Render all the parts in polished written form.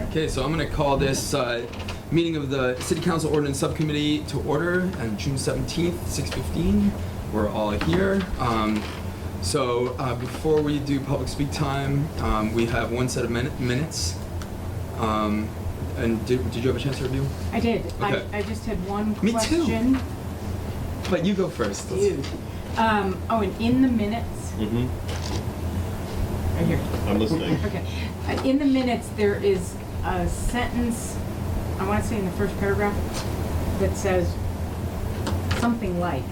Okay, so I'm going to call this meeting of the City Council Ordinance Subcommittee to order on June 17th, 6:15. We're all here. So before we do public speak time, we have one set of minutes. And did you have a chance to review? I did. Okay. I just had one Me question. too. But you go first. Dude. And in the minutes. Mm-hmm. Right here. I'm listening. Okay. In the minutes, there is a sentence, I want to say in the first paragraph, that says something like,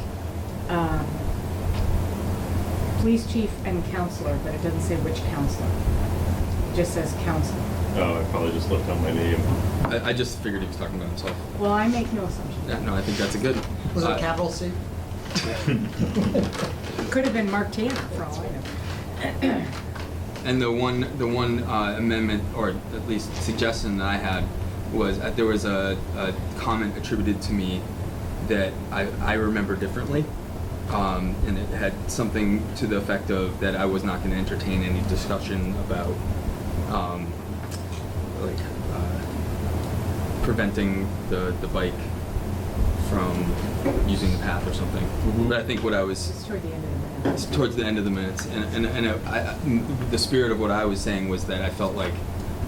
police chief and counselor, but it doesn't say which counselor. It just says counselor. Oh, I probably just left out my name. I just figured he was talking about himself. Well, I make no assumptions. Yeah, no, I think that's a good. Was it a capital C? Could have been Mark Tanner for all I know. And the one amendment, or at least suggestion that I had, was there was a comment attributed to me that I remember differently, and it had something to the effect of that I was not going to entertain any discussion about preventing the bike from using the path or something. Mm-hmm. But I think what I was It's toward the end of the minute. it's towards the end of the minutes, and the spirit of what I was saying was that I felt like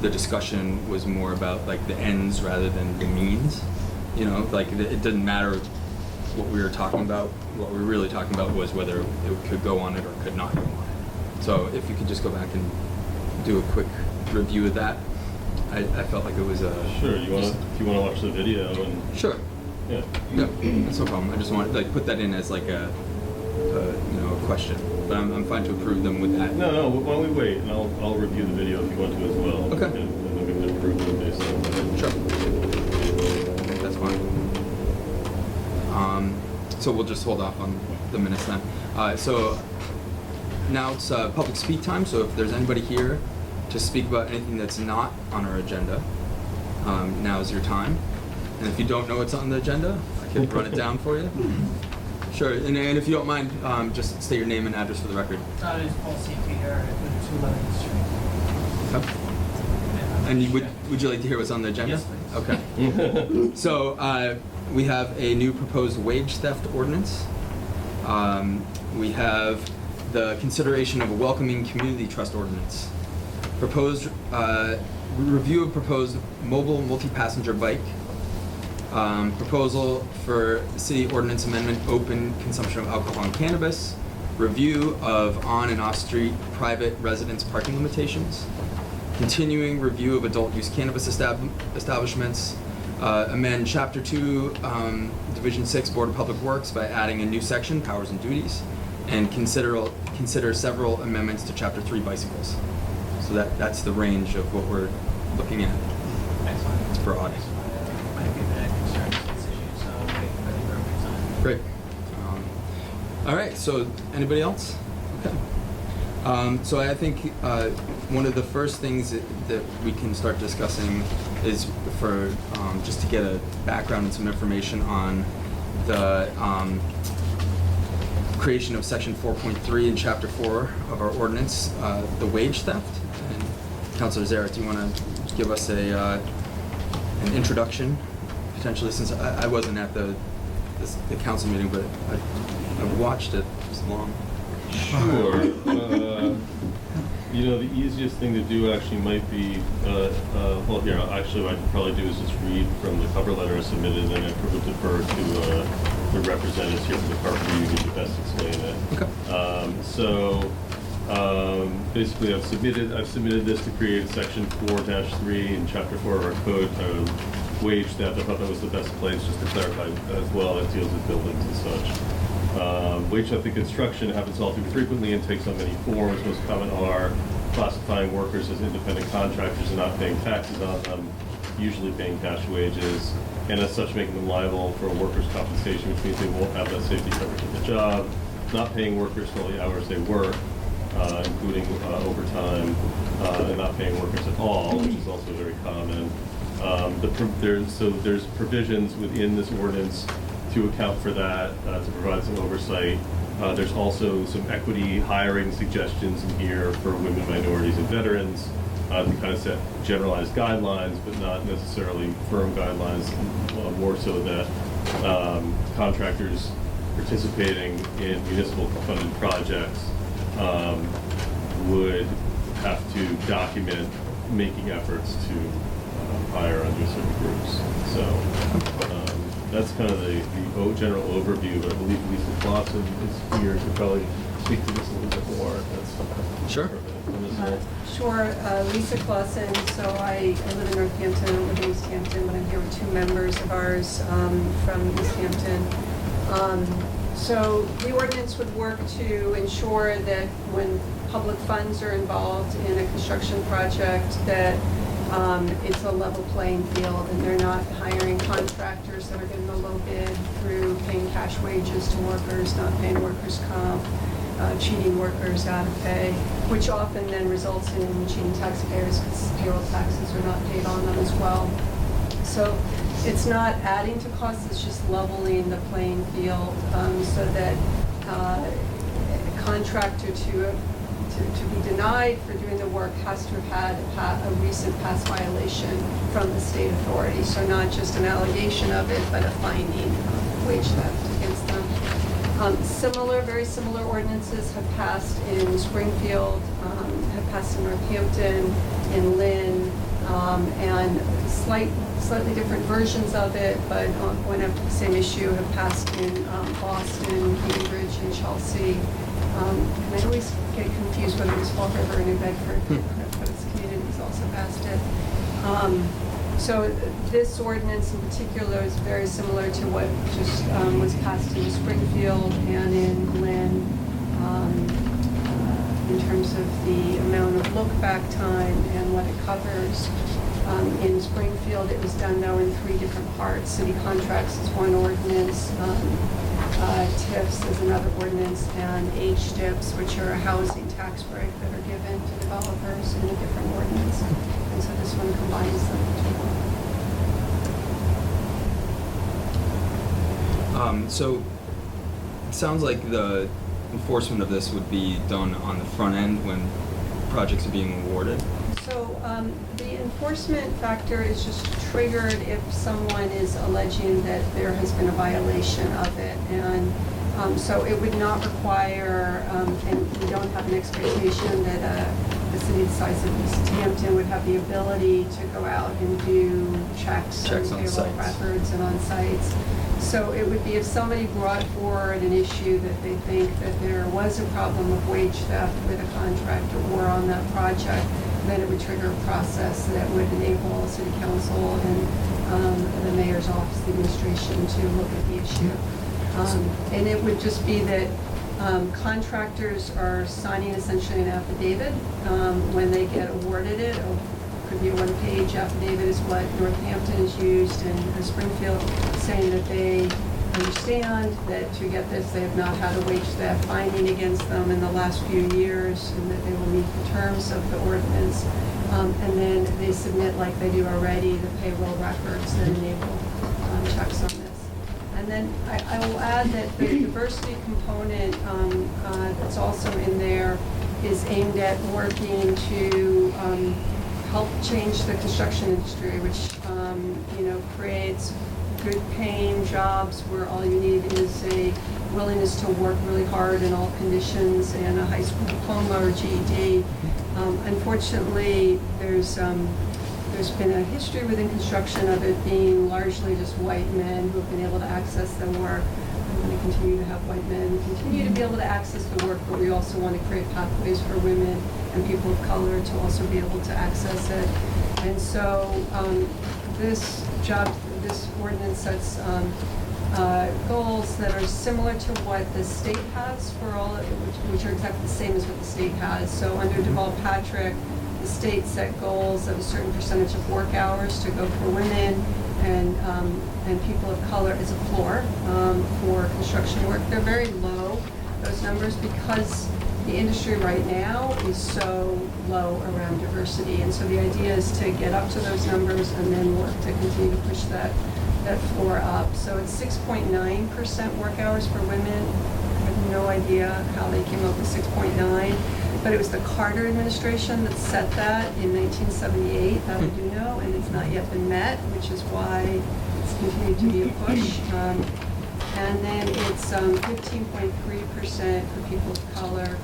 the discussion was more about like the ends rather than the means. You know, like it didn't matter what we were talking about. What we were really talking about was whether it could go on it or could not go on it. So if you could just go back and do a quick review of that, I felt like it was a Sure. If you want to watch the video and sure. yeah. Yeah, that's no problem. I just want to put that in as like a question, but I'm fine to approve them with that. No. Why don't we wait and I'll review the video if you want to as well. Okay. And then we can approve them based on that. Sure. I think that's fine. So we'll just hold off on the minutes then. So now it's public speak time. So if there's anybody here to speak about anything that's not on our agenda, now is your time. And if you don't know what's on the agenda, I can run it down for you. Sure, and if you don't mind, just state your name and address for the record. It's Paul St. Peter at 211 Street. Okay. And would you like to hear what's on the agenda? Yes, please. Okay. So we have a new proposed wage theft ordinance. We have the consideration of a welcoming community trust ordinance. Proposed review of proposed mobile multi-passenger bike. Proposal for city ordinance amendment, open consumption of alcohol and cannabis, review of on and off street private residence parking limitations, continuing review of adult use cannabis establishments, amend chapter 2, division 6, Board of Public Works by adding a new section, powers and duties, and consider several amendments to chapter 3, bicycles. So that's the range of what we're looking at. Excellent. It's broad. Might be that concerned with this issue, so I think perfect time. Great. All right, so anybody else? Okay. So I think one of the first things that we can start discussing is for just to get a background and some information on the creation of section 4.3 in chapter 4 of our ordinance, the wage theft. And Councilor Zarek, do you want to give us an introduction, potentially, since I wasn't at the council meeting, but I watched it. It was long. Sure. The easiest thing to do actually might be, well, here, actually what I could probably do is just read from the cover letter submitted, and I would defer to the representatives here from the Carpenter Union to best explain it. Okay. Basically, I've submitted this to create a section 4-3 in chapter 4 of our code, wage theft. I thought that was the best place just to clarify as well. That deals with buildings and such. Wage theft in construction happens all too frequently and takes on many forms. Most common are classifying workers as independent contractors and not paying taxes on them, usually paying cash wages, and as such making them liable for workers' compensation, which means they won't have that safety coverage at the job, not paying workers for all the hours they work, including overtime, and not paying workers at all, which is also very common. There's provisions within this ordinance to account for that, to provide some oversight. There's also some equity hiring suggestions in here for women, minorities, and veterans. to kind of set generalized guidelines, but not necessarily firm guidelines, more so that contractors participating in municipal funded projects would have to document making efforts to hire under certain groups. So that's kind of the general overview, but I believe Lisa Clausen is here to probably speak to this a little bit more. That's Sure. Sure, Lisa Clausen. So I live in Northampton, I live in Easthampton, but I'm here with two members of ours from Easthampton. So the ordinance would work to ensure that when public funds are involved in a construction project, that it's a level playing field and they're not hiring contractors that are getting a low bid through paying cash wages to workers, not paying workers' comp, cheating workers out of pay, which often then results in cheating taxpayers because payroll taxes are not paid on them as well. So it's not adding to costs, it's just leveling the playing field so that a contractor to be denied for doing the work has to have had a recent past violation from the state authority. So not just an allegation of it, but a finding of wage theft against them. Very similar ordinances have passed in Springfield, have passed in Northampton, in Lynn, and slightly different versions of it, but going after the same issue, have passed in Boston, Cambridge, and Chelsea. And I always get confused whether it was Fall River or New Bedford, but its communities also passed it. So this ordinance in particular is very similar to what just was passed in Springfield and in Lynn in terms of the amount of look-back time and what it covers. In Springfield, it was done though in 3 different parts. City contracts is one ordinance, TIFs is another ordinance, and HDIPs, which are a housing tax break that are given to developers in a different ordinance. And so this one combines them together. So it sounds like the enforcement of this would be done on the front end when projects are being awarded. So the enforcement factor is just triggered if someone is alleging that there has been a violation of it. And so it would not require, and we don't have an expectation that the city the size of Easthampton would have the ability to go out and do checks on on payroll sites. records and on sites. So it would be if somebody brought forward an issue that they think that there was a problem of wage theft with a contractor or on that project, then it would trigger a process that would enable city council and the mayor's office, the administration, to look at the issue. And it would just be that contractors are signing essentially an affidavit when they get awarded it. It could be a one-page affidavit is what Northampton has used and Springfield, saying that they understand that to get this, they have not had a wage theft finding against them in the last few years, and that they will meet the terms of the ordinance. And then they submit, like they do already, the payroll records that enable checks on this. And then I will add that the diversity component that's also in there is aimed at working to help change the construction industry, which creates good paying jobs where all you need is a willingness to work really hard in all conditions and a high school diploma or GED. Unfortunately, there's been a history within construction of it being largely just white men who have been able to access the work. We want to continue to have white men continue to be able to access the work, but we also want to create pathways for women and people of color to also be able to access it. And so this ordinance sets goals that are similar to what the state has for all, which are exactly the same as what the state has. So under Deval-Patrick, the state set goals of a certain percentage of work hours to go for women and people of color as a floor for construction work. They're very low, those numbers, because the industry right now is so low around diversity. And so the idea is to get up to those numbers and then work to continue to push that floor up. So it's 6.9% work hours for women. I have no idea how they came up with 6.9. but it was the Carter administration that set that in 1978, that I do know, and it's not yet been met, which is why it's continued to be a push. And then it's 15.3% for people of color.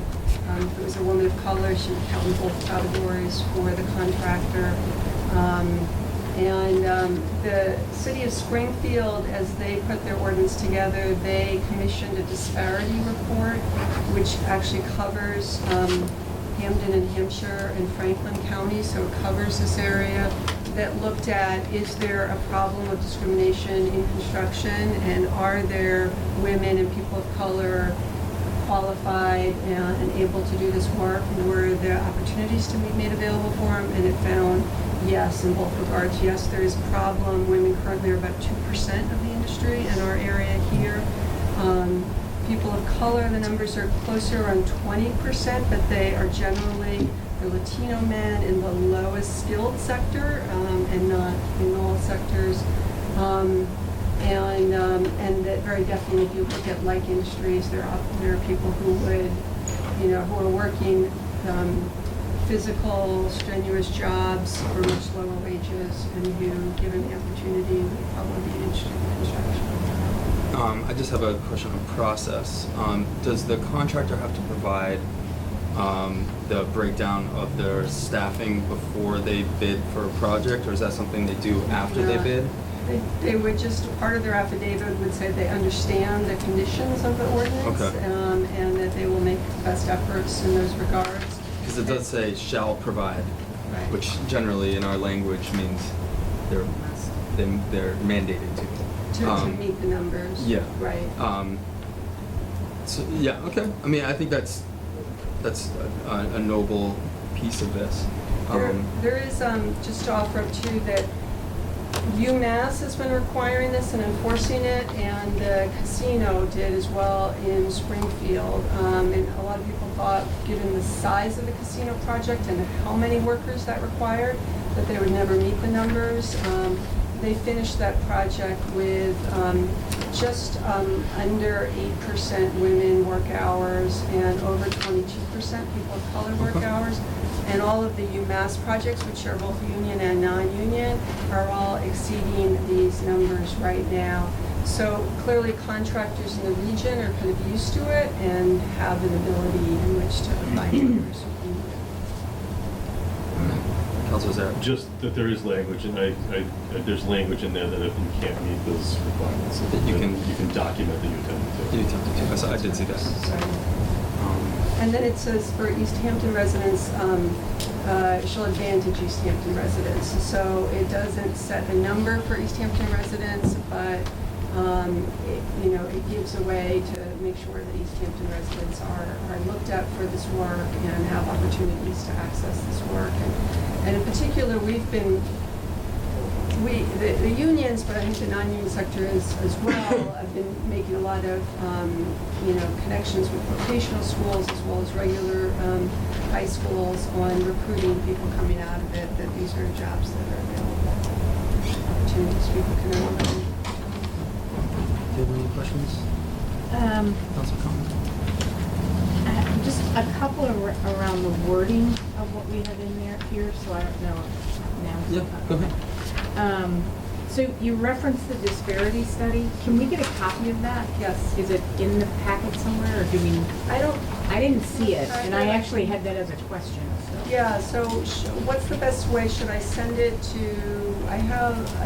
If it was a woman of color, she would count in both categories for the contractor. The city of Springfield, as they put their ordinance together, they commissioned a disparity report, which actually covers Hamden and Hampshire and Franklin County, so it covers this area, that looked at, is there a problem of discrimination in construction, and are there women and people of color qualified and able to do this work? Were there opportunities to be made available for them? And it found yes, in both regards. Yes, there is a problem. Women currently are about 2% of the industry in our area here. People of color, the numbers are closer, around 20%, but they are generally the Latino men in the lowest skilled sector and not in all sectors. And that very definitely, if you look at like industries, there are people who would, who are working physical, strenuous jobs for much lower wages, and who, given the opportunity, would probably be interested in construction. I just have a question on process. Does the contractor have to provide the breakdown of their staffing before they bid for a project, or is that something they do after they bid? They would just, part of their affidavit would say they understand the conditions of the ordinance, and that they will make best efforts in those regards. Because it does say shall provide, Right. which generally in our language means they're mandated to. To meet the numbers. Yeah. Right. So yeah, okay. I mean, I think that's a noble piece of this. There is, just to offer up too, that UMass has been requiring this and enforcing it, and the casino did as well in Springfield. And a lot of people thought, given the size of the casino project and how many workers that required, that they would never meet the numbers. They finished that project with just under 8% women work hours and over 22% people of color work hours. And all of the UMass projects, which are both union and non-union, are all exceeding these numbers right now. So clearly contractors in the region are kind of used to it and have an ability in which to find numbers. Councilor Zarek. Just that there is language, and there's language in there that if you can't meet those requirements, That you can document that you intend to. You attempted to. I did see that. And then it says for Easthampton residents, shall advantage Easthampton residents. So it doesn't set a number for Easthampton residents, but it gives a way to make sure that Easthampton residents are looked at for this work and have opportunities to access this work. And in particular, the unions, but I think the non-union sector as well, have been making a lot of, connections with vocational schools as well as regular high schools on recruiting people coming out of it, that these are jobs that are available, opportunities people can earn. Do you have any questions? Councilor Conlon? Just a couple around the wording of what we have in there here, so I don't know now. Yeah, go ahead. So you referenced the disparity study. Can we get a copy of that? Yes. Is it in the packet somewhere, or do we? I didn't see it, and I actually had that as a question, so. Yeah, so what's the best way? Should I send it to, I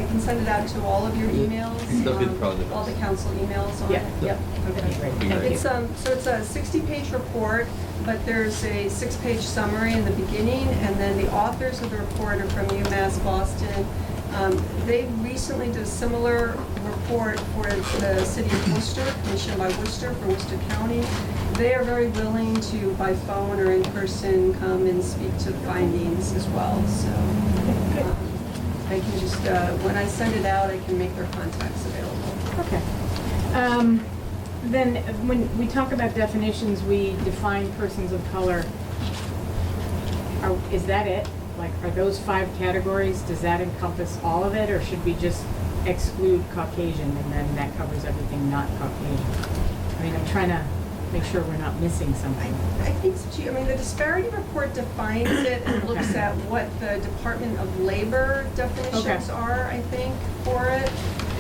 can send it out to all of your emails? That'd be probably the all the best. council emails on Yeah. it? Yep. Okay. That'd be great. Thank Great. you. It's so it's a 60-page report, but there's a 6-page summary in the beginning, and then the authors of the report are from UMass Boston. They recently did a similar report for the city of Worcester, commissioned by Worcester for Worcester County. They are very willing to, by phone or in person, come and speak to the findings as well. So I can just, when I send it out, I can make their contacts available. Okay. Then when we talk about definitions, we define persons of color. Is that it? Like, are those 5 categories, does that encompass all of it, or should we just exclude Caucasian and then that covers everything not Caucasian? I mean, I'm trying to make sure we're not missing something. I think so too. I mean, the disparity report defines it and looks Okay. at what the Department of Labor definitions Okay. are, I think, for it.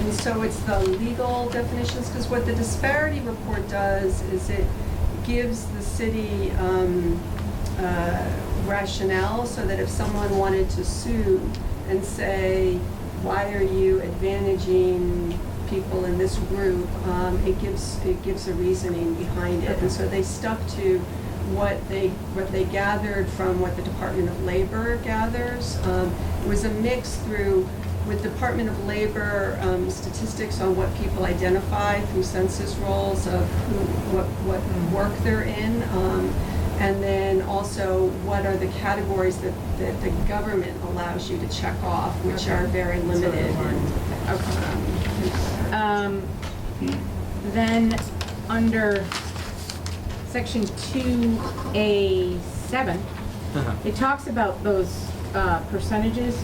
And so it's the legal definitions, because what the disparity report does is it gives the city rationale so that if someone wanted to sue and say, why are you advantaging people in this group, it gives a reasoning behind it. And so they stuck to what they gathered from what the Department of Labor gathers. It was a mix through with Department of Labor statistics on what people identify through census rolls of what work they're in, and then also what are the categories that the government allows you to check off, which Okay. are very limited. Then, under section 2A7, it talks about those percentages,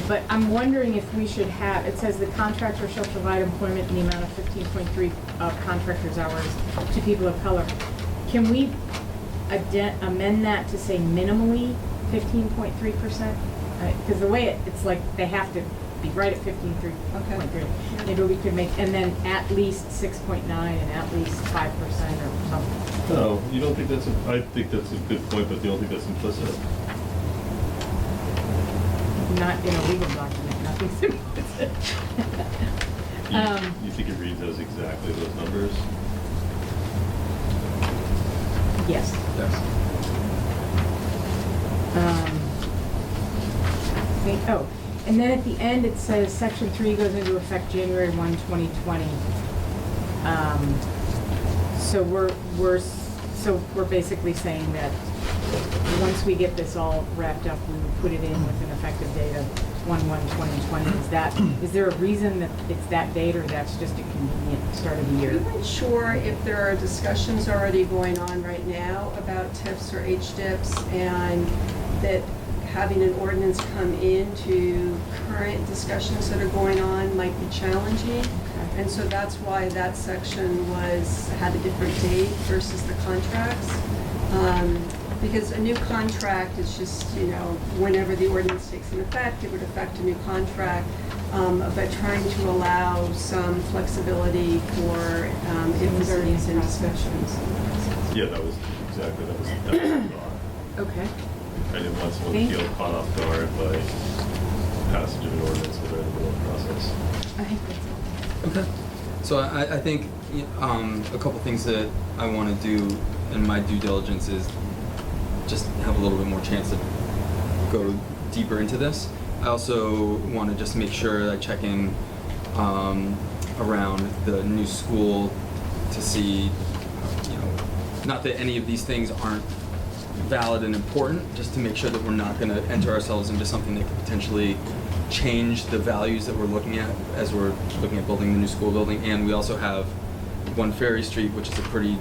but I'm wondering if we should have, it says the contractor shall provide employment in the amount of 15.3 contractors' hours to people of color. Can we amend that to say minimally 15.3%? Because the way it's like, they have to be right at 15.3. Okay. Maybe we could make, and then at least 6.9 and at least 5% or something. No, you don't think that's, I think that's a good point, but you don't think that's implicit? Not in a legal document, nothing's implicit. You think it reads as exactly those numbers? Yes. Yes. And then at the end, it says section 3 goes into effect January 1, 2020. So we're basically saying that once we get this all wrapped up, we would put it in with an effective date of 1/1/2020. Is there a reason that it's that date, or that's just a convenient start of the year? I'm not sure if there are discussions already going on right now about TIFs or HDIPs, and that having an ordinance come into current discussions that are going on might be challenging. And so that's why that section had a different date versus the contracts. Because a new contract is just, whenever the ordinance takes in effect, it would affect a new contract. But trying to allow some flexibility for if there is in discussions. Yeah, that was the thought. Okay. I didn't want someone to feel caught off guard by passage of an ordinance that they're in the middle of the process. I think that's all. Okay. So I think a couple things that I want to do in my due diligence is just have a little bit more chance to go deeper into this. I also want to just make sure I check in around the new school to see, not that any of these things aren't valid and important, just to make sure that we're not going to enter ourselves into something that could potentially change the values that we're looking at as we're looking at building the new school building. And we also have 1 Ferry Street, which is a pretty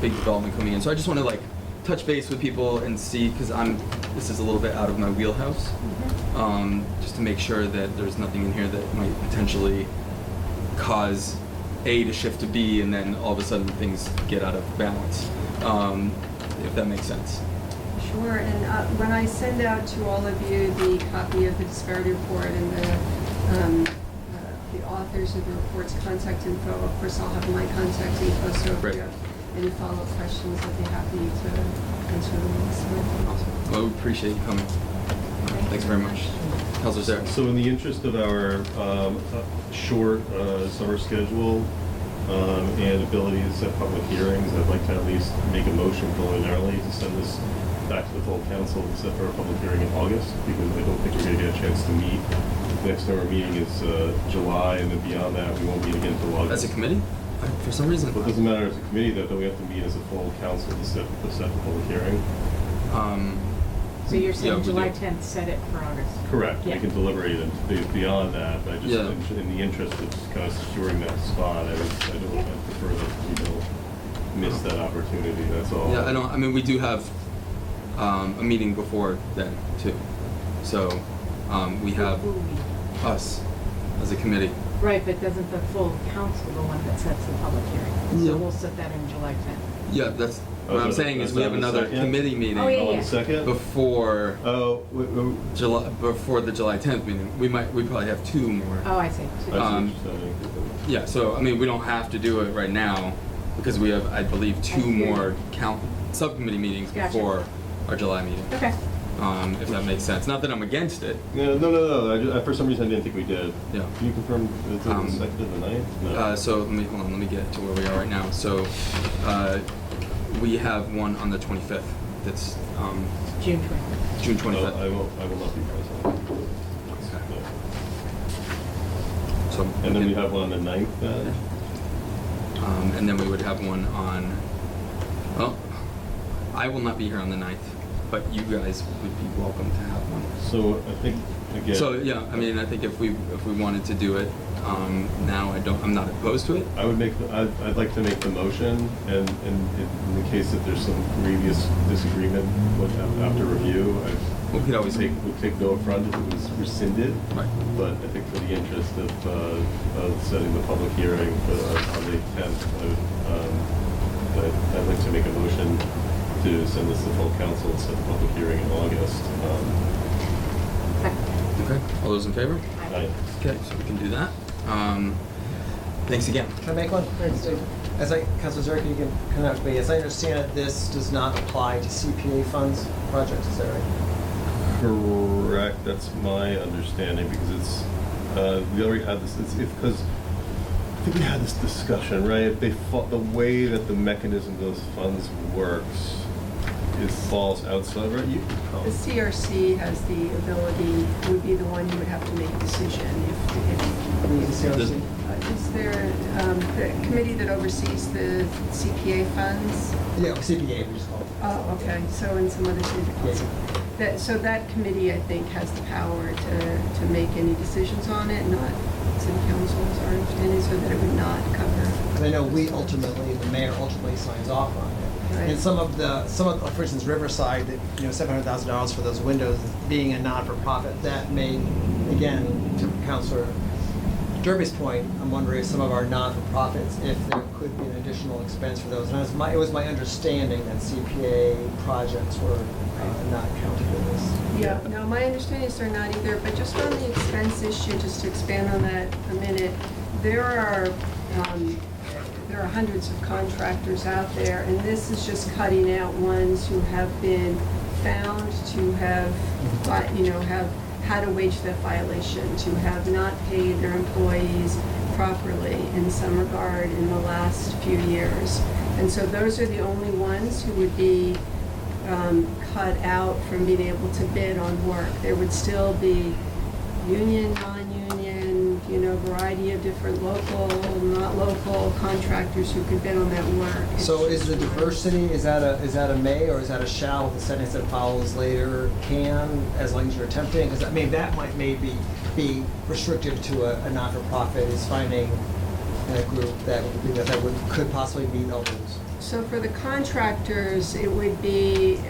big development coming in. So I just want to touch base with people and see, because this is a little bit out of my wheelhouse, just to make sure that there's nothing in here that might potentially cause A to shift to B, and then all of a sudden things get out of balance, if that makes sense. Sure, and when I send out to all of you the copy of the disparity report and the authors of the report's contact info, of course I'll have my contact info, so if Right. you have any follow-up questions, I'd be happy to answer them. Awesome. Well, we appreciate you coming. Thanks very much. Counselor Sarah. So in the interest of our short summer schedule and ability to set public hearings, I'd like to at least make a motion preliminarily to send this back to the full council and set for a public hearing in August, because I don't think we're going to get a chance to meet. Next time our meeting is July, and then beyond that, we won't meet again until August. As a committee? For some reason. Well, it doesn't matter as a committee, though, we have to meet as a full council to set the public hearing. So you're saying we July do. 10th, set it for August? Correct. Yeah. We can deliberate it beyond that, but I just, Yeah. in the interest of kind of securing that spot, I prefer that we don't miss that opportunity, that's all. Yeah, we do have a meeting before then too. So we have Ooh. us. as a committee. Right, but doesn't the full council the one that sets the public hearing? Yeah. So we'll set that in July 10th. Yeah, that's what I'm saying is that's we have on the another second? committee meeting Oh, yeah, On yeah. the second? before Oh, before the July 10th meeting. We probably have two more. Oh, I see. I see what Um, you're saying. Yeah, so I mean, we don't have to do it right now because we have, I believe, I two see. more subcommittee meetings Gotcha. before our July meeting. Okay. If that makes sense. Not that I'm against it. No. For some reason, I didn't think we did. Yeah. Can you confirm it's the second to the ninth? No. So let me get to where we are right now. So we have one on the 25th. That's June 20th. June No, 25th. I will not be present. Okay. Yeah. So And then we have one on the ninth then? and then we would have one on. Well, I will not be here on the 9th, but you guys would be welcome to have one. So I think, again. So yeah, I mean, I think if we wanted to do it now, I'm not opposed to it. I would I'd like to make the motion, and in the case that there's some previous disagreement after review, We could always we'd take no affront if it was rescinded. Right. But I think for the interest of setting the public hearing on the 10th, I'd like to make a motion to send this to full council and set the public hearing in August. Second. Okay. All those in favor? Aye. Okay, so we can do that. Thanks again. Can I make one? Councilor Zerk, you can connect me. As I understand it, this does not apply to CPA funds projects, is that right? Correct, that's my understanding, because it's, we already had this, because I think we had this discussion, right? If they the way that the mechanism of those funds works, it falls outside, right? The CRC has the ability, would be the one who would have to make a decision if The CRC? is there, the committee that oversees the CPA funds? Yeah, CPA, we just call it. Oh, okay, so in some other cities. So that committee, I think, has the power to make any decisions on it, not city council's our understanding, so that it would not cover. I know the mayor ultimately signs off on it. Right. And some of, for instance, Riverside, that, $700,000 for those windows, being a non-for-profit, that may, again, to Councilor Derby's point, I'm wondering if some of our non-for-profits, if there could be an additional expense for those. And it was my understanding that CPA projects were not counted in this. Yeah, no, my understanding is they're not either, but just on the expense issue, just to expand on that a minute, there are hundreds of contractors out there, and this is just cutting out ones who have been found to have, have had a wage theft violation, to have not paid their employees properly in some regard in the last few years. And so those are the only ones who would be cut out from being able to bid on work. There would still be union, non-union, variety of different local, not local contractors who could bid on that work. So is the diversity, is that a may or is that a shall with the sentence that follows later, can, as long as you're attempting? Because that might maybe be restrictive to a not-for-profit, is finding a group that could possibly meet all those. So for the contractors, it would be,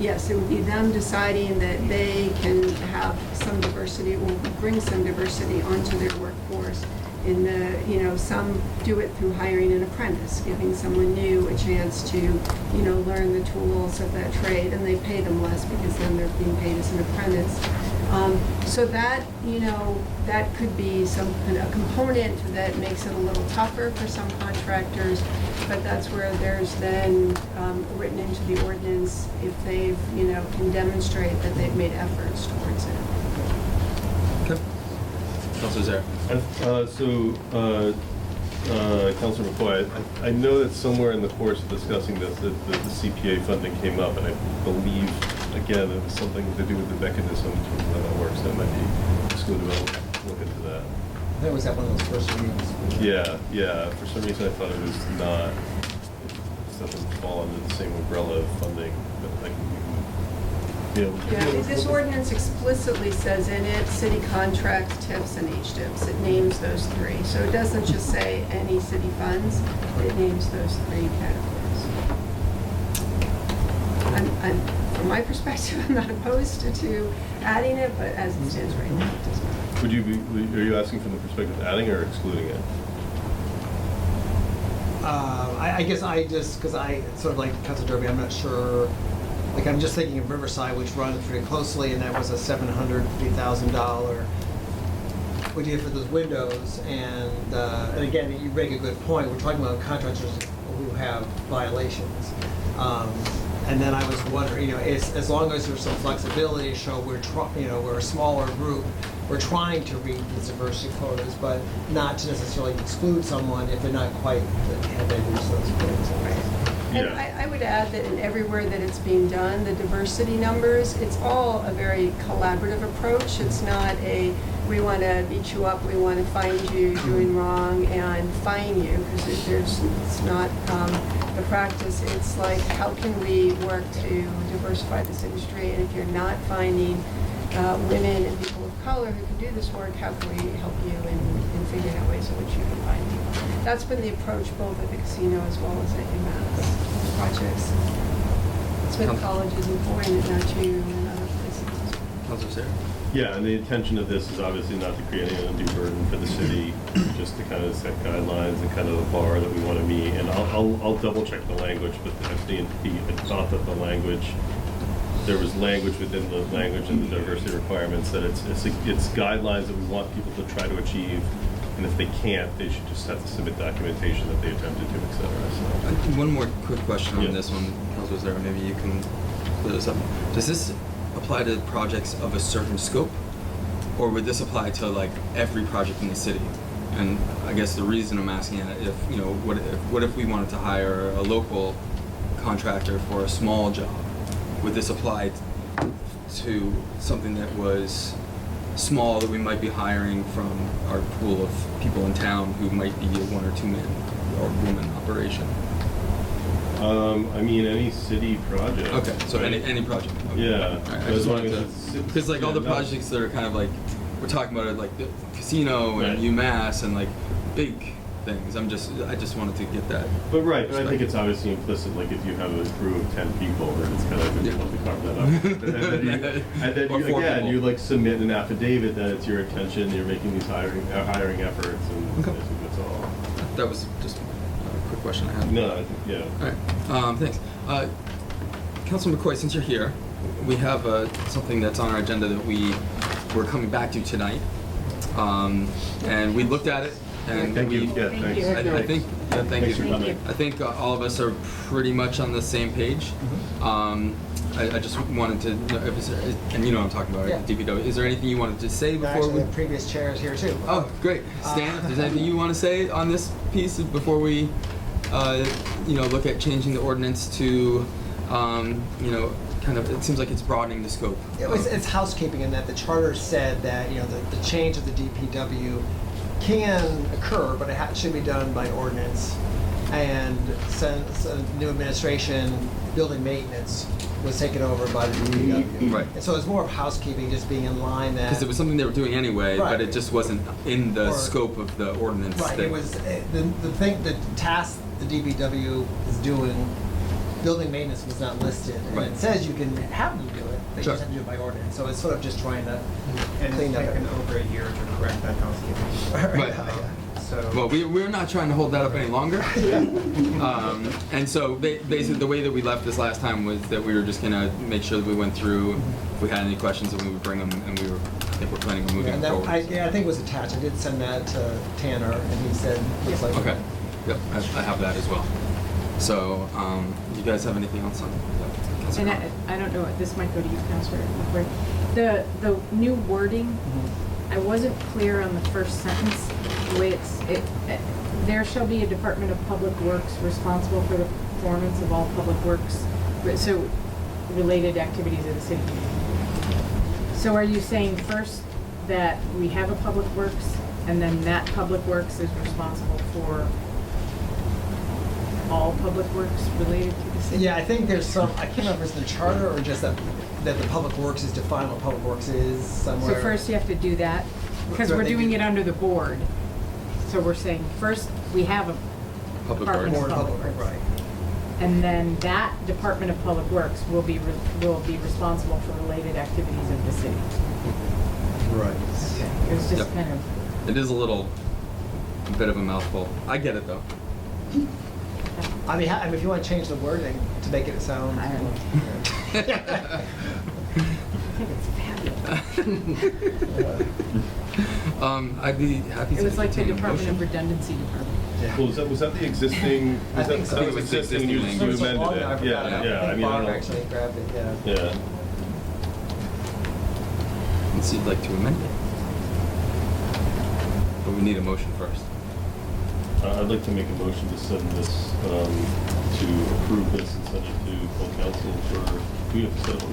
yes, it would be them deciding that they can have some diversity or bring some diversity onto their workforce. In the, some do it through hiring an apprentice, giving someone new a chance to, learn the tools of that trade, and they pay them less because then they're being paid as an apprentice. So that, that could be a component that makes it a little tougher for some contractors, but that's where there's then written into the ordinance if they've, can demonstrate that they've made efforts towards it. Okay. Councilor Zare. Councilor McCoy, I know that somewhere in the course of discussing this, that the CPA funding came up, and I believe, again, it was something to do with the mechanism in terms of how that works. That might be just going to look into that. I think it was at one of those first meetings. Yeah. For some reason, I thought it was not. It doesn't fall under the same umbrella of funding, but like. Yeah, this ordinance explicitly says in it, city contracts, TIFs, and HDIPs. It names those three. So it doesn't just say any city funds, it names those three categories. from my perspective, I'm not opposed to adding it, but as it stands right now, it does not. Are you asking from the perspective of adding or excluding it? I guess because I sort of like Council Derby, I'm not sure, like I'm just thinking of Riverside, which runs pretty closely, and that was a $750,000 we did for those windows, and again, you make a good point, we're talking about contractors who have violations. And then I was wondering, as long as there's some flexibility, so we're a smaller group, we're trying to read these diversity quotas, but not to necessarily exclude someone if they're not quite, have they reached those quotas. And Yeah. I would add that in everywhere that it's being done, the diversity numbers, it's all a very collaborative approach. It's not we want to beat you up, we want to find you doing wrong and fine you, because it's not the practice. It's like, how can we work to diversify this industry? And if you're not finding women and people of color who can do this work, how can we help you in figuring out ways in which you can find people? That's been the approach both at the casino as well as at UMass projects. Smith College is employing it, not you, and other places. Councilor Sarah? Yeah, and the intention of this is obviously not to create any undue burden for the city, just to kind of set guidelines and kind of a bar that we want to meet. And I'll double check the language, but I thought that the language, there was language within the language and the diversity requirements that it's guidelines that we want people to try to achieve. And if they can't, they should just have to submit documentation that they attempted to, et cetera. So. One more quick question on Yeah. this one, Councilor Sarah, maybe you can clear this up. Does this apply to projects of a certain scope, or would this apply to like every project in the city? And I guess the reason I'm asking it, if what if we wanted to hire a local contractor for a small job? Would this apply to something that was small that we might be hiring from our pool of people in town who might be a 1 or 2 man or woman operation? I mean, any city project. Okay, so right? any project. Okay. Yeah, All right, I but just as long wanted as to, it's because like all the yeah, no. projects that are kind of like we're talking about it like the casino and Right. UMass and like big things. I just wanted to get that. But right, but I think it's obviously implicit, like if you have a crew of 10 people, then it's kind of difficult to carve that up. and then Or you 4 again, people. you like submit an affidavit that it's your intention, you're making these hiring efforts, and Okay. I think that's all. That was just a quick question I had. No, I think, yeah. All right, thanks. Councilman McCoy, since you're here, we have something that's on our agenda that we're coming back to tonight, and we looked at it, and Thank you. we. Yeah, Thank thanks. you. I think. Yeah, thank Thanks you. for coming. I think all of us are pretty much on the same page. I just wanted to know if it's, and you know what I'm talking about, right? Yeah. DPW. Is there anything you wanted to say before Actually, we? the previous chair is here too. Oh, great. Stan, if there's anything you want to say on this piece before we, look at changing the ordinance to, kind of, it seems like it's broadening the scope. It's housekeeping in that the charter said that, the change of the DPW can occur, but it should be done by ordinance. And since new administration, building maintenance was taken over by the DPW. Right. And so it's more of housekeeping, just being in line that. Because it was something they were doing anyway, Right. but it just wasn't in the Or- scope of the ordinance. Right, that- it was, the task the DPW is doing, building maintenance was not listed. And Right. it says you can have them do it, but you Sure. just have to do it by ordinance. So it's sort of just trying to And clean it's that taken up. over a year to correct that housekeeping. Right. So. Well, we're not trying to hold that up any longer. And so basically the way that we left this last time was that we were just gonna make sure that we went through, if we had any questions, that we would bring them, and I think we're planning on moving And that, forward. I think it was attached. I did send that to Tanner, and he said, looks like. Okay, yep, I have that as well. So, you guys have anything else on that? Councilor And Connor? I don't know, this might go to you, Councilor McCoy. The new wording, I wasn't clear on the first sentence, the way there shall be a Department of Public Works responsible for the performance of all public works, so related activities of the city. So are you saying first that we have a Public Works, and then that Public Works is responsible for all public works related to the city? Yeah, I think there's some, I can't remember if it's in the charter or just that the Public Works is defined what Public Works is somewhere. So first you have to do that, because Right, we're they doing do- it under the board. So we're saying, first, we have a Public Department Works. More of Public Public Works, Works. right. And then that Department of Public Works will be responsible for related activities of the city. Right. It was just Yep. kind of, It is a bit of a mouthful. I get it though. I mean, if you want to change the wording to make it sound. I don't Yeah. I think it's fabulous. I'd be happy to. It was like the entertain a Department of motion. Redundancy Department. Well, was that the existing, I was that, think so. that I think was it was the existing, you existing just language. amended I it? forgot Yeah, about it. yeah, I think mean, I Barb don't. actually grabbed it, yeah. Yeah. Let's see, you'd like to amend it. But we need a motion first. I'd like to make a motion to send this, to approve this and send it to full council for, we have to set up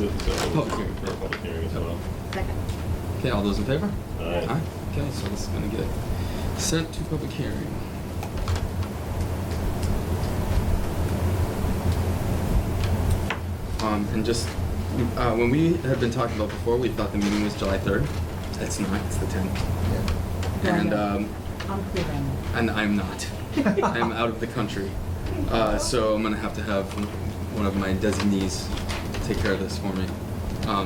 Public hearing. for a public hearing as well. Second. Okay, all those in favor? Aye. Okay, so this is gonna get sent to public hearing. And just, when we had been talking about before, we thought the meeting was July 3rd. It's not, it's the 10th. And, I'm clear on that. and I'm not. I'm out of the country. So I'm gonna have to have one of my designees take care of this for me.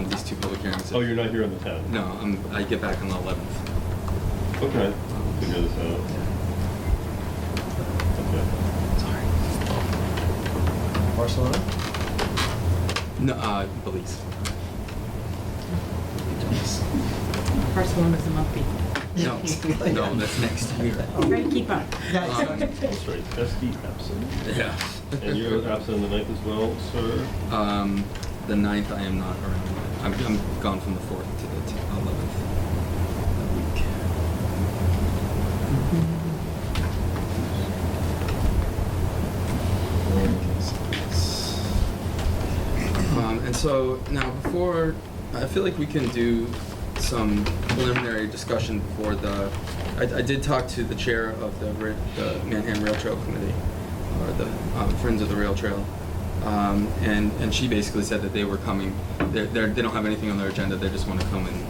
These two public hearings. Oh, you're not here on the 10th? No, I get back on the 11th. Okay, figure this out. Okay. Sorry. Barcelona? No, Belize. Barcelona's a month before. No, that's next year. Try to keep up. Yeah, Um, exactly. That's right, SD absent. Yeah. And you're absent on the 9th as well, sir? The 9th I am not around. I'm gone from the 4th to the 11th that week. And so now before, I feel like we can do some preliminary discussion before I did talk to the chair of the Manhattan Rail Trail Committee, or the Friends of the Rail Trail. And she basically said that they were coming. They don't have anything on their agenda. They just want to come and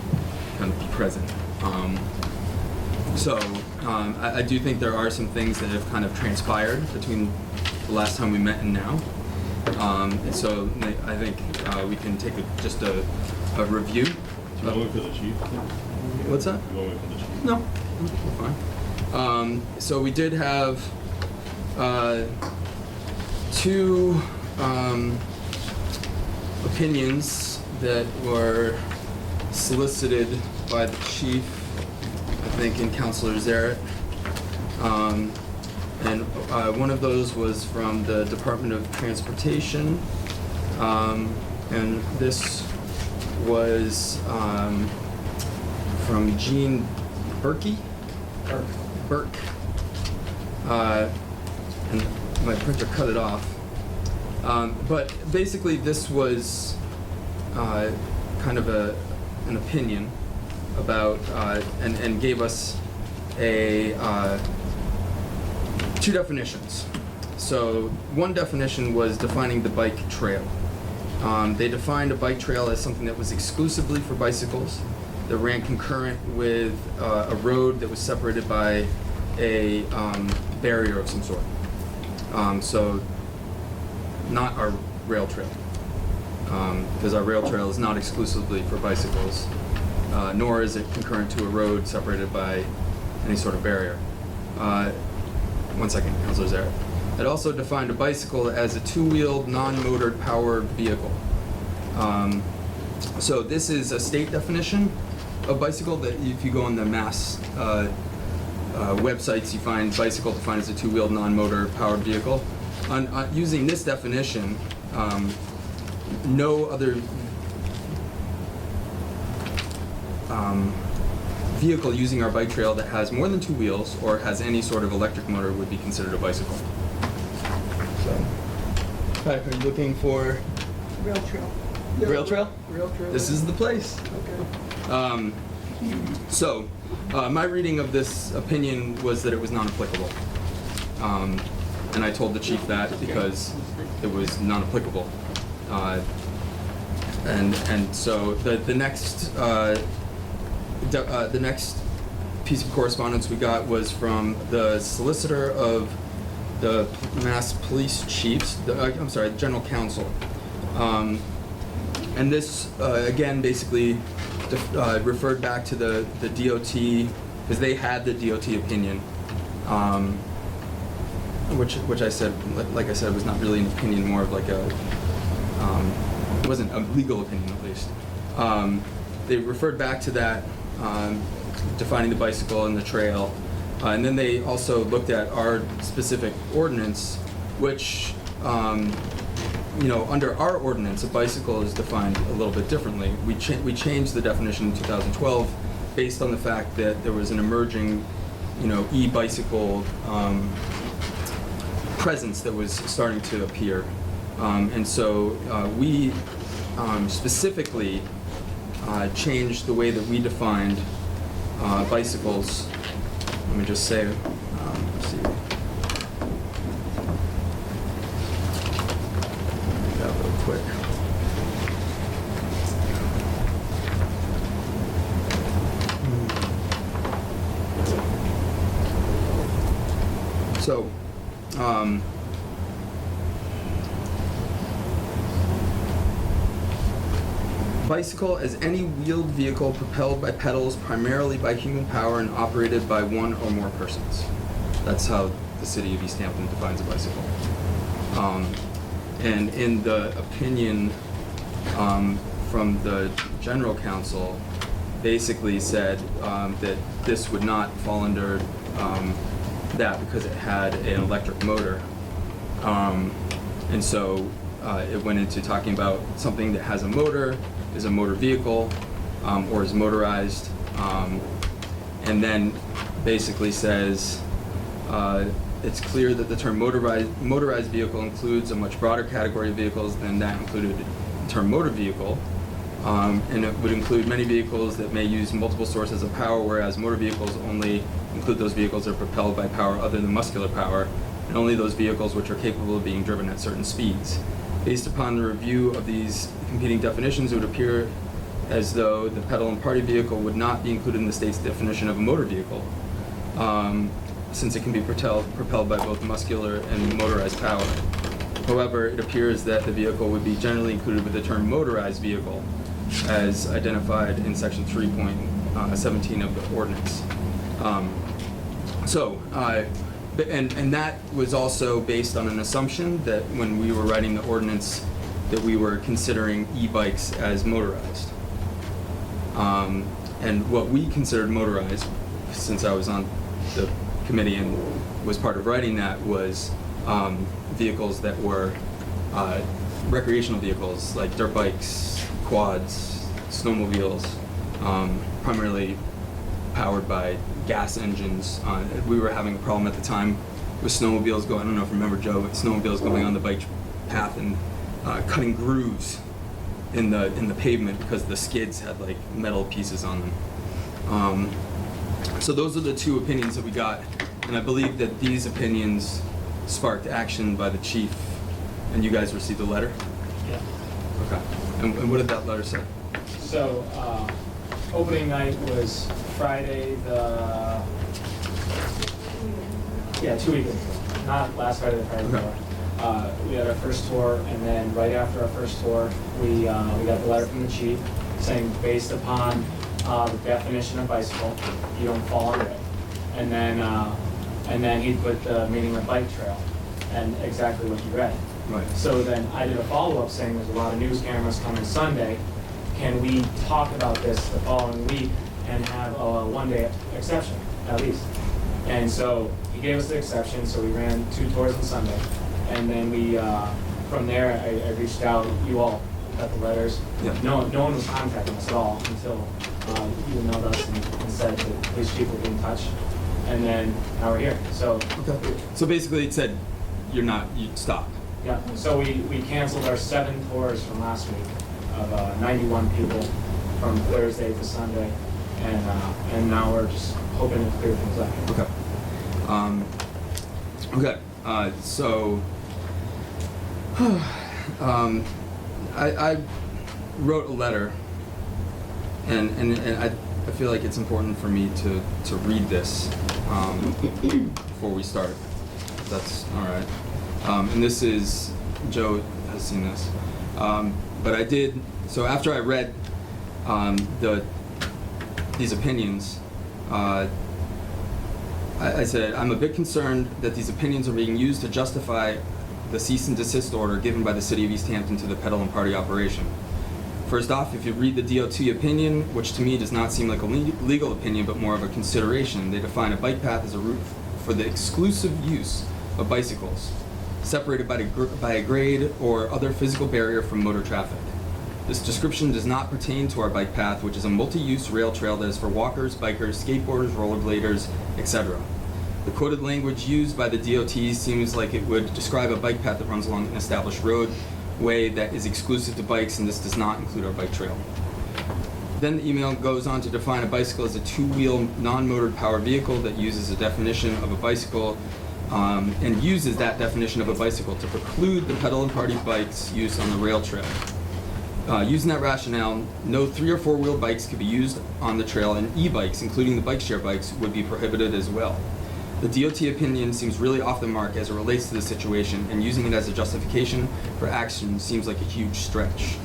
kind of be present. I do think there are some things that have kind of transpired between the last time we met and now. And so I think we can take just a review. You want me for the chief? What's that? You want me for the chief? No, we're fine. So we did have two opinions that were solicited by the chief, I think, and Councilor Zarrett. And one of those was from the Department of Transportation, and this was from Gene Burke. And my printer cut it off. But basically this was kind of an opinion about, and gave us two definitions. So one definition was defining the bike trail. They defined a bike trail as something that was exclusively for bicycles, that ran concurrent with a road that was separated by a barrier of some sort. So not our rail trail, because our rail trail is not exclusively for bicycles, nor is it concurrent to a road separated by any sort of barrier. One second, Councilor Zarrett. It also defined a bicycle as a two-wheeled, non-motored powered vehicle. So this is a state definition of bicycle that if you go on the Mass websites, you find bicycle defined as a two-wheeled, non-motor powered vehicle. Using this definition, no other vehicle using our bike trail that has more than two wheels or has any sort of electric motor would be considered a bicycle. So, are you looking for Rail trail. rail trail? Rail trail. This is the place. Okay. My reading of this opinion was that it was non-applicable. And I told the chief that because it was non-applicable. And so the next piece of correspondence we got was from the solicitor of the Mass Police Chiefs, the General Counsel. And this, again, basically referred back to the DOT, because they had the DOT opinion, which I said, like I said, was not really an opinion, more of like a, it wasn't a legal opinion at least. They referred back to that, defining the bicycle and the trail. And then they also looked at our specific ordinance, which, under our ordinance, a bicycle is defined a little bit differently. We changed the definition in 2012 based on the fact that there was an emerging, e-bicycle presence that was starting to appear. And so we specifically changed the way that we defined bicycles. Let me just say, let's see. That real quick. So, bicycle as any wheeled vehicle propelled by pedals primarily by human power and operated by one or more persons. That's how the city of Easthampton defines a bicycle. And in the opinion from the General Counsel, basically said that this would not fall under that because it had an electric motor. And so it went into talking about something that has a motor, is a motor vehicle, or is motorized, and then basically says it's clear that the term motorized vehicle includes a much broader category of vehicles than that included the term motor vehicle, and it would include many vehicles that may use multiple sources of power, whereas motor vehicles only include those vehicles that are propelled by power other than muscular power, and only those vehicles which are capable of being driven at certain speeds. Based upon the review of these competing definitions, it would appear as though the pedal and party vehicle would not be included in the state's definition of a motor vehicle, since it can be propelled by both muscular and motorized power. However, it appears that the vehicle would be generally included with the term motorized vehicle, as identified in section 3.17 of the ordinance. And that was also based on an assumption that when we were writing the ordinance, that we were considering e-bikes as motorized. And what we considered motorized, since I was on the committee and was part of writing that, was vehicles that were recreational vehicles, like dirt bikes, quads, snowmobiles, primarily powered by gas engines. We were having a problem at the time with snowmobiles going, I don't know if you remember, Joe, but snowmobiles going on the bike path and cutting grooves in the pavement because the skids had like metal pieces on them. So those are the two opinions that we got, and I believe that these opinions sparked action by the chief, and you guys received a letter? Yeah. Okay. And what did that letter say? So, opening night was Friday 2 weekends ago. Not last Friday, the Friday before. We had our first tour, and then right after our first tour, we got the letter from the chief saying, based upon the definition of bicycle, you don't fall under it. And then he put the meaning of bike trail, and exactly what you read. Right. So then I did a follow-up saying there's a lot of news cameras coming Sunday. Can we talk about this the following week and have a one-day exception, at least? And so he gave us the exception, so we ran 2 tours on Sunday. And then we, from there, I reached out, you all got the letters. Yeah. No one was contacting us at all until you emailed us and said that the police chief would be in touch. And then now we're here, so. Okay. So basically it said, you stop. Yeah, so we canceled our 7 tours from last week of 91 people from Thursday to Sunday, and now we're just hoping to clear things up. Okay. So I wrote a letter, and I feel like it's important for me to read this before we start. that's all right. And this is, Joe has seen this. But I did, so after I read these opinions, I said, I'm a bit concerned that these opinions are being used to justify the cease and desist order given by the city of Easthampton to the Pedal and Party operation. First off, if you read the DOT opinion, which to me does not seem like a legal opinion but more of a consideration, they define a bike path as a route for the exclusive use of bicycles, separated by a grade or other physical barrier from motor traffic. This description does not pertain to our bike path, which is a multi-use rail trail that is for walkers, bikers, skateboarders, rollerbladers, etc. The quoted language used by the DOT seems like it would describe a bike path that runs along an established roadway that is exclusive to bikes, and this does not include our bike trail. Then the email goes on to define a bicycle as a two-wheel, non-motored power vehicle that uses a definition of a bicycle and uses that definition of a bicycle to preclude the Pedal and Party bike's use on the rail trail. Using that rationale, no 3 or 4 wheel bikes could be used on the trail, and e-bikes, including the bike share bikes, would be prohibited as well. The DOT opinion seems really off the mark as it relates to the situation, and using it as a justification for action seems like a huge stretch.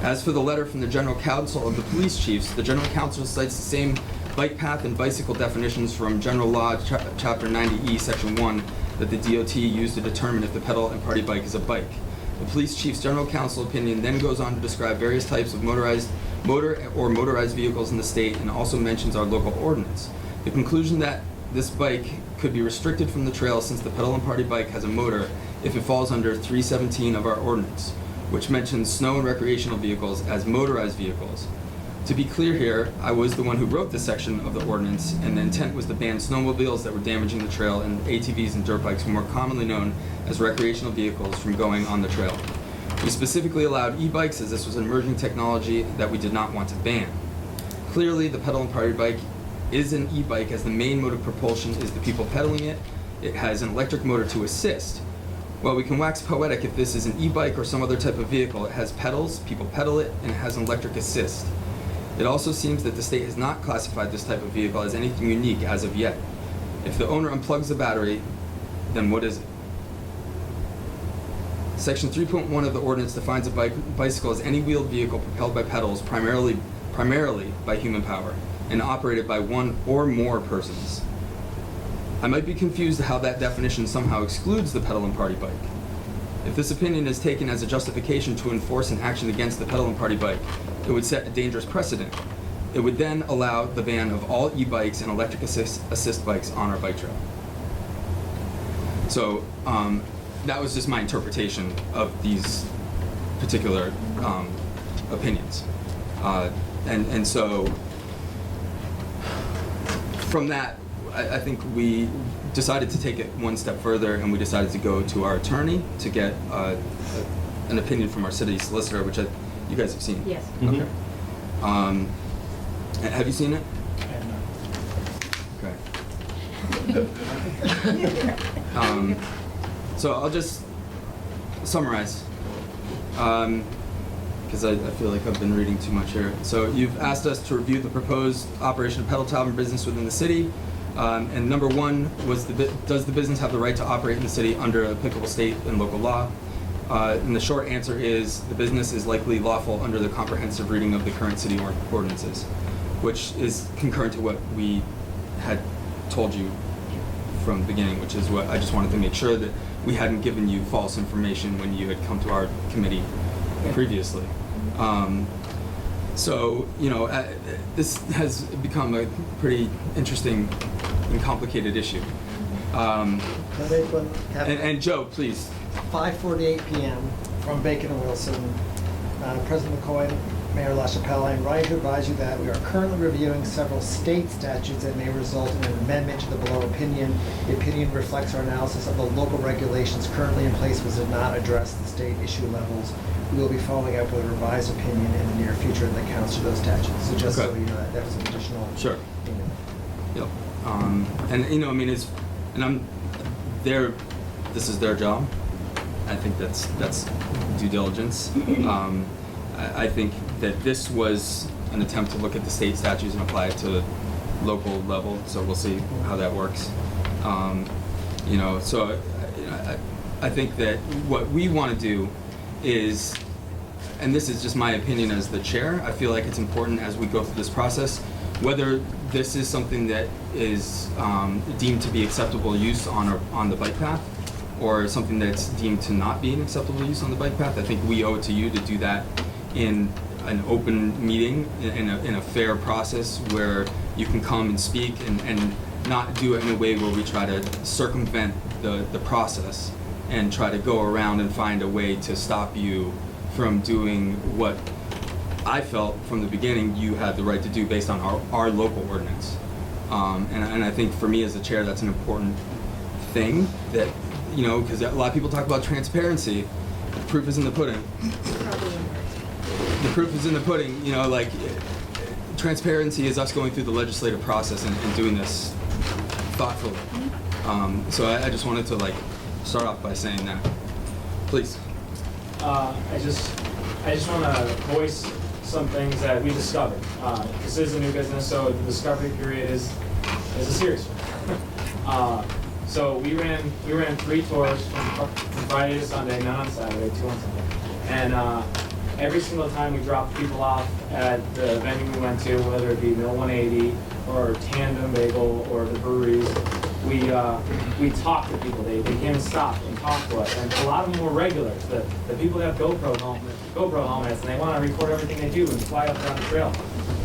As for the letter from the General Counsel of the Police Chiefs, the General Counsel cites the same bike path and bicycle definitions from General Law, Chapter 90E, Section 1, that the DOT used to determine if the Pedal and Party bike is a bike. The Police Chief's General Counsel opinion then goes on to describe various types of motorized vehicles in the state, and also mentions our local ordinance. The conclusion that this bike could be restricted from the trail since the Pedal and Party bike has a motor if it falls under 317 of our ordinance, which mentions snow and recreational vehicles as motorized vehicles. To be clear here, I was the one who wrote this section of the ordinance, and the intent was to ban snowmobiles that were damaging the trail, and ATVs and dirt bikes, more commonly known as recreational vehicles, from going on the trail. We specifically allowed e-bikes as this was an emerging technology that we did not want to ban. Clearly, the Pedal and Party bike is an e-bike, as the main mode of propulsion is the people pedaling it. It has an electric motor to assist. While we can wax poetic if this is an e-bike or some other type of vehicle, it has pedals, people pedal it, and it has an electric assist. It also seems that the state has not classified this type of vehicle as anything unique as of yet. If the owner unplugs the battery, then what is it? Section 3.1 of the ordinance defines a bicycle as any wheeled vehicle propelled by pedals, primarily by human power, and operated by one or more persons. I might be confused how that definition somehow excludes the Pedal and Party bike. If this opinion is taken as a justification to enforce an action against the Pedal and Party bike, it would set a dangerous precedent. It would then allow the ban of all e-bikes and electric assist bikes on our bike trail. So that was just my interpretation of these particular opinions. And so from that, I think we decided to take it one step further, and we decided to go to our attorney to get an opinion from our city solicitor, which you guys have seen. Yes. Okay. Have you seen it? Okay. So I'll just summarize, because I feel like I've been reading too much here. So you've asked us to review the proposed operation of pedal tavern business within the city. And number one was, does the business have the right to operate in the city under applicable state and local law? And the short answer is, the business is likely lawful under the comprehensive reading of the current city ordinances, which is concurrent to what we had told you from the beginning, which is what I just wanted to make sure that we hadn't given you false information when you had come to our committee previously. So, this has become a pretty interesting and complicated issue. And Joe, please. 5:48 p.m. from Bacon and Wilson. President McCoy, Mayor LaChapelle, I am writing to advise you that we are currently reviewing several state statutes that may result in an amendment to the below opinion. The opinion reflects our analysis of the local regulations currently in place, which did not address the state issue levels. We will be following up with a revised opinion in the near future that counts to those statutes. So just so you know that was an additional. Sure. Opinion. Yep. This is their job. I think that's due diligence. I think that this was an attempt to look at the state statutes and apply it to the local level, so we'll see how that works. You know, so I think that what we want to do is, and this is just my opinion as the chair, I feel like it's important as we go through this process, whether this is something that is deemed to be acceptable use on the bike path, or something that's deemed to not be an acceptable use on the bike path. I think we owe it to you to do that in an open meeting, in a fair process where you can come and speak and not do it in a way where we try to circumvent the process and try to go around and find a way to stop you from doing what I felt from the beginning you had the right to do based on our local ordinance. And I think for me as the chair, that's an important thing that, you know, because a lot of people talk about transparency. The proof is in the pudding. The proof is in the pudding, you know, like transparency is us going through the legislative process and doing this thoughtfully. So I just wanted to like start off by saying that. Please. I just want to voice some things that we discovered. This is a new business, so the discovery period is a serious one. So we ran 3 tours from Friday to Sunday, not on Saturday, 2 on Sunday, and every single time we dropped people off at the venue we went to, whether it be Mill 180 or Tandem Bagel or the breweries, we talked to people. They came and stopped and talked to us, and a lot of them were regulars. The people that have GoPro helmets, and they want to record everything they do and fly up and down the trail.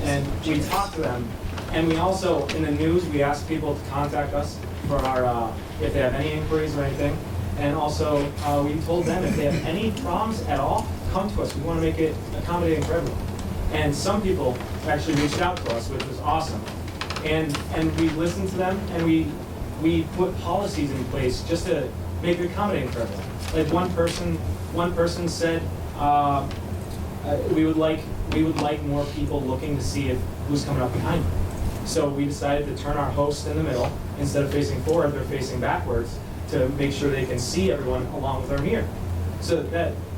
And we talked to them, and we also, in the news, we asked people to contact us for our, if they have any inquiries or anything. And also, we told them if they have any problems at all, come to us. We want to make it accommodating for everyone. And some people actually reached out to us, which was awesome. And we listened to them, and we put policies in place just to make it accommodating for everyone. Like one person said, we would like more people looking to see who's coming up behind them. So we decided to turn our host in the middle. Instead of facing forward, they're facing backwards to make sure they can see everyone along with our mirror.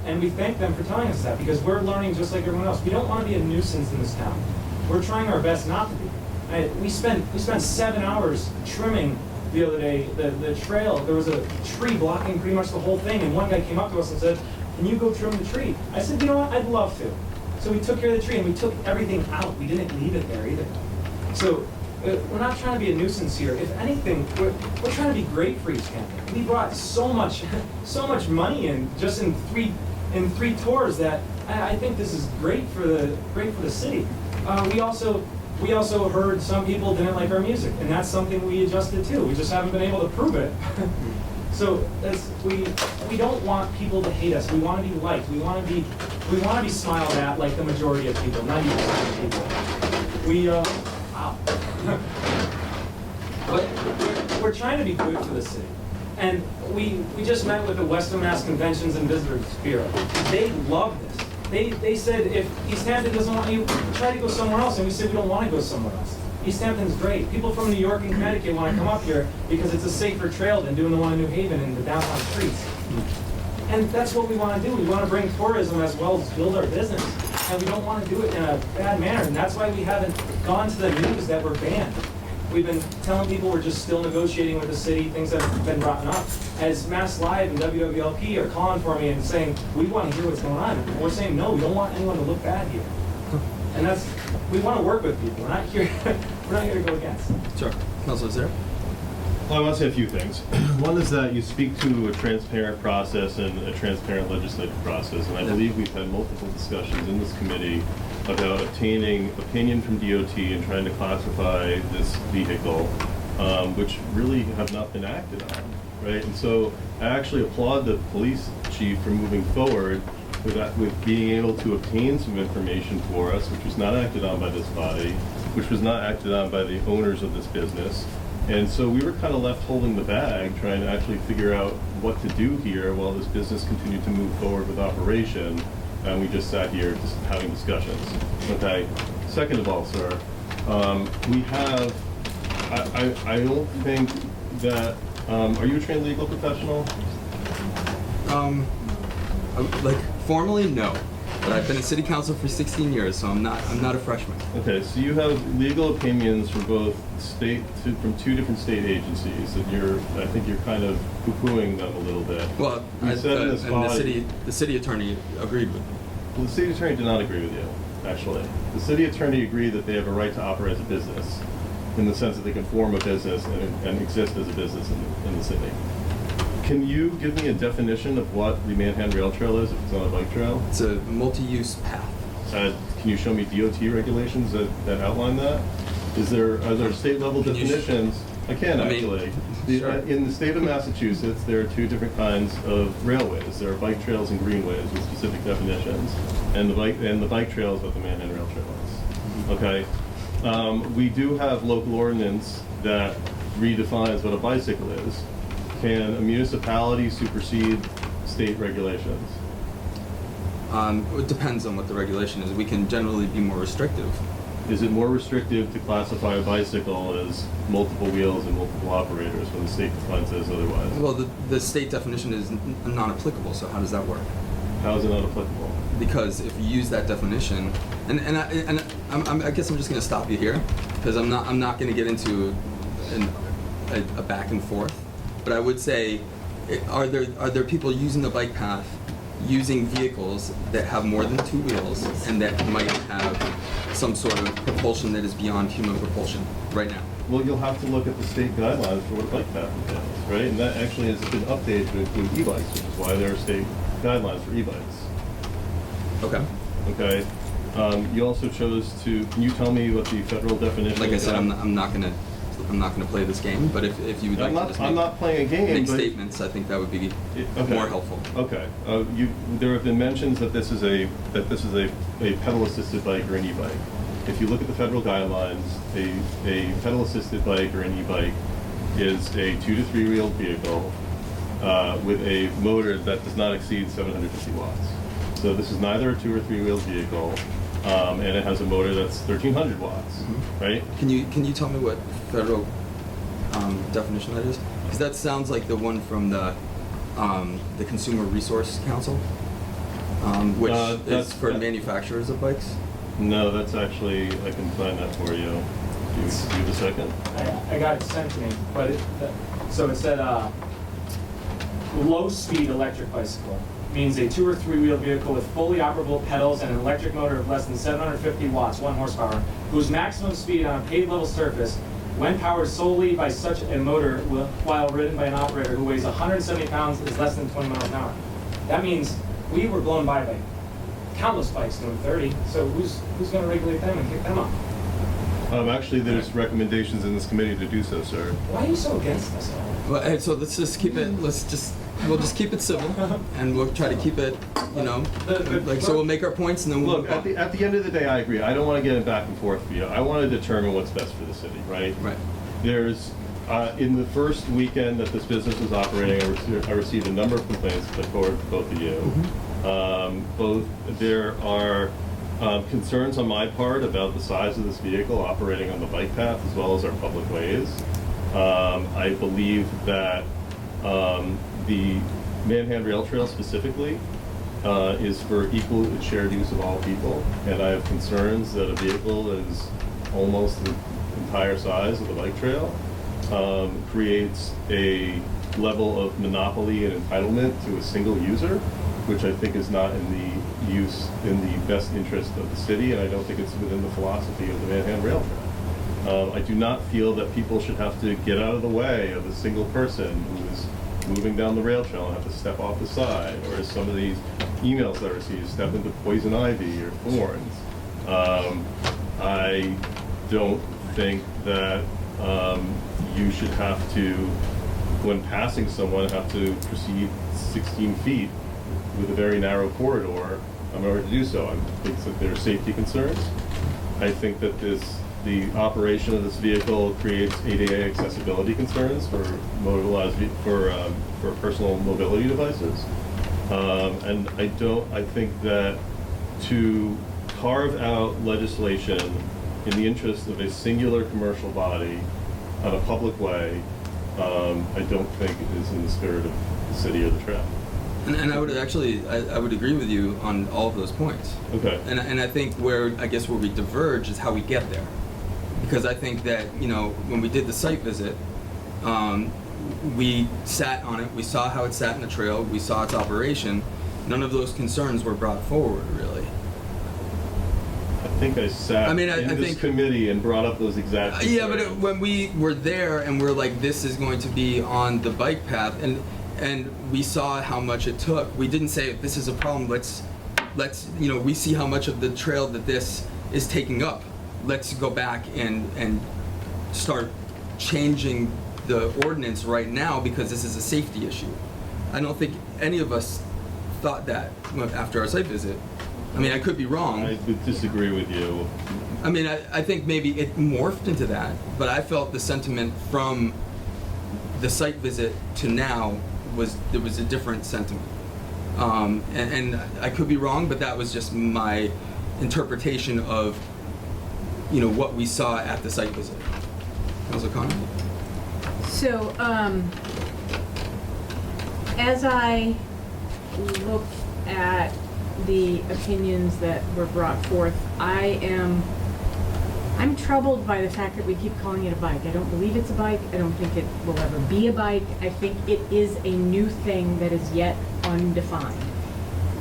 And we thank them for telling us that, because we're learning just like everyone else. We don't want to be a nuisance in this town. We're trying our best not to be. We spent 7 hours trimming the other day the trail. There was a tree blocking pretty much the whole thing, and one guy came up to us and said, "Can you go trim the tree?" I said, "You know what? I'd love to." So we took care of the tree, and we took everything out. We didn't leave it there either. So we're not trying to be a nuisance here. If anything, we're trying to be great for Easthampton. We brought so much money in just in three tours that I think this is great for the city. We also heard some people didn't like our music, and that's something we adjusted to. We just haven't been able to prove it. So we don't want people to hate us. We want to be liked. We want to be smiled at like the majority of people, 90% of people. But we're trying to be good for the city. And we just met with the Western Mass Conventions and Visitors Bureau. They love this. They said if Easthampton doesn't want you, try to go somewhere else. And we said we don't want to go somewhere else. Easthampton's great. People from New York and Connecticut want to come up here because it's a safer trail than doing the one in New Haven in the downtown streets. And that's what we want to do. We want to bring tourism as well as build our business. And we don't want to do it in a bad manner. And that's why we haven't gone to the news that we're banned. We've been telling people we're just still negotiating with the city, things that have been brought up. As Mass Live and WWLP are calling for me and saying, we want to hear what's going on. And we're saying, no, we don't want anyone to look bad here. And we want to work with people. We're not here to go against. Sure. Councilor Zare? Well, I want to say a few things. One is that you speak to a transparent process and a transparent legislative process, and I believe we've had multiple discussions in this committee about obtaining opinion from DOT and trying to classify this vehicle, which really have not been acted on, right? And so I actually applaud the police chief for moving forward with being able to obtain some information for us, which was not acted on by this body, which was not acted on by the owners of this business. And so we were kind of left holding the bag, trying to actually figure out what to do here while this business continued to move forward with operation. And we just sat here just having discussions. Okay. Second of all, sir, we have, I don't think that, are you a trained legal professional? Like formally, no. but I've been a city council for 16 years, so I'm not a freshman. Okay, so you have legal opinions from both from two different state agencies, and I think you're kind of poo-pooing them a little bit. Well, You said in this and body- the city attorney agreed with me. Well, the city attorney did not agree with you, actually. The city attorney agreed that they have a right to operate as a business, in the sense that they can form a business and exist as a business in the city. Can you give me a definition of what the Manhattan Rail Trail is, if it's not a bike trail? It's a multi-use path. Can you show me DOT regulations that outline that? Are there state level Can you definitions? I can, I mean, actually. sure. In the state of Massachusetts, there are two different kinds of railways. There are bike trails and greenways with specific definitions. And the bike trail is what the Manhattan Rail Trail is. Okay? We do have local ordinance that redefines what a bicycle is. Can a municipality supersede state regulations? It depends on what the regulation is. We can generally be more restrictive. Is it more restrictive to classify a bicycle as multiple wheels and multiple operators when the state defines it as otherwise? Well, the state definition is non-applicable, so how does that work? How is it not applicable? Because if you use that definition, I guess I'm just going to stop you here, because I'm not going to get into a back and forth. But I would say, are there people using the bike path, using vehicles that have more than two wheels and that might have some sort of propulsion that is beyond human propulsion right now? Well, you'll have to look at the state guidelines for what a bike path entails, right? And that actually has been updated to include e-bikes, which is why there are state guidelines for e-bikes. Okay. Okay. You also chose to. Can you tell me what the federal definition? Like I said, of I'm not gonna play this game. But if you would like to just I'm not playing a game. make but statements, I think that would be okay. more helpful. Okay. There have been mentions that this is a pedal-assisted bike or an e-bike. If you look at the federal guidelines, a pedal-assisted bike or an e-bike is a 2 to 3 wheeled vehicle with a motor that does not exceed 750 watts. So this is neither a 2 or 3 wheeled vehicle, and it has a motor that's 1,300 watts, Mm-hmm. right? Can you tell me what federal definition that is? Because that sounds like the one from the Consumer Resource Council, which is for manufacturers of bikes. No, that's actually, I can find that for you. Do you have a second? I got it sent to me, but so it said, low-speed electric bicycle means a 2 or 3 wheel vehicle with fully operable pedals and an electric motor of less than 750 watts, 1 horsepower, whose maximum speed on a paved level surface, when powered solely by such a motor while ridden by an operator who weighs 170 pounds, is less than 20 miles an hour. That means we were blown by countless bikes doing 30, so who's going to regulate them and kick them off? Actually, there's recommendations in this committee to do so, sir. Why are you so against this all? Well, hey, so let's just keep it. We'll just keep it civil, and we'll try to keep it. So we'll make our points, and then we'll Look, at the end of the day, I agree. I don't want to get it back and forth for you. I want to determine what's best for the city, right? Right. There's, in the first weekend that this business was operating, I received a number of complaints that I forwarded to both of you. There are concerns on my part about the size of this vehicle operating on the bike path as well as our public ways. I believe that the Manhattan Rail Trail specifically is for equal and shared use of all people, and I have concerns that a vehicle that is almost the entire size of the bike trail creates a level of monopoly and entitlement to a single user, which I think is not in the best interest of the city, and I don't think it's within the philosophy of the Manhattan Rail Trail. I do not feel that people should have to get out of the way of a single person who is moving down the rail trail and have to step off the side, or as some of these emails that I receive, step into poison ivy or thorns. I don't think that you should have to, when passing someone, have to proceed 16 feet with a very narrow corridor in order to do so. I think that there are safety concerns. I think that the operation of this vehicle creates ADA accessibility concerns for for personal mobility devices. And I think that to carve out legislation in the interest of a singular commercial body on a public way, I don't think is in the spirit of the city or the trail. And I would actually, I would agree with you on all of those points. Okay. And I think where we diverge is how we get there. Because I think that, when we did the site visit, we sat on it, we saw how it sat in the trail, we saw its operation. None of those concerns were brought forward, really. I think I sat I mean, in I this think- committee and brought up those exact Yeah, but concerns. when we were there and we're like, this is going to be on the bike path, and we saw how much it took. We didn't say this is a problem. Let's we see how much of the trail that this is taking up. Let's go back and start changing the ordinance right now because this is a safety issue. I don't think any of us thought that after our site visit. I mean, I could be wrong. I would disagree with you. I mean, I think maybe it morphed into that, but I felt the sentiment from the site visit to now there was a different sentiment. And I could be wrong, but that was just my interpretation of, what we saw at the site visit. Councilor Connor? So, as I look at the opinions that were brought forth, I'm troubled by the fact that we keep calling it a bike. I don't believe it's a bike. I don't think it will ever be a bike. I think it is a new thing that is yet undefined.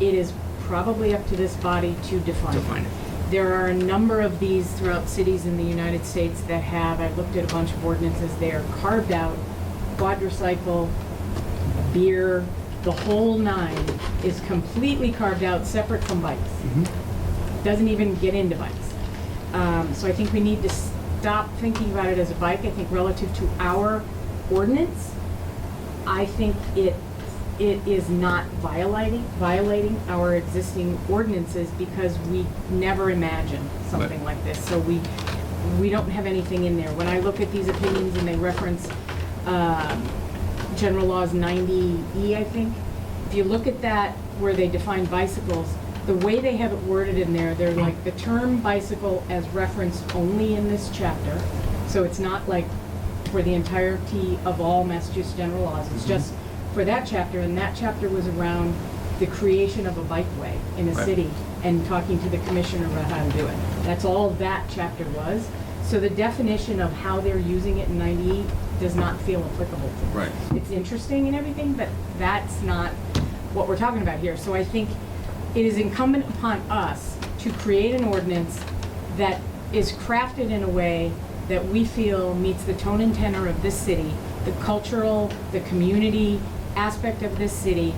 It is probably up to this body to define it. There are a number of these throughout cities in the United States that have, I've looked at a bunch of ordinances, they are carved out, quadricycle, beer, the whole nine is completely carved out, separate from bikes. Doesn't even get into bikes. So I think we need to stop thinking about it as a bike. I think relative to our ordinance, I think it is not violating our existing ordinances because we never imagined something like this. So we don't have anything in there. When I look at these opinions and they reference General Laws 90E, I think, if you look at that where they define bicycles, the way they have it worded in there, they're like the term bicycle as referenced only in this chapter. So it's not like for the entirety of all Massachusetts general laws. It's just for that chapter, and that chapter was around the creation of a bikeway in a city and talking to the commissioner about how to do it. That's all that chapter was. So the definition of how they're using it in 90E does not feel applicable to them. Right. It's interesting and everything, but that's not what we're talking about here. So I think it is incumbent upon us to create an ordinance that is crafted in a way that we feel meets the tone and tenor of this city, the cultural, the community aspect of this city,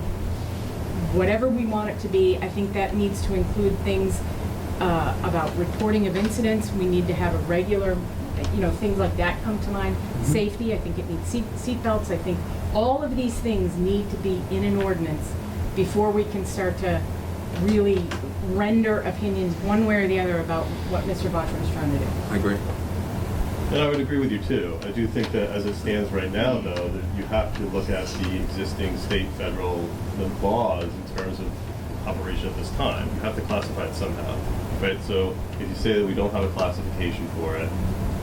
whatever we want it to be. I think that needs to include things about reporting of incidents. We need to have a regular, things like that come to mind. Safety, I think it needs seat belts. I think all of these things need to be in an ordinance before we can start to really render opinions one way or the other about what Mr. Botchman is trying to do. I agree. And I would agree with you too. I do think that as it stands right now, though, that you have to look at the existing state, federal laws in terms of operation at this time. You have to classify it somehow, right? So if you say that we don't have a classification for it,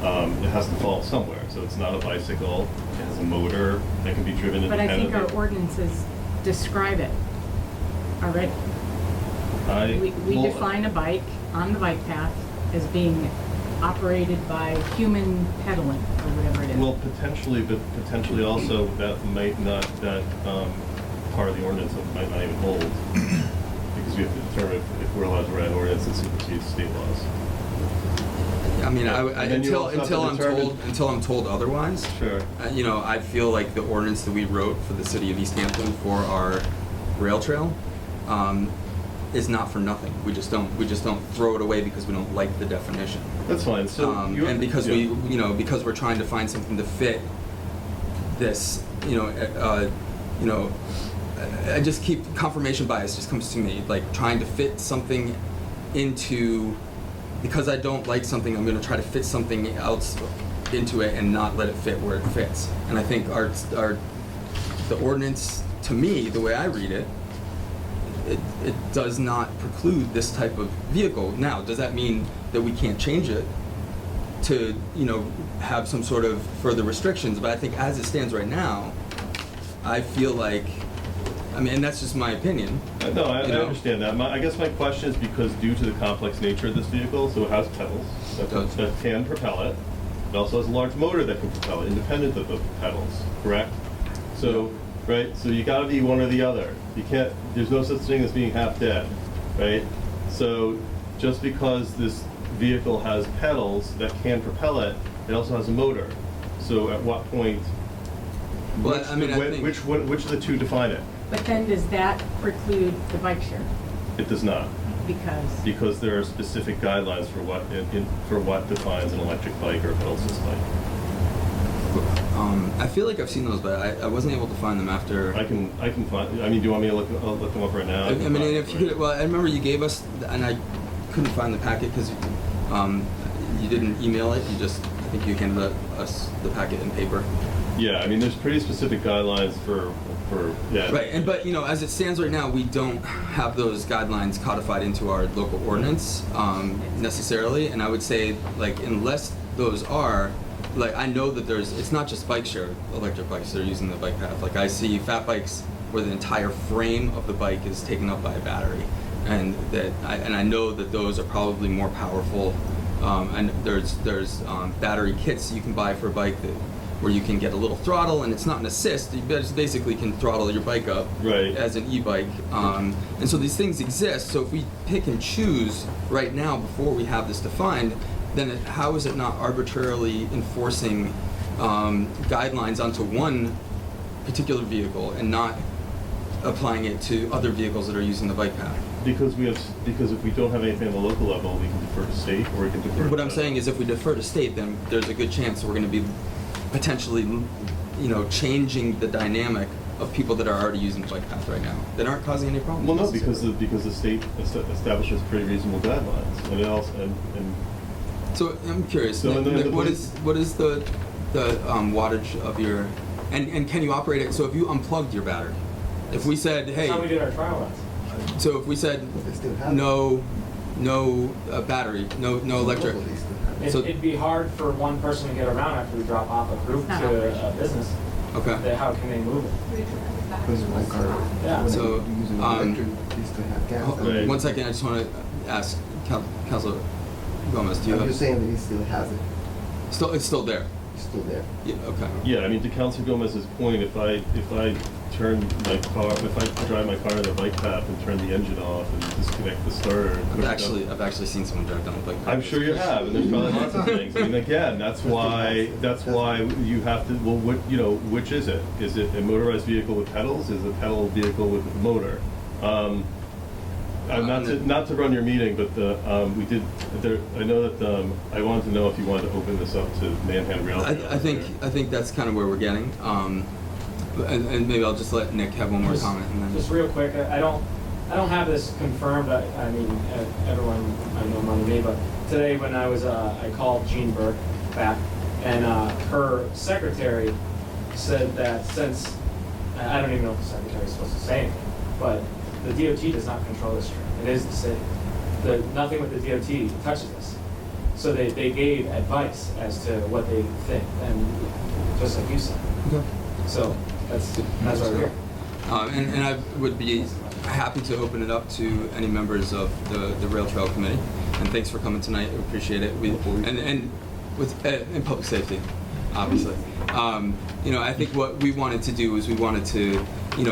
it has to fall somewhere. So it's not a bicycle. It has a motor that can be driven But I independently. think our ordinances describe it already. We define a bike on the bike path as being operated by human pedaling or whatever it is. Well, potentially, but potentially also that part of the ordinance might not even hold because we have to determine if we're allowed to write an ordinance that supersedes state laws. I mean, And then you also have to determine- until I'm told otherwise. Sure. I feel like the ordinance that we wrote for the city of Easthampton for our rail trail is not for nothing. We just don't throw it away because we don't like the definition. That's fine. So And because because we're trying to find something to fit this, I just keep confirmation bias just comes to me, like trying to fit something into, because I don't like something, I'm going to try to fit something else into it and not let it fit where it fits. And I think the ordinance, to me, the way I read it, it does not preclude this type of vehicle. Now, does that mean that we can't change it to, have some sort of further restrictions? But I think as it stands right now, I feel like I mean, and that's just my opinion. No, I You know? understand that. I guess my question is because due to the complex nature of this vehicle, so it has pedals that can propel it. It also has a large motor that can propel it, independent of the pedals, correct? So, right, so you gotta be one or the other. You can't, there's no such thing as being half dead, right? So, just because this vehicle has pedals that can propel it, it also has a motor. So at what point, Well, I mean, I think- which of the two define it? But then does that preclude the bike share? It does not. Because There are specific guidelines for what defines an electric bike or a pedal-assist bike. I feel like I've seen those, but I wasn't able to find them after. I can find. I mean, do you want me to look them up right now? I mean, if you could, well, I remember you gave us, and I couldn't find the packet because you didn't email it. I think you handed us the packet in paper. Yeah, I mean, there's pretty specific guidelines for yeah. Right, but as it stands right now, we don't have those guidelines codified into our local ordinance necessarily, and I would say like unless those are, like I know that it's not just bike share electric bikes that are using the bike path. Like I see fat bikes where the entire frame of the bike is taken up by a battery, and I know that those are probably more powerful. And there's battery kits you can buy for a bike where you can get a little throttle, and it's not an assist. You basically can throttle your bike up Right. as an e-bike. And so these things exist. So if we pick and choose right now before we have this defined, then how is it not arbitrarily enforcing guidelines onto one particular vehicle and not applying it to other vehicles that are using the bike path? Because if we don't have anything on the local level, we can defer to state, or we can defer. What I'm saying is if we defer to state, then there's a good chance we're going to be potentially, changing the dynamic of people that are already using the bike path right now that aren't causing any problems. Well, no, because the state establishes pretty reasonable guidelines, and it also and So I'm curious, So, Nick, and then the what police- is the wattage of your, and can you operate it? So if you unplugged your battery, if we said, hey, That's how we did our trial runs. so if we said no battery, no electric, so It'd be hard for one person to get around after we drop off a group Not to a business. okay. How can they move it? Yeah. So, Right. one second, I just want to ask Councilor Gomez, do you I'm have? just saying that he still has it. It's still there. It's still there. Yeah. Okay. yeah, I mean, to Councilor Gomez's point, if I drive my car to the bike path and turn the engine off and disconnect the starter. And push it I've actually seen someone drive down the bike path. I'm sure you have, and there's probably lots of things. I mean, again, that's why you have to. Well, which is it? Is it a motorized vehicle with pedals? Is it a pedal vehicle with a motor? Not to run your meeting, but we did. I know that I wanted to know if you wanted to open this up to Manhattan Rail. I think that's kind of where we're getting. And maybe I'll just let Nick have one more comment, and then Just real quick, I don't have this confirmed. I mean, everyone I know more than me, but today when I called Jean Burke back, and her secretary said that since I don't even know if the secretary is supposed to say anything, but the DOT does not control this stream. It is the city. Nothing with the DOT touches this. So they gave advice as to what they think, and just like you said. okay. So that's why we're here. And I would be happy to open it up to any members of the Rail Trail Committee. And thanks for coming tonight. We appreciate it. And with in public safety, obviously. I think what we wanted to do is we wanted to,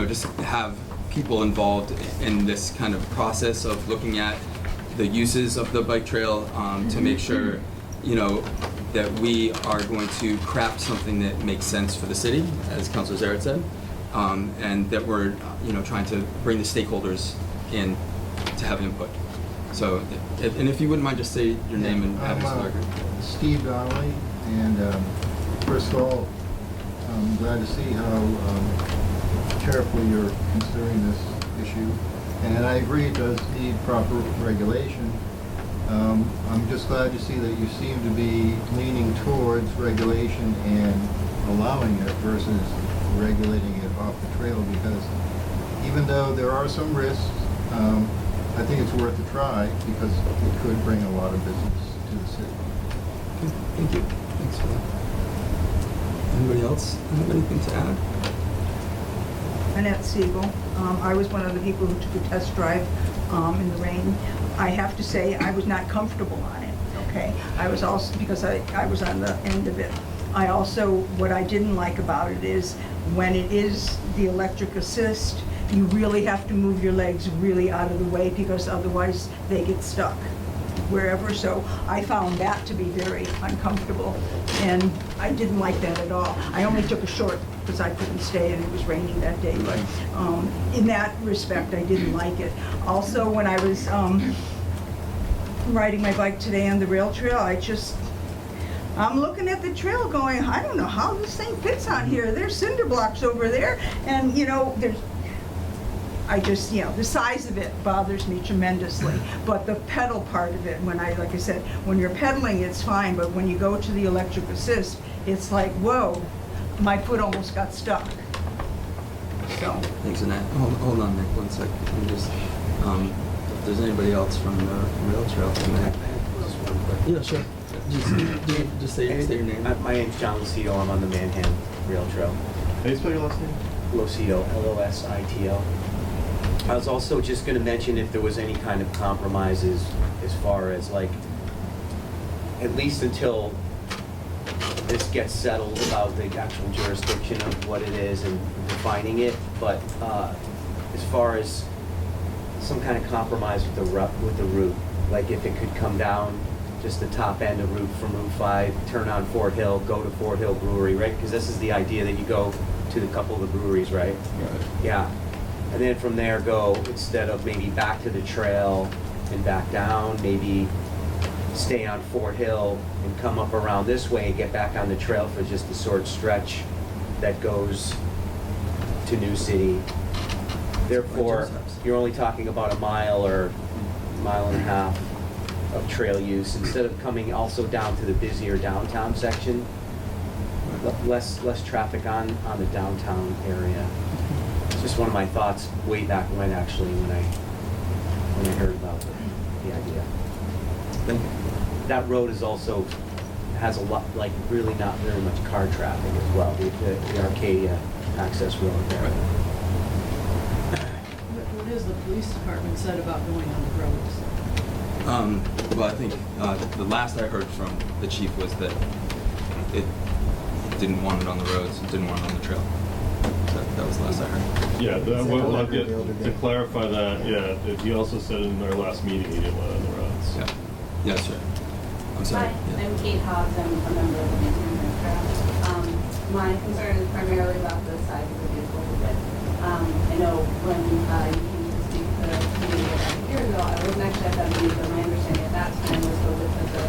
just have people involved in this kind of process of looking at the uses of the bike trail to make sure, that we are going to craft something that makes sense for the city, as Councilor Zaret said, and that we're, trying to bring the stakeholders in to have input. So, and if you wouldn't mind, just say your name and address for the record. Steve Donnelly, and first of all, I'm glad to see how carefully you're considering this issue. And I agree it does need proper regulation. I'm just glad to see that you seem to be leaning towards regulation and allowing it versus regulating it off the trail, because even though there are some risks, I think it's worth a try because it could bring a lot of business to the city. Okay, thank you. Thanks for that. Anybody else have anything to add? Annette Siegel. I was one of the people who took a test drive in the rain. I have to say, I was not comfortable on it, okay? I was also, because I was on the end of it. I also, what I didn't like about it is when it is the electric assist, you really have to move your legs really out of the way because otherwise they get stuck wherever. So I found that to be very uncomfortable, and I didn't like that at all. I only took a short because I couldn't stay and it was raining that day. But in that respect, I didn't like it. Also, when I was riding my bike today on the rail trail, I'm looking at the trail going, I don't know how this thing fits on here. There's cinder blocks over there, and the size of it bothers me tremendously. But the pedal part of it, like I said, when you're pedaling, it's fine, but when you go to the electric assist, it's like, whoa, my foot almost got stuck. So. Thanks, Annette. Hold on, Nick, one sec. Let me just, if there's anybody else from the rail trail tonight. Yeah, sure. Just say your name. My name's John Lucido. I'm on the Manhattan Rail Trail. How do you spell your last name? Losito, Losito. I was also just going to mention if there was any kind of compromises as far as like, at least until this gets settled about the actual jurisdiction of what it is and defining it. But as far as some kind of compromise with the route, like if it could come down just the top end of from Route 5, turn on Fort Hill, go to Fort Hill Brewery, right? Because this is the idea that you go to a couple of the breweries, right? Right. Yeah. And then from there go, instead of maybe back to the trail and back down, maybe stay on Fort Hill and come up around this way and get back on the trail for just the short stretch that goes to New City. Therefore, you're only talking about a mile or mile and a half of trail use instead of coming also down to the busier downtown section. Less traffic on the downtown area. It's just one of my thoughts way back when actually when I heard about the idea. Thank you. That road is also has a lot, like really not very much car traffic as well. The Arcadia access road there. What has the police department said about going on the roads? Well, I think the last I heard from the chief was that it didn't want it on the roads, it didn't want it on the trail. So that was the last I heard. Yeah, to clarify that, yeah, he also said in our last meeting he didn't want it on the roads. Yeah. Yes, sir. I'm sorry. Hi, Yeah. I'm Kate Hobbs. I'm a member of the Easthampton Trail. My concern is primarily about the size of the vehicle. But I know when you came to speak to the committee about a year ago, I wasn't actually at that meeting, but my understanding at that time was the width of the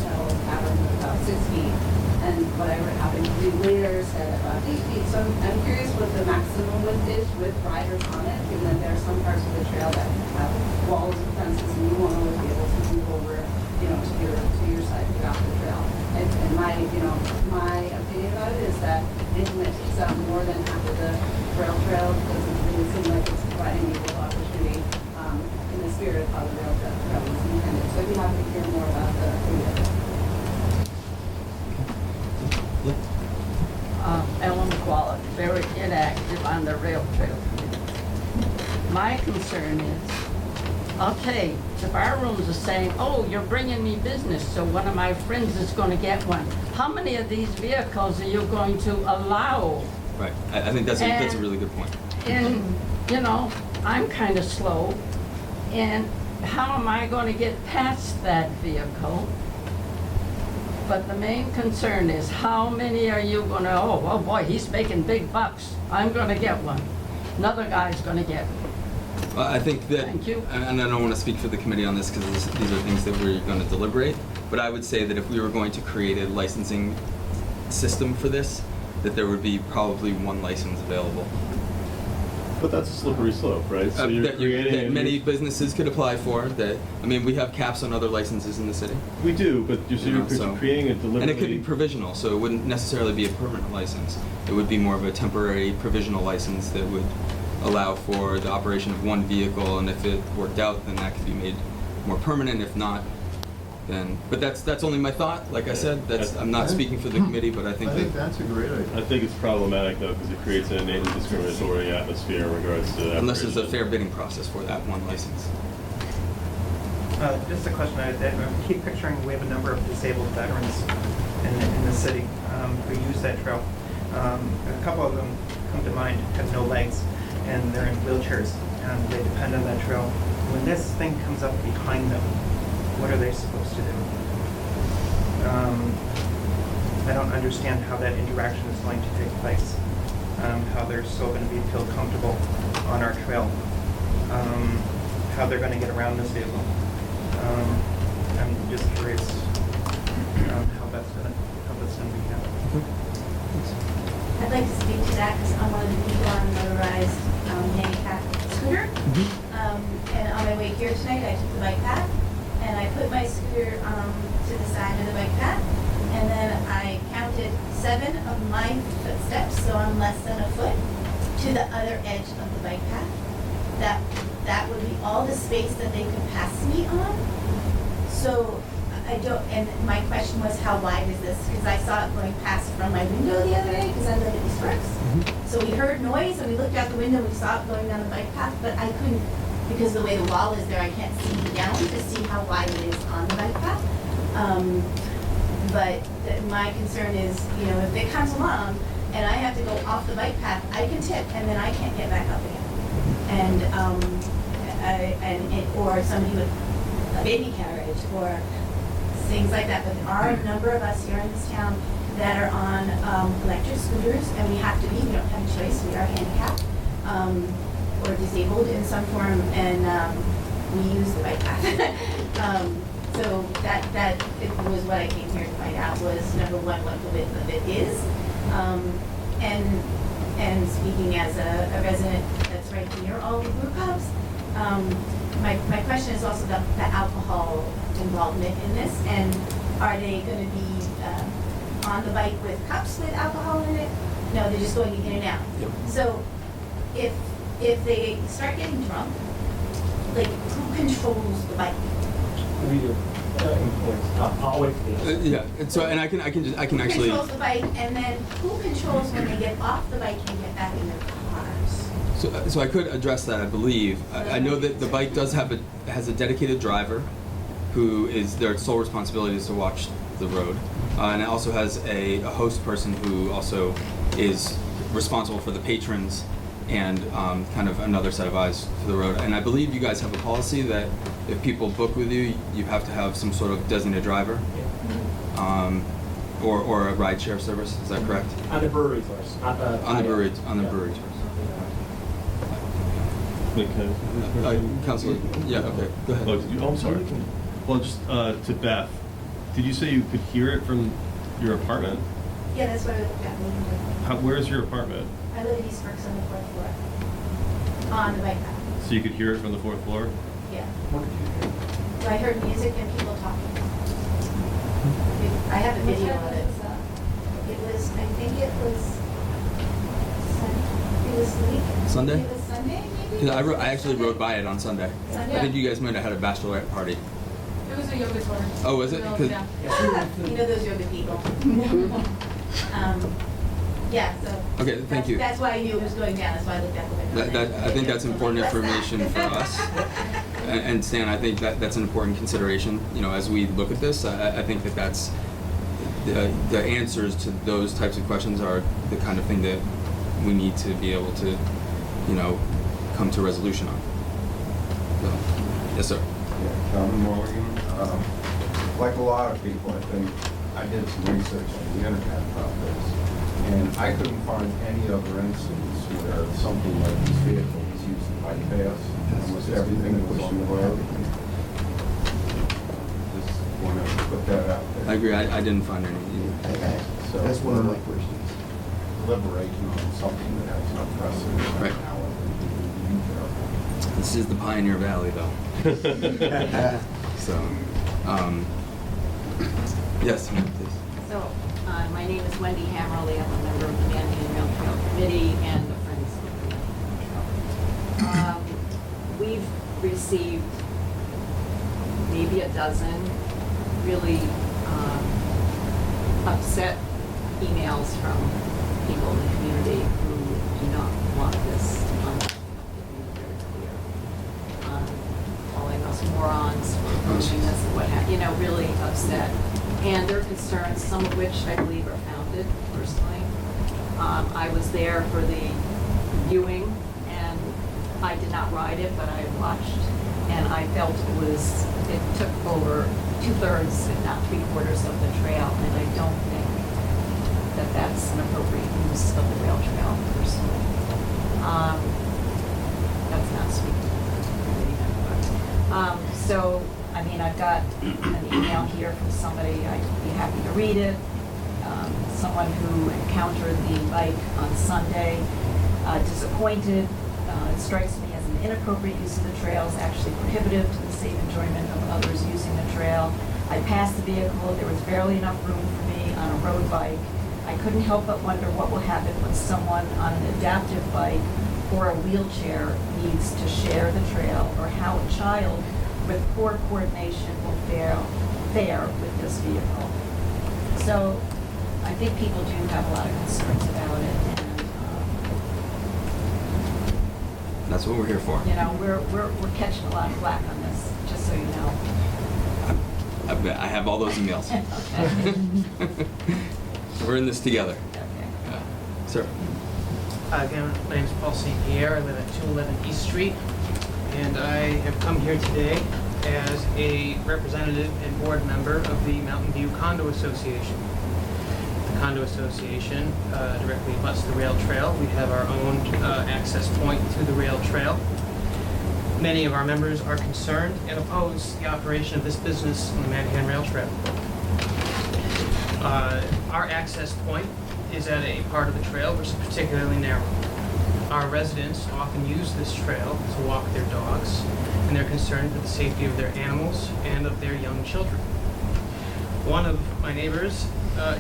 cell pattern was about 6 feet. And whatever happened to be later said about 8 feet. So I'm curious what the maximum width is with riders on it, given that there are some parts of the trail that have walls and fences and you won't always be able to move over, to your side to get off the trail. And my opinion about it is that anything that takes up more than half of the rail trail doesn't really seem like it's providing equal opportunity in the spirit of how the rail trail was intended. So I'd be happy to hear more about the Ellen McQuallen, very inactive on the rail trail. My concern is, okay, the bar rooms are saying, oh, you're bringing me business, so one of my friends is going to get one. How many of these vehicles are you going to allow? Right. I think that's a really good point. And, I'm kind of slow, and how am I going to get past that vehicle? But the main concern is how many are you going to, oh boy, he's making big bucks. I'm going to get one. Another guy's going to get one. Well, I think that, Thank you. and I don't want to speak for the committee on this because these are things that we're going to deliberate, but I would say that if we were going to create a licensing system for this, that there would be probably one license available. But that's a slippery slope, right? So you're creating that many businesses could apply for. We have caps on other licenses in the city. We do, but you're creating a deliberately. And it could be provisional, so it wouldn't necessarily be a permanent license. It would be more of a temporary provisional license that would allow for the operation of one vehicle, and if it worked out, then that could be made more permanent. If not, then, but that's only my thought. Like I said, I'm not speaking for the committee, but I think I think that's a great idea. I think it's problematic though, because it creates an innately discriminatory atmosphere in regards to. unless there's a operation. fair bidding process for that one license. Just a question I keep picturing, we have a number of disabled veterans in the city who use that trail. A couple of them come to mind, have no legs, and they're in wheelchairs, and they depend on that trail. When this thing comes up behind them, what are they supposed to do? I don't understand how that interaction is going to take place, how they're still going to feel comfortable on our trail, how they're going to get around this vehicle. I'm just curious how that's going to be handled. I'd like to speak to that because I'm one of the people on a motorized handicap scooter. And on my way here tonight, I took the bike path and I put my scooter to the side of the bike path. And then I counted 7 of my footsteps, so I'm less than a foot, to the other edge of the bike path. That would be all the space that they could pass me on. So I don't, and my question was, how wide is this? Because I saw it going past from my window the other day, because I live at East Works. So we heard noise, and we looked out the window, and we saw it going down the bike path, but I couldn't, because the way the wall is there, I can't see down to see how wide it is on the bike path. But my concern is, if it comes along, and I have to go off the bike path, I can tip, and then I can't get back up again. Or somebody with a baby carriage, or things like that. But there are a number of us here in this town that are on electric scooters, and we have to be. We don't have a choice. We are handicapped or disabled in some form, and we use the bike path. So that it was what I came here to find out was, number one, what the width of it is, and speaking as a resident that's right near all the brew pubs. My question is also the alcohol involvement in this, and are they going to be on the bike with cups with alcohol in it? No, they're just going in and out. Yep. So if they start getting drunk, like, who controls the bike? We do. I'll wait for the answer. Yeah, and so, and I can Who actually. controls the bike, and then who controls when they get off the bike and get back in their cars? So I could address that, I believe. I know that the bike has a dedicated driver, who is their sole responsibility is to watch the road, and it also has a host person who also is responsible for the patrons and kind of another set of eyes for the road. And I believe you guys have a policy that if people book with you, you have to have some sort of designated driver, or a ride share service. Is that correct? On the brewery tours, not the. On the brewery Yeah. tours. Okay. Councilor, yeah, okay, go ahead. Oh, I'm sorry. Well, just to Beth, did you say you could hear it from your apartment? Yeah, that's what I looked at. Where's your apartment? I live in East Works on the 4th floor, on the bike path. So you could hear it from the 4th floor? Yeah. So I heard music and people talking. I have a video of it. I think it was the weekend. Sunday? It was Sunday, maybe? Yeah, I actually rode by it on Sunday. Sunday? I think you guys might have had a bachelorette party. It was a yoga tour. Oh, was it? 'Cause- You know those yoga people. Yeah, so. Okay, thank you. That's why I knew it was going down, that's why I looked at the window. I think that's important information for us. And Stan, I think that's an important consideration, as we look at this. I think that's, the answers to those types of questions are the kind of thing that we need to be able to, come to a resolution on. So, yes, sir. Yeah, Calvin Morgan. Like a lot of people, I think, I did some research on the internet about this, and I couldn't find any other instance where something like this vehicle was used to bypass almost everything that was on the road. Just want to put that out there. I agree. I didn't find any. So That's one of my questions. deliberating on something that has no precedent Right. now. This is the Pioneer Valley, though. So, yes, ma'am, please. So, my name is Wendy Hammerly. I'm a member of the Mandan Rail Trail Committee and the Friends of the Mandan Rail Trail. We've received maybe a dozen really upset emails from people in the community who do not want this. Very clear. Calling us morons for approaching this and what have, really upset. And their concerns, some of which I believe are founded personally. I was there for the viewing, and I did not ride it, but I watched, and I felt it took over 2/3, if not 3/4 of the trail, and I don't think that that's an appropriate use of the rail trail personally. That's not speaking to me. So, I've got an email here from somebody, I'd be happy to read it. Someone who encountered the bike on Sunday, disappointed. It strikes me as an inappropriate use of the trails, actually prohibitive to the safe enjoyment of others using the trail. I passed the vehicle, there was barely enough room for me on a road bike. I couldn't help but wonder what will happen when someone on an adaptive bike or a wheelchair needs to share the trail, or how a child with poor coordination will fare with this vehicle. So I think people do have a lot of concerns about it, and That's what we're here for. we're catching a lot of flack on this, just so you know. I have all those emails. Okay. We're in this together. Okay. Sir. Again, my name is Paul St. Pierre. I live at 211 East Street, and I have come here today as a representative and board member of the Mountain View Condo Association. The Condo Association directly abuts the rail trail. We have our own access point to the rail trail. Many of our members are concerned and oppose the operation of this business on the Manhattan Rail Trail. Our access point is at a part of the trail which is particularly narrow. Our residents often use this trail to walk their dogs, and they're concerned for the safety of their animals and of their young children. One of my neighbors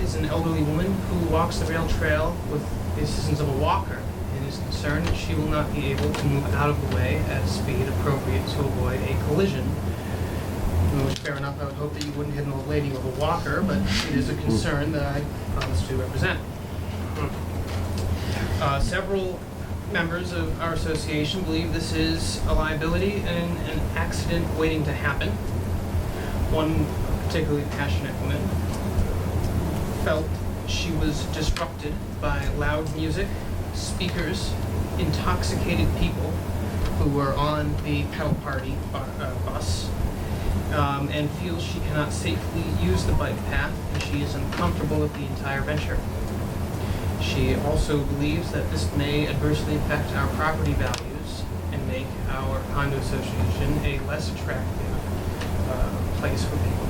is an elderly woman who walks the rail trail with the assistance of a walker, and is concerned that she will not be able to move out of the way at a speed appropriate to avoid a collision. Fair enough, I would hope that you wouldn't hit an old lady with a walker, but it is a concern that I promise to represent. Several members of our association believe this is a liability and an accident waiting to happen. One particularly passionate woman felt she was disrupted by loud music, speakers, intoxicated people who were on the pedal party bus, and feels she cannot safely use the bike path, and she is uncomfortable with the entire venture. She also believes that this may adversely affect our property values and make our condo association a less attractive place for people.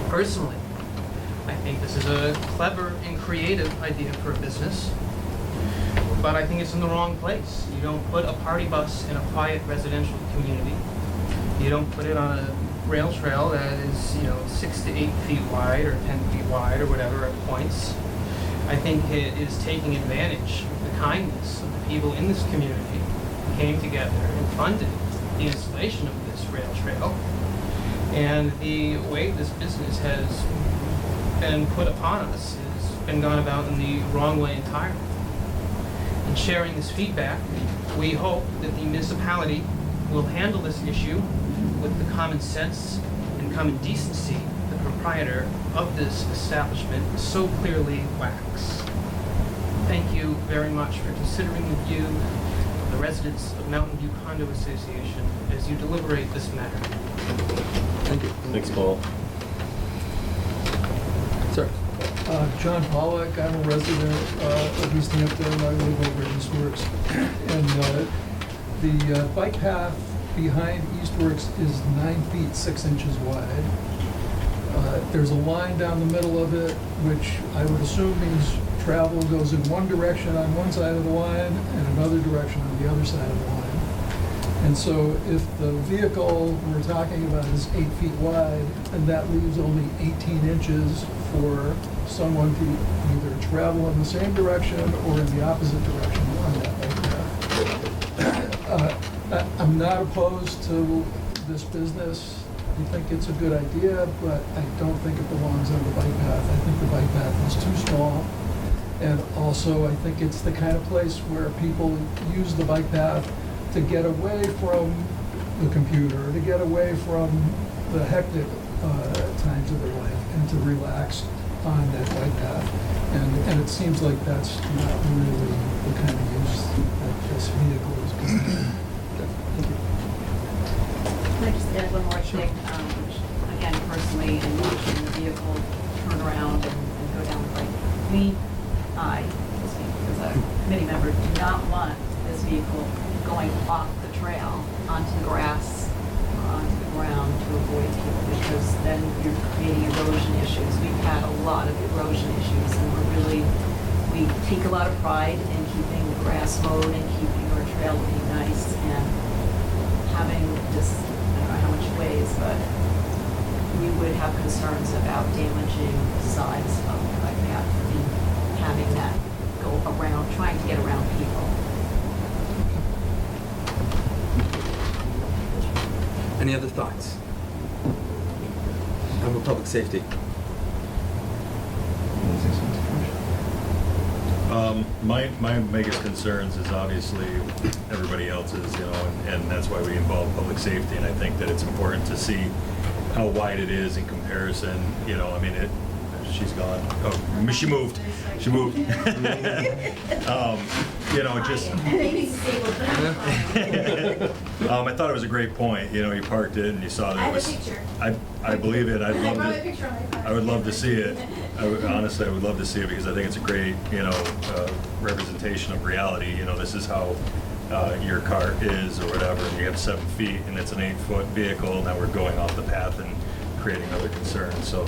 Personally, I think this is a clever and creative idea for a business, but I think it's in the wrong place. You don't put a party bus in a quiet residential community. You don't put it on a rail trail that is, 6 to 8 feet wide or 10 feet wide or whatever at points. I think it is taking advantage of the kindness of the people in this community who came together and funded the installation of this rail trail. And the way this business has been put upon us has been gone about in the wrong way entirely. In sharing this feedback, we hope that the municipality will handle this issue with the common sense and common decency the proprietor of this establishment so clearly lacks. Thank you very much for considering the view of the residents of Mountain View Condo Association as you deliberate this matter. Thank you. Thanks, Paul. Sir. John Pollack, I'm a resident of Easthampton. I live over at Eastworks. And the bike path behind Eastworks is 9 feet 6 inches wide. There's a line down the middle of it, which I would assume means travel goes in one direction on one side of the line and another direction on the other side of the line. And so if the vehicle we're talking about is 8 feet wide, and that leaves only 18 inches for someone to either travel in the same direction or in the opposite direction on that bike path. I'm not opposed to this business I think it's a good idea, but I don't think it belongs on the bike path. I think the bike path is too small. And also, I think it's the kind of place where people use the bike path to get away from the computer, to get away from the hectic times of their life, and to relax on that bike path. And it seems like that's not really the kind of use that this vehicle is going to have. Thank you. Can I just add one more thing? Again, personally, in watching the vehicle turn around and go down the bike, I, as a committee member, do not want this vehicle going off the trail onto the grass or onto the ground to avoid people, because then you're creating erosion issues. We've had a lot of erosion issues, and we take a lot of pride in keeping the grass mowed and keeping our trail looking nice, and having this, I don't know how much it weighs, but we would have concerns about damaging the sides of the bike path and having that go around, trying to get around people. Any other thoughts? How about public safety? My biggest concerns is obviously everybody else's, and that's why we involve public safety, and I think that it's important to see how wide it is in comparison, she's gone. Oh, she moved. She moved. Just. I thought it was a great point. You parked it and you saw that it was. I believe it. I would love to see it. Honestly, I would love to see it because I think it's a great, representation of reality. This is how your car is or whatever, and you have 7 feet and it's an 8-foot vehicle. Now we're going off the path and creating other concerns. So,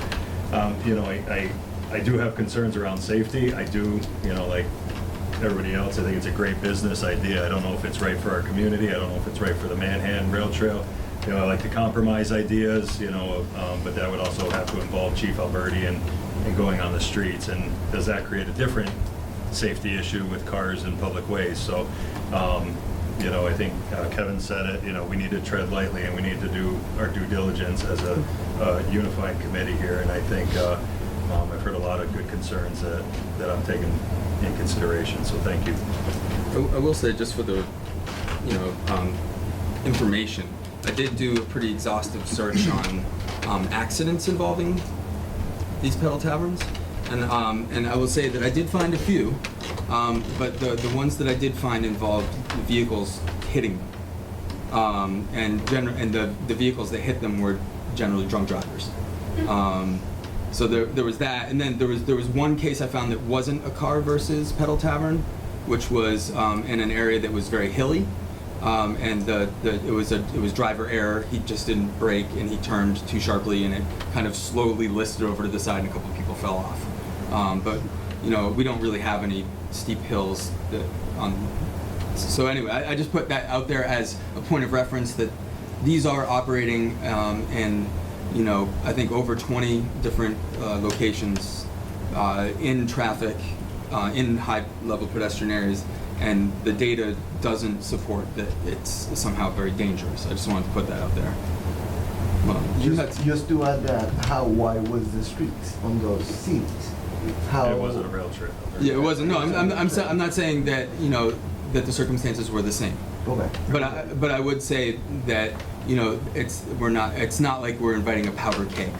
I do have concerns around safety. I do, like everybody else, I think it's a great business idea. I don't know if it's right for our community. I don't know if it's right for the Manhattan Rail Trail. I like the compromise ideas, but that would also have to involve Chief Alberti and going on the streets. And does that create a different safety issue with cars in public ways? So, I think Kevin said it, we need to tread lightly and we need to do our due diligence as a unified committee here. And I think I've heard a lot of good concerns that I'm taking in consideration. So thank you. I will say, just for the, information, I did do a pretty exhaustive search on accidents involving these pedal taverns, and I will say that I did find a few, but the ones that I did find involved vehicles hitting them, and the vehicles that hit them were generally drunk drivers. So there was that, and then there was one case I found that wasn't a car versus pedal tavern, which was in an area that was very hilly, and it was driver error. He just didn't brake and he turned too sharply, and it kind of slowly listed over to the side, and a couple of people fell off. But we don't really have any steep hills so anyway, I just put that out there as a point of reference that these are operating in I think over 20 different locations in traffic, in high-level pedestrian areas, and the data doesn't support that it's somehow very dangerous. I just wanted to put that out there. Well, just to add that, how wide was the streets on those seats? It wasn't a rail trail. Yeah, it wasn't. No, I'm not saying that that the circumstances were the same. Okay. But I would say that it's not like we're inviting a powder keg.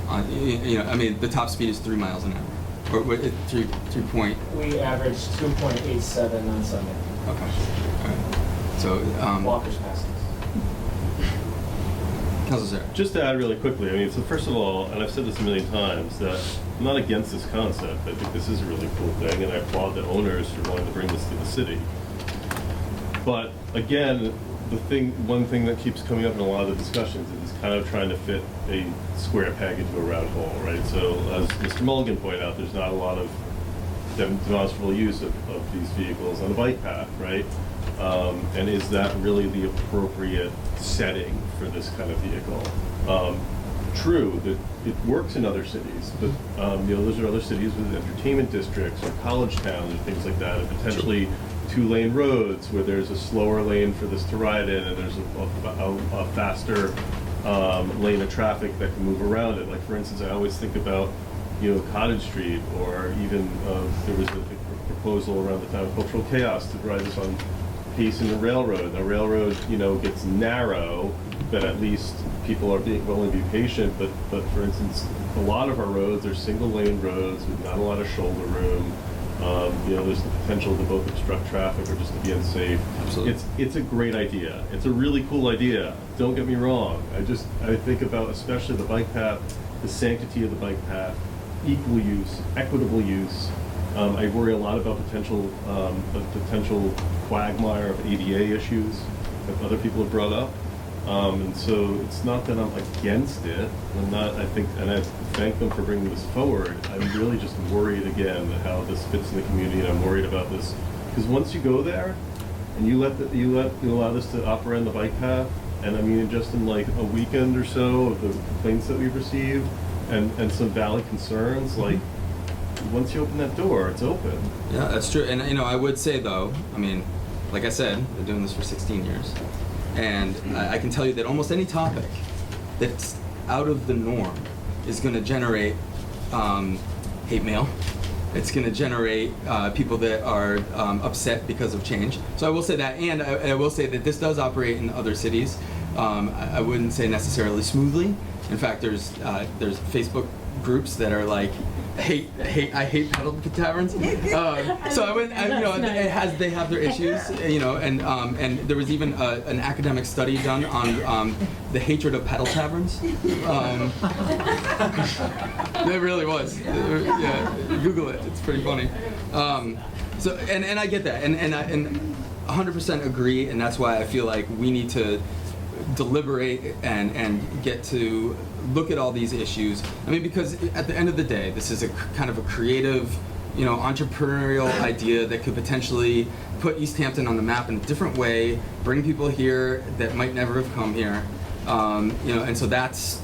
The top speed is 3 miles an hour, or 3 point. We averaged 2.87 on Sunday. Okay. All right. So walkers passed us. Councilor Zarek. Just to add really quickly, so first of all, and I've said this a million times, that I'm not against this concept. I think this is a really cool thing, and I applaud the owners for wanting to bring this to the city. But again, one thing that keeps coming up in a lot of the discussions is kind of trying to fit a square peg into a round hole, right? So as Mr. Mulligan pointed out, there's not a lot of demonstrable use of these vehicles on the bike path, right? And is that really the appropriate setting for this kind of vehicle? True that it works in other cities, but those are other cities with entertainment districts or college towns or things like that, and potentially 2-lane roads where there's a slower lane for this to ride in, and there's a faster lane of traffic that can move around it. Like for instance, I always think about, Cottage Street, or even there was a proposal around the time of Cultural Chaos to ride this on Payson and Railroad. The railroad, gets narrow, but at least people are willing to be patient. But for instance, a lot of our roads are single lane roads with not a lot of shoulder room. There's the potential to both obstruct traffic or just to be unsafe. Absolutely. It's a great idea. It's a really cool idea. Don't get me wrong. I think about especially the bike path, the sanctity of the bike path, equal use, equitable use. I worry a lot about a potential quagmire of ADA issues that other people have brought up. And so it's not that I'm against it. I thank them for bringing this forward. I'm really just worried again how this fits in the community, and I'm worried about this because once you go there and you allow this to operate on the bike path, and I mean just in like a weekend or so of the complaints that we've received and some valid concerns, like once you open that door, it's open. Yeah, that's true. And I would say though, like I said, I've been doing this for 16 years. And I can tell you that almost any topic that's out of the norm is going to generate hate mail. It's going to generate people that are upset because of change. So I will say that, and I will say that this does operate in other cities. I wouldn't say necessarily smoothly. In fact, there's Facebook groups that are like, I hate pedal taverns. So I wouldn't, they have their issues, and there was even an academic study done on the hatred of pedal taverns. It really was. Yeah, Google it. It's pretty funny. So I get that, and I 100% agree, and that's why I feel like we need to deliberate and get to look at all these issues. Because at the end of the day, this is a kind of a creative, entrepreneurial idea that could potentially put Easthampton on the map in a different way, bring people here that might never have come here, and so that's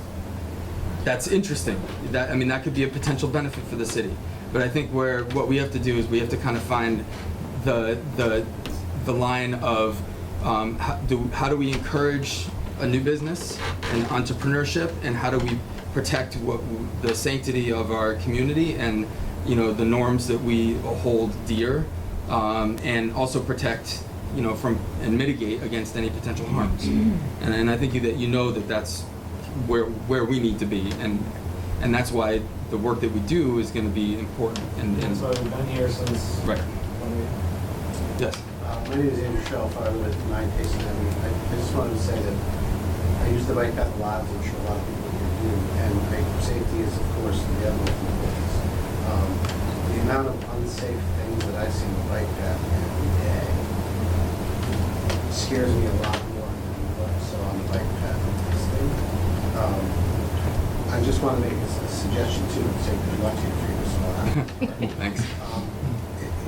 interesting. That could be a potential benefit for the city. But I think what we have to do is we have to kind of find the line of how do we encourage a new business and entrepreneurship, and how do we protect the sanctity of our community and the norms that we hold dear, and also protect from and mitigate against any potential harms. And I think that that's where we need to be, and that's why the work that we do is going to be important. And so we've been here since right. Yes. My name is Andrew Shelf. I live at 9 Payson Avenue. I just wanted to say that I use the bike path a lot, as I'm sure a lot of people here do, and safety is, of course, the utmost importance. The amount of unsafe things that I see on the bike path every day scares me a lot more than what I saw on the bike path in this thing. I just want to make a suggestion, too, and say good luck to you for your response. Thanks.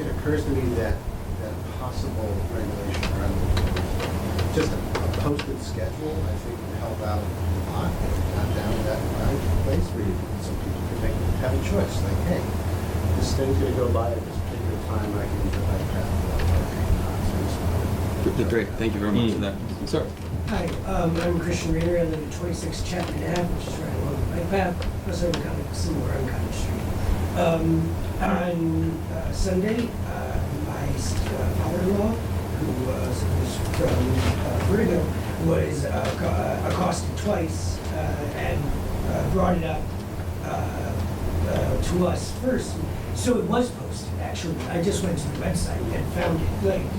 It occurs to me that possible regulation around just a posted schedule, I think, would help out a lot. If we got down to that place where some people could have a choice, like, hey, this thing's going to go by at this particular time, I can use the bike path. Great. Thank you very much for that. Sir. Hi, I'm Christian Rader. I live at 26 Chapman Ave, which is right along the bike path. Also, I'm kind of similar on Cottage Street. On Sunday, my father-in-law, who was from Vertigo, was accosted twice and brought it up to us first. So it was posted, actually. I just went to the website and found it.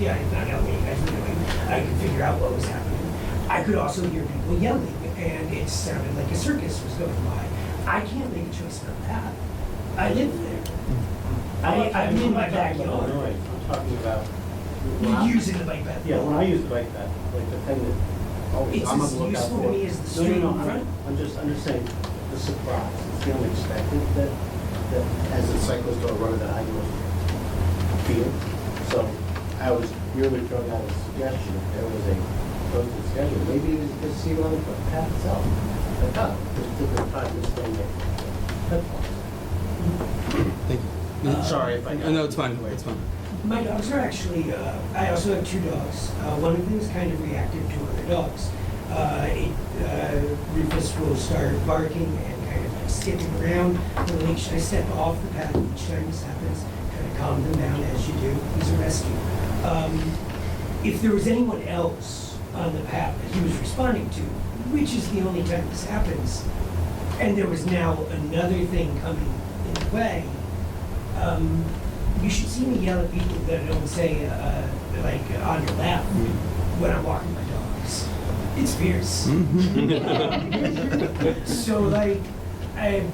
I found out what you guys were doing. I could figure out what was happening. I could also hear people yelling, and it sounded like a circus was going by. I can't make a choice about that. I live there. I'm in my backyard. I'm talking about using the bike path. Yeah, when I use the bike path, like the thing that always it's I'm on as the lookout useful for. to me as the street in front. I'm just the surprise. It's the unexpected that as a cyclist or a runner that I don't feel. So I was merely throwing out a suggestion. If there was a posted schedule, maybe it was just see it on the path itself. Like, this particular time, this thing gets pitfalls. Thank you. Sorry if I got No, it's fine. It's fine. My dogs are actually, I also have two dogs. One of them is kind of reactive to other dogs. Rufus will start barking and kind of like skipping around. The lake, should I step off the path each time this happens? Kind of calm them down as you do. He's a rescue. If there was anyone else on the path that he was responding to, which is the only time this happens, and there was now another thing coming in the way, you should see me yell at people that don't say, like, on your left when I'm walking my dogs. It's fierce. So, like,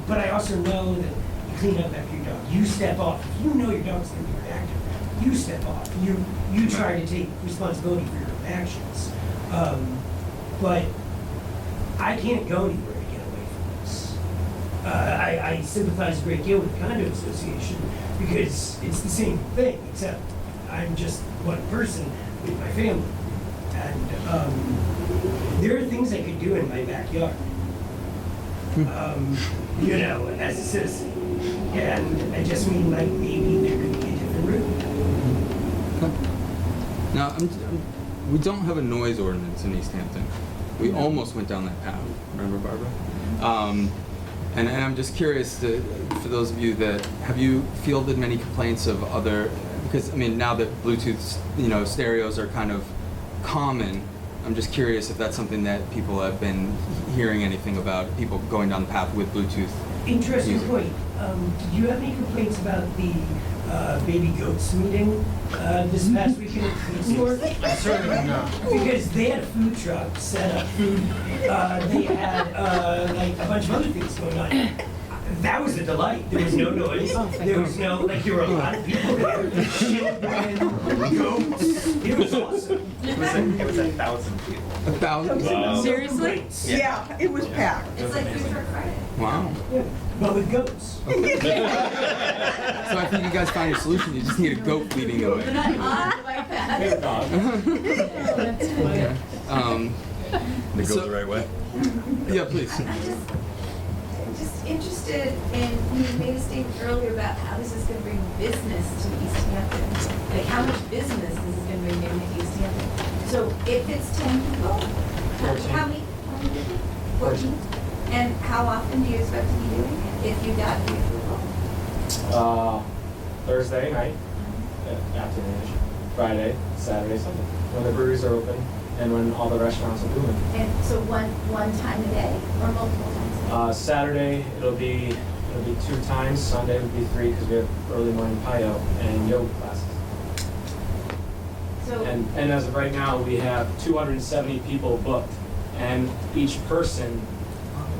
but I also know that you clean up after your dog. You step off. If you know your dog's going to be reactive, you step off. You try to take responsibility for your own actions. But I can't go anywhere to get away from this. I sympathize a great deal with the condo association because it's the same thing, except I'm just one person with my family. And there are things I could do in my backyard, you know, as a citizen. And I just mean, like, maybe there could be a different route. Now, we don't have a noise ordinance in Easthampton. We almost went down that path. Remember, Barbara? And I'm just curious, for those of you that, have you fielded many complaints of other, because, I mean, now that Bluetooth, stereos are kind of common, I'm just curious if that's something that people have been hearing anything about, people going down the path with Bluetooth. Interesting music. point. Did you have any complaints about the baby goats meeting this past weekend at the food store? Because they had a food truck set up, food. They had like a bunch of other things going on. That was a delight. There was no noise. There was no, like, there were a lot of people there. Children, goats. It was awesome. It was 1,000 people. 1,000? Wow. Seriously? Yeah, it was packed. It's like food truck Friday. Wow. Yeah, but with goats. So I think you guys found your solution. You just need a goat leading the way. They're not on the bike path. Okay. It goes the right way. Yeah, please. I'm just interested in, you made a statement earlier about how this is going to bring business to Easthampton. Like, how much business this is going to bring into Easthampton. So if it's 10 people, how many people? 14? And how often do you expect to be doing it if you got the approval? Thursday night, afternoon, Friday, Saturday, Sunday, when the breweries are open and when all the restaurants are booming. And so one time a day or multiple times a day? Saturday it'll be 2 times. Sunday would be 3 because we have early morning payo and yoga classes. So And as of right now, we have 270 people booked, and each person,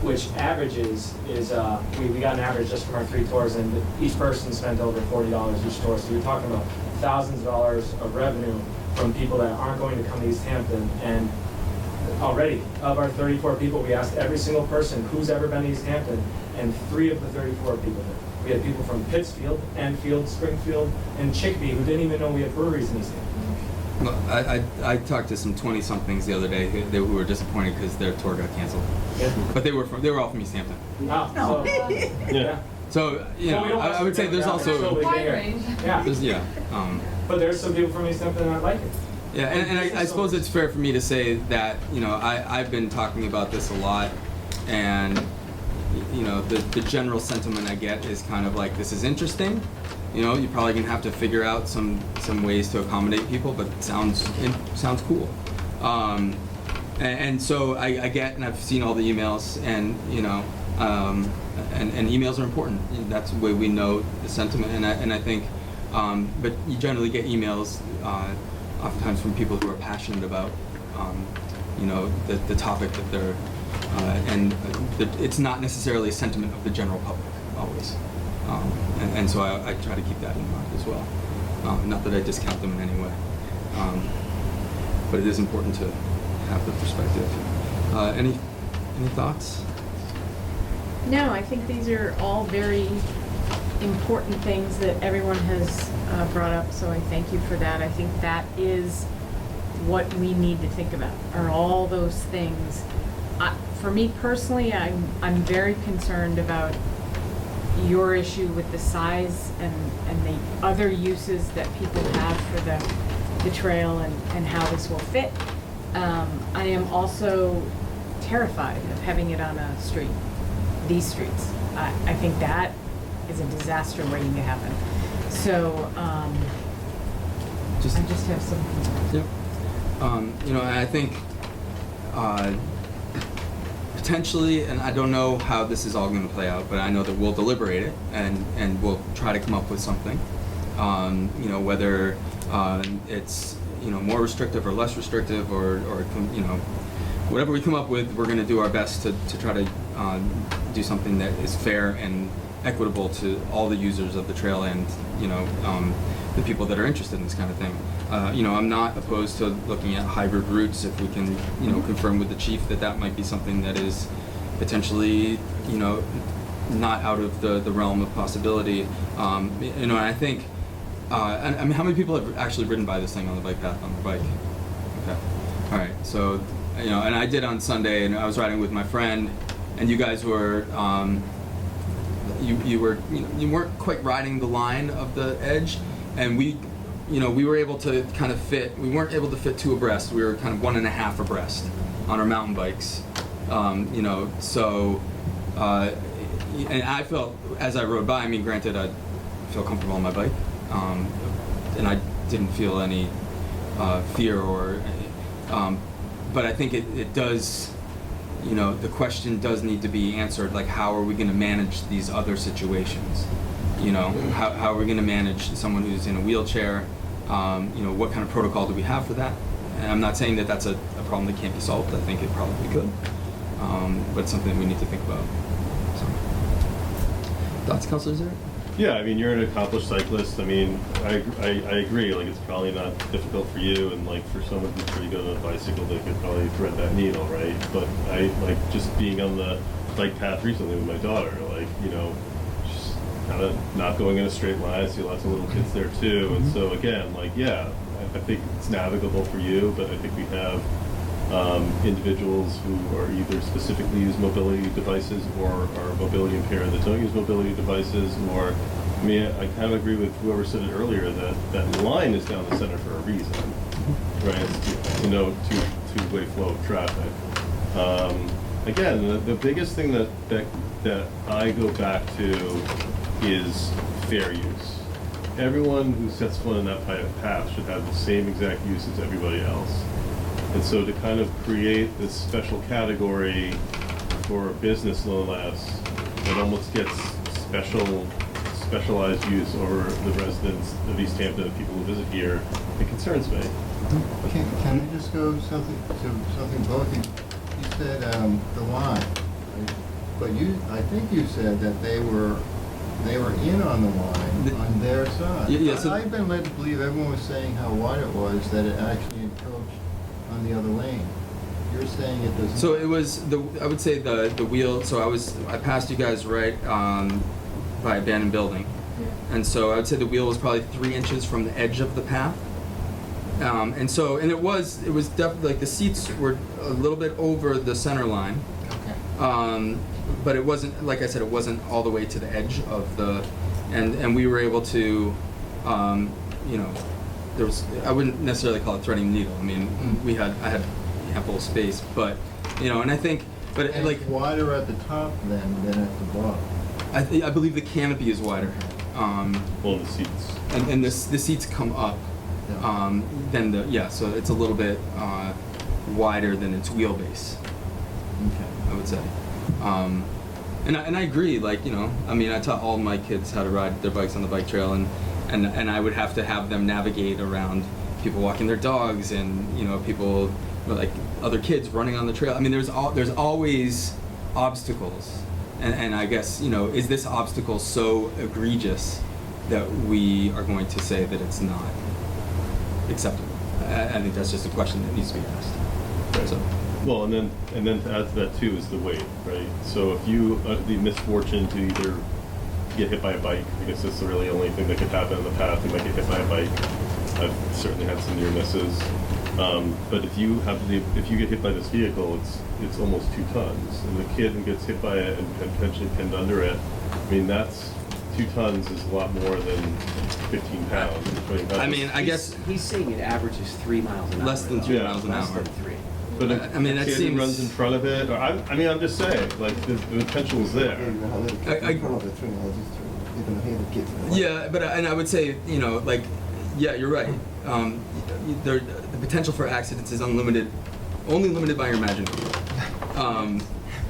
which averages is, we got an average just from our 3 tours, and each person spent over $40 each tour. So you're talking about thousands of dollars of revenue from people that aren't going to come to Easthampton. And already, of our 34 people, we asked every single person who's ever been to Easthampton, and 3 of the 34 people did. We had people from Pittsfield, Enfield, Springfield, and Chicopee who didn't even know we had breweries in Easthampton. Well, I talked to some 20-somethings the other day who were disappointed because their tour got canceled. Yeah. But they were all from Easthampton. Ah, No. yeah. So Well, we don't I would say there's also Yeah. But there's some people from Easthampton that like it. Yeah, and I suppose it's fair for me to say that I've been talking about this a lot, and the general sentiment I get is kind of like, this is interesting. You're probably gonna have to figure out some ways to accommodate people, but it sounds cool. And so I get, and I've seen all the emails, and and emails are important. That's the way we know the sentiment, and I think, but you generally get emails oftentimes from people who are passionate about the topic that they're it's not necessarily a sentiment of the general public always. And so I try to keep that in mind as well. Not that I discount them in any way, but it is important to have the perspective. Any thoughts? No, I think these are all very important things that everyone has brought up, so I thank you for that. I think that is what we need to think about, are all those things. For me personally, I'm very concerned about your issue with the size and the other uses that people have for the trail and how this will fit. I am also terrified of having it on a street, these streets. I think that is a disaster waiting to happen. So, I just have some. Yep. You know, and I think potentially, and I don't know how this is all going to play out, but I know that we'll deliberate it and we'll try to come up with something. You know, whether it's, you know, more restrictive or less restrictive, or you know, whatever we come up with, we're going to do our best to try to do something that is fair and equitable to all the users of the trail and, you know, the people that are interested in this kind of thing. You know, I'm not opposed to looking at hybrid routes if we can, you know, confirm with the chief that that might be something that is potentially, you know, not out of the realm of possibility. You know, and I think, I mean, how many people have actually ridden by this thing on the bike path on their bike? Okay. All right. So, you know, and I did on Sunday, and I was riding with my friend, and you guys were, you weren't quite riding the line of the edge, and we were able to kind of fit. We weren't able to fit two abreast. We were kind of 1.5 abreast on our mountain bikes. You know, so, and I felt as I rode by. I mean, granted, I feel comfortable on my bike, and I didn't feel any fear or. But I think it does. You know, the question does need to be answered, like, how are we going to manage these other situations? You know, how are we going to manage someone who's in a wheelchair? You know, what kind of protocol do we have for that? And I'm not saying that that's a problem that can't be solved. I think it probably could. But it's something we need to think about. So. Thoughts, Councilor Zare? Yeah, I mean, you're an accomplished cyclist. I mean, I agree. Like, it's probably not difficult for you, and like for someone who's pretty good on a bicycle, they could probably thread that needle, right? But I like just being on the bike path recently with my daughter. Like, you know, just kind of not going in a straight line. I see lots of little kids there too, and so again, like, yeah, I think it's navigable for you, but I think we have individuals who are either specifically use mobility devices or are mobility impaired that don't use mobility devices, or, I mean, I kind of agree with whoever said it earlier that that line is down the center for a reason, right? It's to know two-way flow of traffic. Again, the biggest thing that I go back to is fair use. Everyone who sets foot in that path should have the same exact use as everybody else. And so to kind of create this special category for a business, no less, that almost gets specialized use over the residents of Easthampton and people who visit here, it concerns me. Can I just go something both? You said the line, right? But I think you said that they were in on the line on their side. Yeah, so I've been led to believe everyone was saying how wide it was, that it actually encroached on the other lane. You're saying it doesn't. So it was I would say the wheel. So I passed you guys right by abandoned building, and so I would say the wheel was probably 3 inches from the edge of the path. And it was definitely, like, the seats were a little bit over the center line. Okay. But it wasn't, like I said, it wasn't all the way to the edge of the, and we were able to, you know, I wouldn't necessarily call it threading the needle. I mean, I had ample space, but, you know, and I think, but and like it's wider at the top than at the bottom. I believe the canopy is wider. Well, the seats. And the seats come up. So it's a little bit wider than its wheelbase. Okay, I would say. And I agree. Like, you know, I mean, I taught all my kids how to ride their bikes on the bike trail, and I would have to have them navigate around people walking their dogs, and, you know, people, like, other kids running on the trail. I mean, there's always obstacles, and I guess, you know, is this obstacle so egregious that we are going to say that it's not acceptable? I think that's just a question that needs to be asked. Right. So. Well, and then to add to that too is the weight, right? So if you have the misfortune to either get hit by a bike, I guess that's the really only thing that could happen in the path. You might get hit by a bike. I've certainly had some near misses. But if you get hit by this vehicle, it's almost 2 tons, and the kid who gets hit by it and potentially pinned under it, I mean, that's, to 2 tons is a lot more than 15 pounds, 20 pounds. I mean, I guess He's saying it averages 3 miles an hour. less than though. 3 Yeah. miles an Less hour. than 3. But I mean, that kid seems- runs in front of it, or I mean, I'm just saying, like, the potential is there. Yeah, but and I would say, you know, like, yeah, you're right. The potential for accidents is unlimited, only limited by your imagination.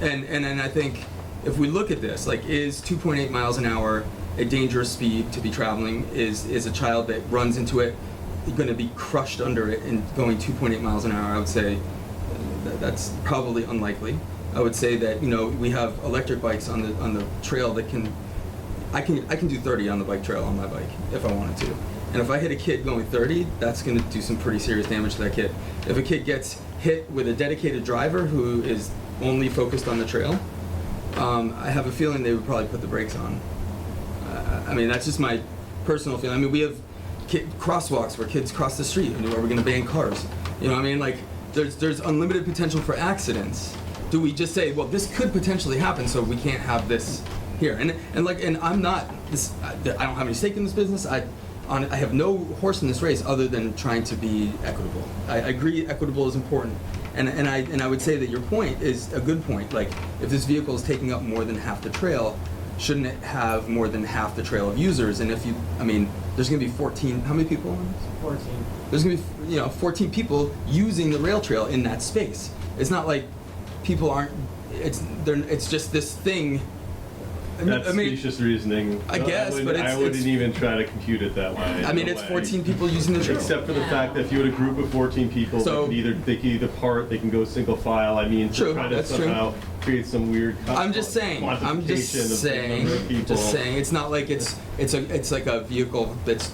And I think if we look at this, like, is 2.8 miles an hour a dangerous speed to be traveling? Is a child that runs into it going to be crushed under it and going 2.8 miles an hour? I would say that's probably unlikely. I would say that, you know, we have electric bikes on the trail that can. I can do 30 on the bike trail on my bike if I wanted to. And if I hit a kid going 30, that's going to do some pretty serious damage to that kid. If a kid gets hit with a dedicated driver who is only focused on the trail, I have a feeling they would probably put the brakes on. I mean, that's just my personal feeling. I mean, we have crosswalks where kids cross the street, and are we going to ban cars? You know what I mean? Like, there's unlimited potential for accidents. Do we just say, well, this could potentially happen, so we can't have this here? And I'm not this. I don't have any stake in this business. I have no horse in this race other than trying to be equitable. I agree, equitable is important, and I would say that your point is a good point. Like, if this vehicle is taking up more than half the trail, shouldn't it have more than half the trail of users? And there's going to be 14. How many people on this? 14. There's going to be 14 people using the rail trail in that space. It's not like people aren't. It's just this thing. That's specious reasoning. I guess, but I wouldn't even try to compute it that way. I mean, it's 14 people using the trail. Except for the fact that if you had a group of 14 people, So- they can either part, they can go single file. I mean, True, to try to that's true. somehow create some weird I'm just saying. quantification of the number of people. Just saying. It's not like it's like a vehicle that's,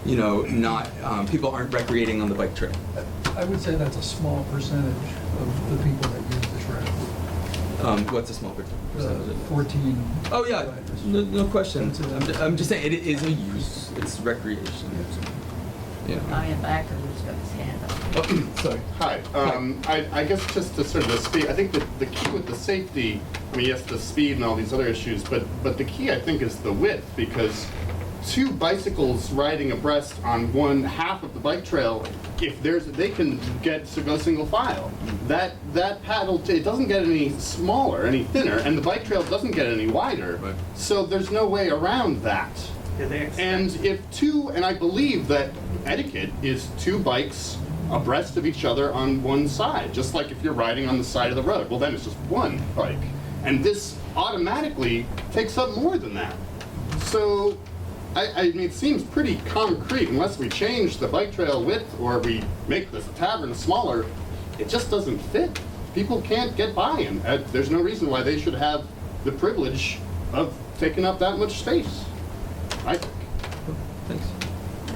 not people aren't recreating on the bike trail. I would say that's a small percentage of the people that use the trail. What's a small percentage? 14. Oh yeah, riders. no question. I'm just saying it is a use. It's recreation. Yeah. Ryan Backer, who's got his hand up. Oh, sorry. Hi. I guess just to sort of the speed, I think the key with the safety, I mean, yes, the speed and all these other issues, but the key, I think, is the width, because 2 bicycles riding abreast on one half of the bike trail, they can go single file. That paddle, it doesn't get any smaller, any thinner, and the bike trail doesn't get any wider. Right. So there's no way around that. And and I believe that etiquette is 2 bikes abreast of each other on one side, just like if you're riding on the side of the road. Well, then it's just one bike. And this automatically takes up more than that. So, I mean, it seems pretty concrete. Unless we change the bike trail width or we make the tavern smaller, it just doesn't fit. People can't get by him. There's no reason why they should have the privilege of taking up that much space, I think. Thanks.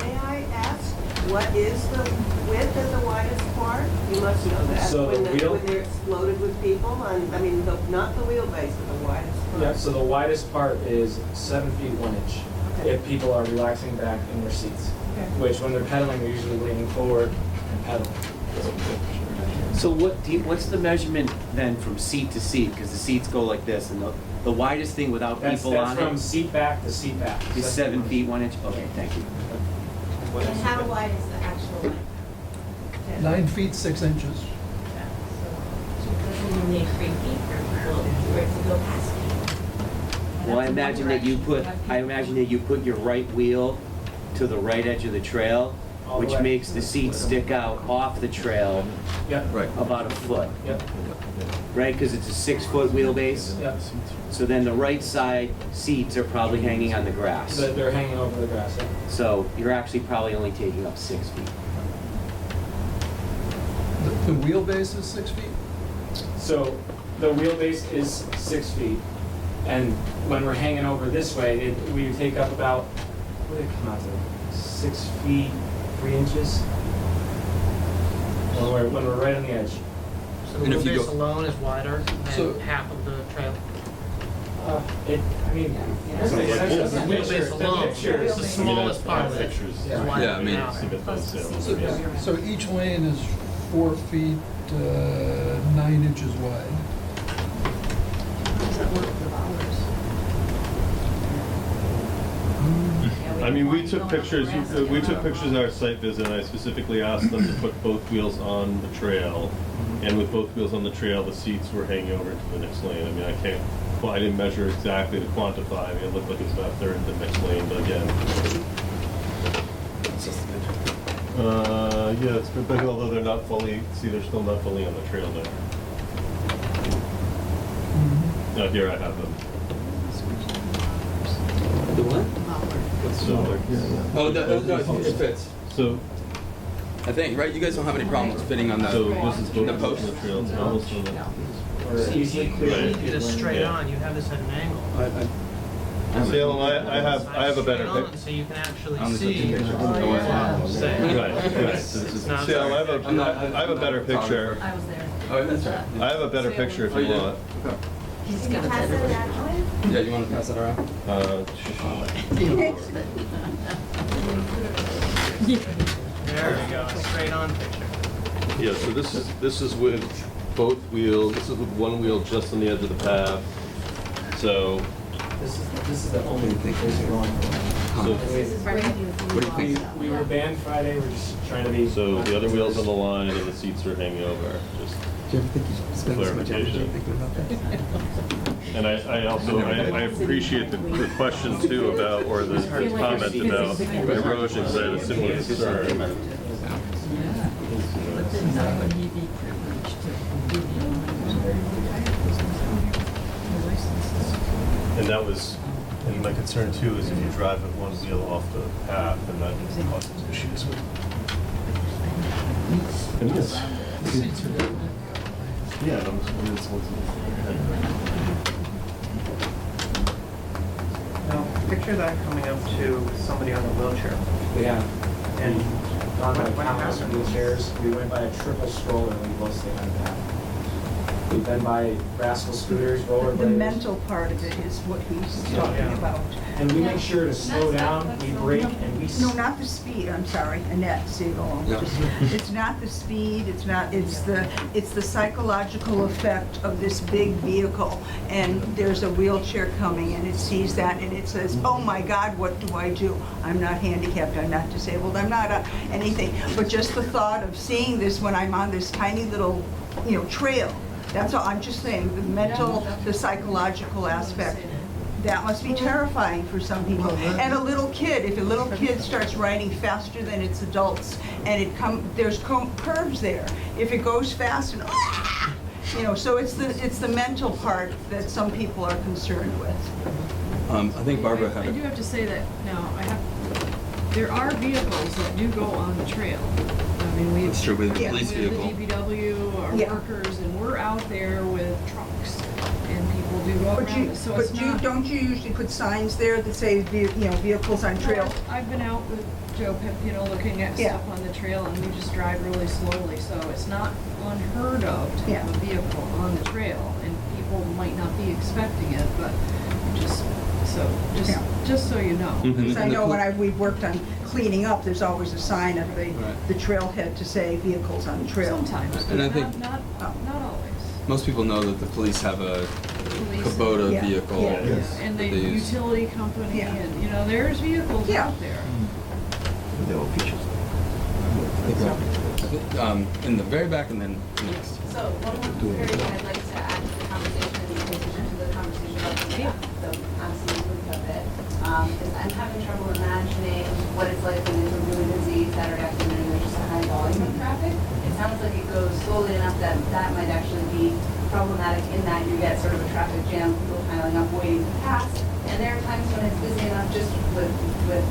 May I ask, what is the width of the widest part? You must know that. So when the wheel- when they're exploded with people, not the wheelbase, but the widest part. Yeah, so the widest part is 7 feet 1 inch. Okay. If people are relaxing back in their seats, Okay. which when they're pedaling, they're usually leaning forward and pedaling. So what's the measurement then from seat to seat? Because the seats go like this, and the widest thing without people on That's from it seat back to seat back. is 7 feet 1 inch? Okay, thank you. And how wide is the actual length? 9 feet 6 inches. So doesn't you need 3 feet for it to go past feet? Well, I imagine that you put your right wheel to the right edge of the trail, All the which way. makes the seat stick out off the trail Yep. Right. about a foot, Yep. right? Because it's a 6-foot wheelbase. Yep. So then the right side seats are probably hanging on the grass. They're hanging over the grass. Yeah. So you're actually probably only taking up 6 feet. The wheelbase is 6 feet? So the wheelbase is 6 feet, and when we're hanging over this way, we take up about, what did it come out to? 6 feet 3 inches. When we're right on the edge. So the And if you wheelbase go- alone is wider So- than half of the trail. The Wheelbase alone is the smallest part of it. Pictures. Is wider Yeah, I mean, than half. So each lane is 4 feet 9 inches wide. How does that work with hours? I mean, we took pictures at our site visit, and I specifically asked them to put both wheels on the trail. And with both wheels on the trail, the seats were hanging over into the next lane. I mean, I didn't measure exactly to quantify. I mean, it looked like it was about a third of the next lane, but again. Yeah, it's good, but although they're not fully, they're still not fully on the trail there. Now here I have them. The what? So, Oh, it fits. So, I think, right? You guys don't have any problems fitting on the, so this is both the on post? the trail, it's almost on the. So you Right. get it straight Yeah. on, you have this at an angle. Salem, I have a better Straight on, pic. So you can actually On the see. picture. Right, right. Not Salem, very- I have a better picture. I was there. Oh, that's right. I have a better picture if Oh, you you do? want. Okay. He's Can you gonna pass it everybody. around? Yeah, you want to pass that around? There we go, straight on picture. Yeah, so this is with both wheels, this is with one wheel just on the edge of the path. So, This is the only thing we're going for. so, What do you think? We were banned Friday, we're just trying to be. so the other wheel's on the line and the seats are hanging over, just Do you ever think you spend so much energy clarification. thinking about that? And I appreciate the question too about, or the comment about erosion, because I had a similar concern. But then how would he be privileged to be the And that was, and my concern too is if you drive with one wheel off the path, and that causes issues with. And this. Yeah, that was Now, picture that coming up to somebody on a wheelchair. Yeah. And Not by what countless happened? wheelchairs, we went by a triple stroller and we both stayed on that. We've been by rascal scooters, rollerblades. The mental part of it is what he's talking about. And we make sure to slow down, we brake, and we. No, not the speed, I'm sorry, Annette Siegel. Yeah. It's not the speed, it's the psychological effect of this big vehicle. And there's a wheelchair coming and it sees that and it says, oh my God, what do I do? I'm not handicapped, I'm not disabled, I'm not anything. But just the thought of seeing this when I'm on this tiny little, trail, that's all, I'm just saying, the mental, the psychological aspect. That must be terrifying for some people. And a little kid, if a little kid starts riding faster than its adults, and there's curves there. If it goes fast and so it's the mental part that some people are concerned with. I think Barbara had I do have to say that now, there are vehicles that do go on the trail. I mean, we have. It's true with the Yeah. police We have vehicle. the DPW, our Yeah. workers, and we're out there with trucks, and people do go around it, so it's not. Don't you usually put signs there that say, vehicles on trail? Well, I've been out with Joe Pepino looking at Yeah. stuff on the trail, and we just drive really slowly, so it's not unheard of to have a vehicle on the trail, and people might not be expecting it, but just so you know. Mhm. Because I know when we've worked on cleaning up, there's always a sign at the trailhead to say vehicles on trail. Sometimes, but And I think- not always. Most people know that the police have a Kubota Yeah. vehicle. Yeah. that And the they use. utility company, Yeah. and, there's vehicles Yeah. out there. There were features. In the very back and then next. So one more area I'd like to add to the conversation, in addition to the conversation about the gap, so absolutely of it, is I'm having trouble imagining what it's like when it's a really busy Saturday afternoon and there's just a high volume of traffic. It sounds like it goes slowly enough that that might actually be problematic in that you get sort of a traffic jam, people piling up waiting to pass. And there are times when it's busy enough just with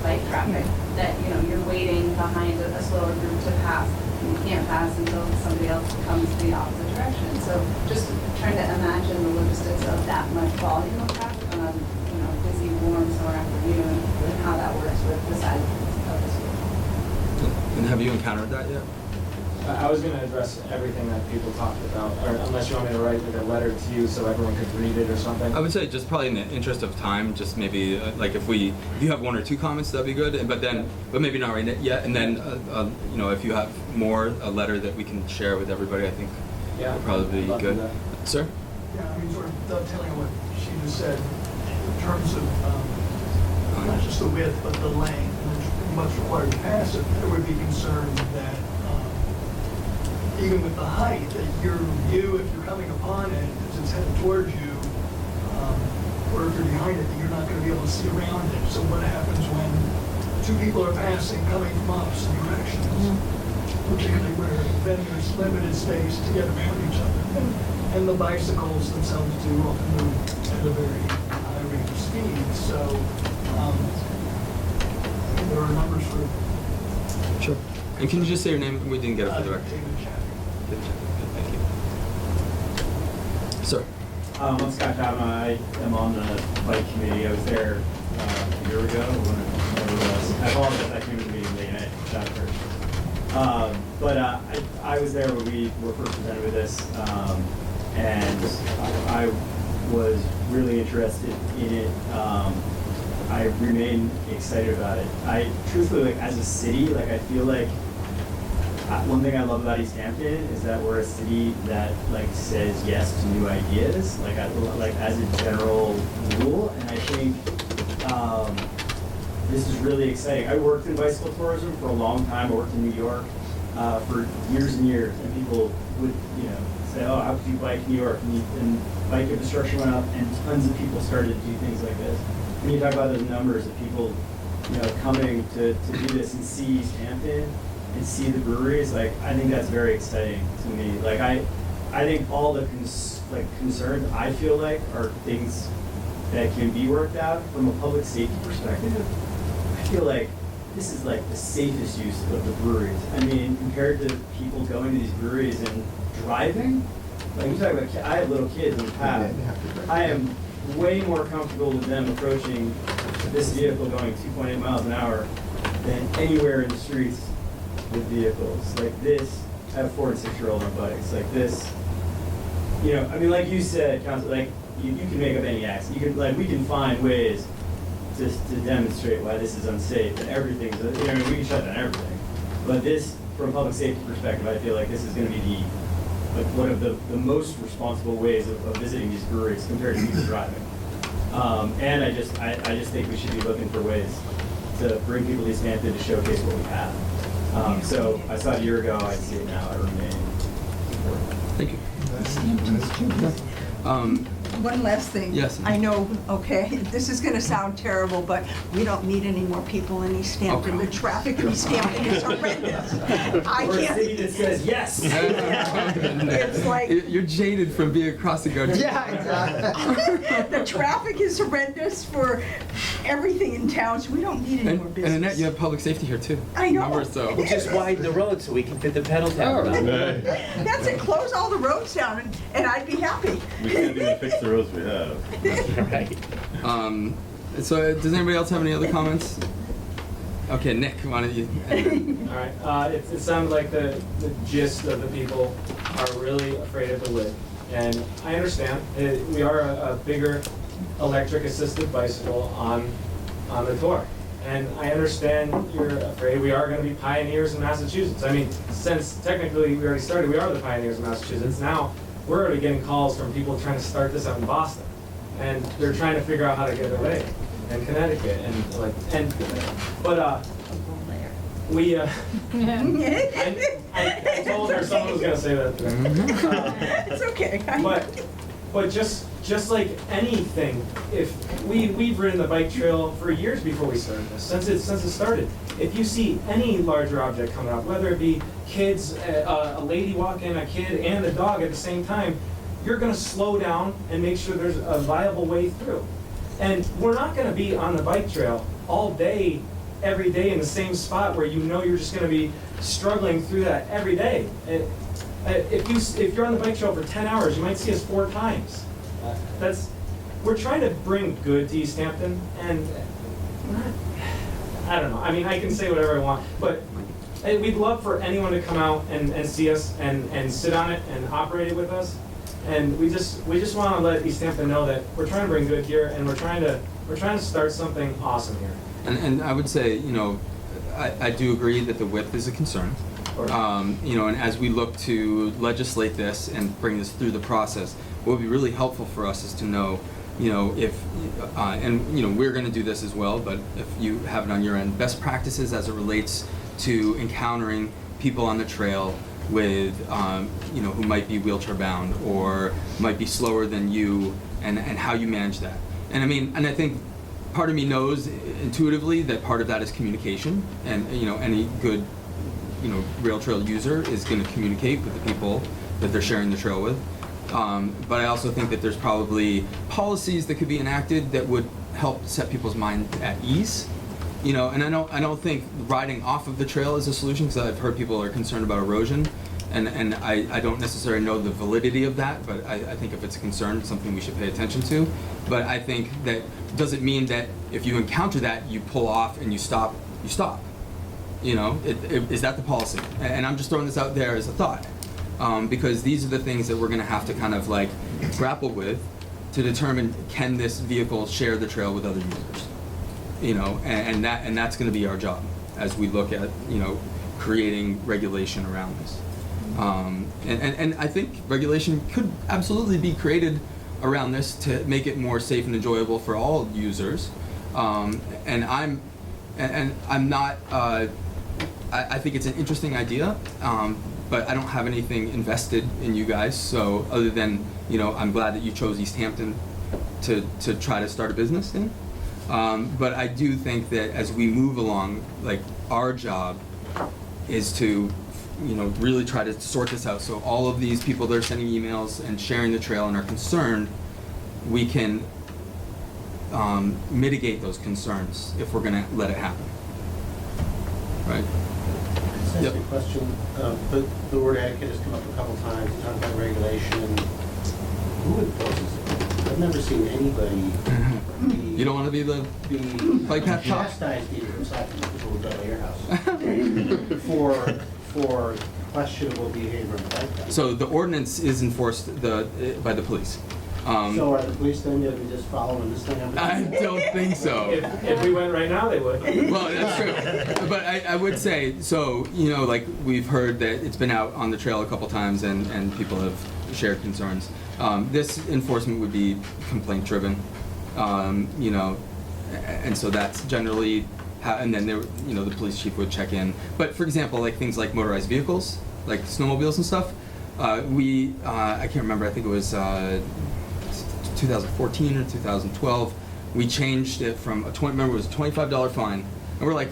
bike traffic that, you're waiting behind a slower group to pass. You can't pass until somebody else comes the opposite direction. So just trying to imagine the logistics of that much volume of traffic on a busy, warm summer afternoon and how that works with the size of the school. And have you encountered that yet? I was gonna address everything that people talked about, or unless you want me to write like a letter to you so everyone could read it or something. I would say just probably in the interest of time, just maybe like if you have one or two comments, that'd be good. But maybe not right yet. And then if you have more, a letter that we can share with everybody, I think would probably be I'd love to do good. that. Sir? Yeah, I mean, sort of dovetailing on what she just said, in terms of not just the width, but the length, and there's pretty much required to pass it, I would be concerned that, even with the height, that your view, if you're coming upon it, as it's headed towards you, or if you're behind it, that you're not gonna be able to see around it. So what happens when two people are passing, coming from opposite directions? Particularly where then there's limited space to get around each other. And the bicycles themselves do often move at a very high rate of speed. So there are numbers for. Sure. And can you just say your name? We didn't get it for the record. David Chaffee. David Chaffee. Thank you. Sir. I'm Scott Chapman. I am on the bike committee. I was there a year ago when it was. I apologize, I came to the meeting late and I shot first. But I was there when we were first presented with this, and I was really interested in it. I remain excited about it. I truthfully, like, as a city, like, I feel like one thing I love about Easthampton is that we're a city that, like, says yes to new ideas, like as a general rule, and I think this is really exciting. I worked in bicycle tourism for a long time. I worked in New York for years and years, and people would, say, "Oh, how could you bike New York?" And bike infrastructure went up, and tons of people started to do things like this. When you talk about those numbers of people, coming to do this and see Easthampton and see the breweries, like, I think that's very exciting to me. Like, I think all the concerns I feel like are things that can be worked out from a public safety perspective. I feel like this is like the safest use of the breweries. I mean, compared to people going to these breweries and driving, like you talk about, I have little kids in the past. I am way more comfortable with them approaching this vehicle going 2.8 miles an hour than anywhere in the streets with vehicles. Like this, I have a 4 and 6-year-old on bikes. Like this, I mean, like you said, Council, like you can make up any accident. You can, like, we can find ways to demonstrate why this is unsafe and everything's, we can shut down everything. But this, from a public safety perspective, I feel like this is going to be one of the most responsible ways of visiting these breweries compared to people driving. And I just think we should be looking for ways to bring people to Easthampton to showcase what we have. So I saw it a year ago, I see it now, I remain supportive. Thank you. One last thing. Yes. I know, okay, this is gonna sound terrible, but we don't need any more people in Easthampton. Okay. The traffic in Easthampton is horrendous. I We're a can't. city that says yes. It's like. You're jaded from being across the go. Yeah, exactly. The traffic is horrendous for everything in town, so we don't need any more And business. Annette, you have public safety here too. I know. Remember, so. We'll just widen the road so we can fit the pedal down. That's it, close all the roads down and I'd be happy. We can't even fix the roads we have. Right. So does anybody else have any other comments? Okay, Nick, why don't you? All right, it sounds like the gist of the people are really afraid of the width. And I understand, we are a bigger electric assisted bicycle on the tour. And I understand you're afraid. We are gonna be pioneers in Massachusetts. I mean, since technically we already started, we are the pioneers in Massachusetts. Now, we're already getting calls from people trying to start this out in Boston. And they're trying to figure out how to get away in Connecticut we I told her someone was gonna say that today. It's okay. But just like anything, if we've ridden the bike trail for years before we started this, since it started. If you see any larger object coming up, whether it be kids, a lady walking, a kid, and a dog at the same time, you're gonna slow down and make sure there's a viable way through. And we're not gonna be on the bike trail all day, every day in the same spot where you're just gonna be struggling through that every day. If you're on the bike trail for 10 hours, you might see us 4 times. We're trying to bring good to Easthampton, and I don't know. I mean, I can say whatever I want, but we'd love for anyone to come out and see us and sit on it and operate it with us. And we just want to let Easthampton know that we're trying to bring good here, and we're trying to start something awesome here. And I would say, I do agree that the width is a concern. And as we look to legislate this and bring this through the process, what would be really helpful for us is to know you know, if, and, you know, we're gonna do this as well, but if you have it on your end, best practices as it relates to encountering people on the trail with, you know, who might be wheelchair bound or might be slower than you, and how you manage that. And I mean, and I think part of me knows intuitively that part of that is communication, and, you know, any good, you know, rail trail user is gonna communicate with the people that they're sharing the trail with. But I also think that there's probably policies that could be enacted that would help set people's mind at ease. You know, and I don't think riding off of the trail is a solution, because I've heard people are concerned about erosion, and I don't necessarily know the validity of that, but I think if it's a concern, it's something we should pay attention to. But I think that doesn't mean that if you encounter that, you pull off and you stop. You know, is that the policy? And I'm just throwing this out there as a thought, because these are the things that we're gonna have to kind of like grapple with to determine, can this vehicle share the trail with other users? You know, and that's going to be our job as we look at, you know, creating regulation around this. And I think regulation could absolutely be created around this to make it more safe and enjoyable for all users. And I'm not. I think it's an interesting idea, but I don't have anything invested in you guys. So other than, you know, I'm glad that you chose Easthampton to try to start a business in. But I do think that as we move along, like, our job is to, you know, really try to sort this out. So all of these people that are sending emails and sharing the trail and are concerned, we can mitigate those concerns if we're going to let it happen. Right? Can I ask you a question? The word etiquette has come up a couple times. You talk about regulation. Who enforces it? I've never seen anybody. You don't want to be the bike path cop? Chastise people aside from the people who go to your house for questionable behavior on the bike path. So the ordinance is enforced by the police. So are the police then going to be just following this thing? I don't think so. If we went right now, they would. Well, that's true. But I would say, so, you know, like, we've heard that it's been out on the trail a couple times and people have shared concerns. This enforcement would be complaint driven, you know, and so that's generally how, and then there, you know, the police chief would check in. But for example, like things like motorized vehicles, like snowmobiles and stuff, I can't remember, I think it was 2014 or 2012, we changed it from remember it was a $25 fine, and we're like,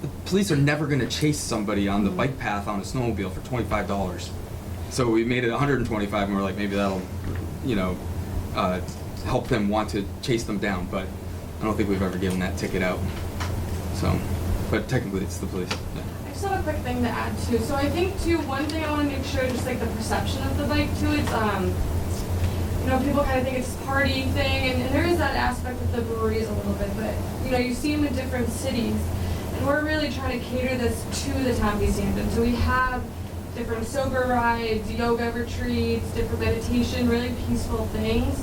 the police are never going to chase somebody on the bike path on a snowmobile for $25. So we made it 125, and we're like, maybe that'll, you know, help them want to chase them down. But I don't think we've ever given that ticket out. So, but technically it's the police. Yeah. I just have a quick thing to add too. So I think too, one thing I want to make sure, just like the perception of the bike too, it's you know, people kind of think it's a party thing, and there is that aspect with the breweries a little bit, but you know, you see them in different cities, and we're really trying to cater this to the town of Easthampton. So we have different sober rides, yoga retreats, different meditation, really peaceful things.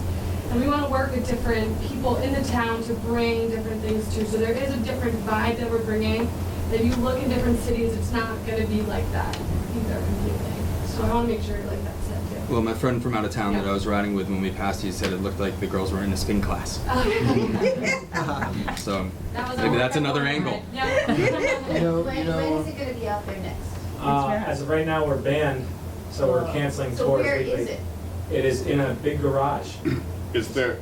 And we want to work with different people in the town to bring different things too. So there is a different vibe that we're bringing. If you look in different cities, it's not going to be like that either completely. So I want to make sure like that's it too. Well, my friend from out of town that I was riding with when we passed, he said it looked like the girls were in a spin class. So maybe that's another angle. Yeah. When is it going to be out there next? As of right now, we're banned, so we're canceling so tours where weekly. is it? It is in a big garage. Is there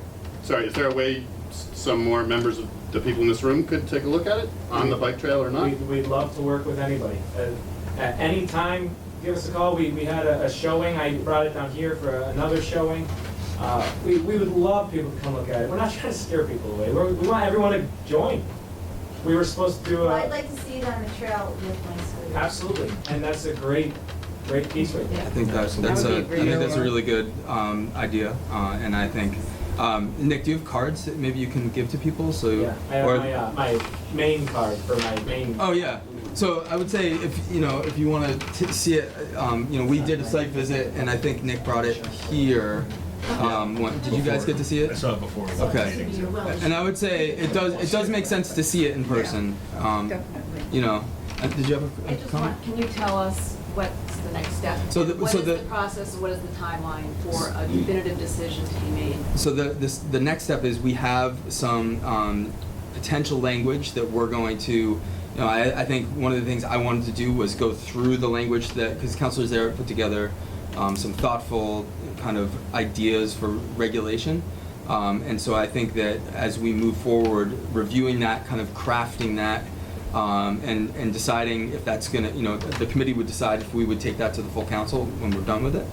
a way some more members of the people in this room could take a look at it on the bike trail or not? We'd love to work with anybody. At any time, give us a call. We had a showing. I brought it down here for another showing. We would love people to come look at it. We're not trying to scare people away. We want everyone to join. We were supposed to do Well, I'd like to see it on the trail with my scooters. Absolutely, and that's a great piece right there. I think that's a really good idea, and I think Nick, do you have cards that maybe you can give to people? So yeah, I have my main card for my main. Oh yeah. So I would say if you want to see it, you know, we did a site visit, and I think Nick brought it here. Did you guys get to see it? I saw it before. Okay. And I would say it does make sense to see it in person. You know, did you have a comment? Can you tell us what's the next step? So the- What so is the- the process, what is the timeline for a definitive decision to be made? So the next step is we have some potential language that we're going to, you know, I think one of the things I wanted to do was go through the language that, because counselors there put together some thoughtful kind of ideas for regulation. And so I think that as we move forward, reviewing that, kind of crafting that, and deciding if that's gonna, you know, the committee would decide if we would take that to the full council when we're done with it.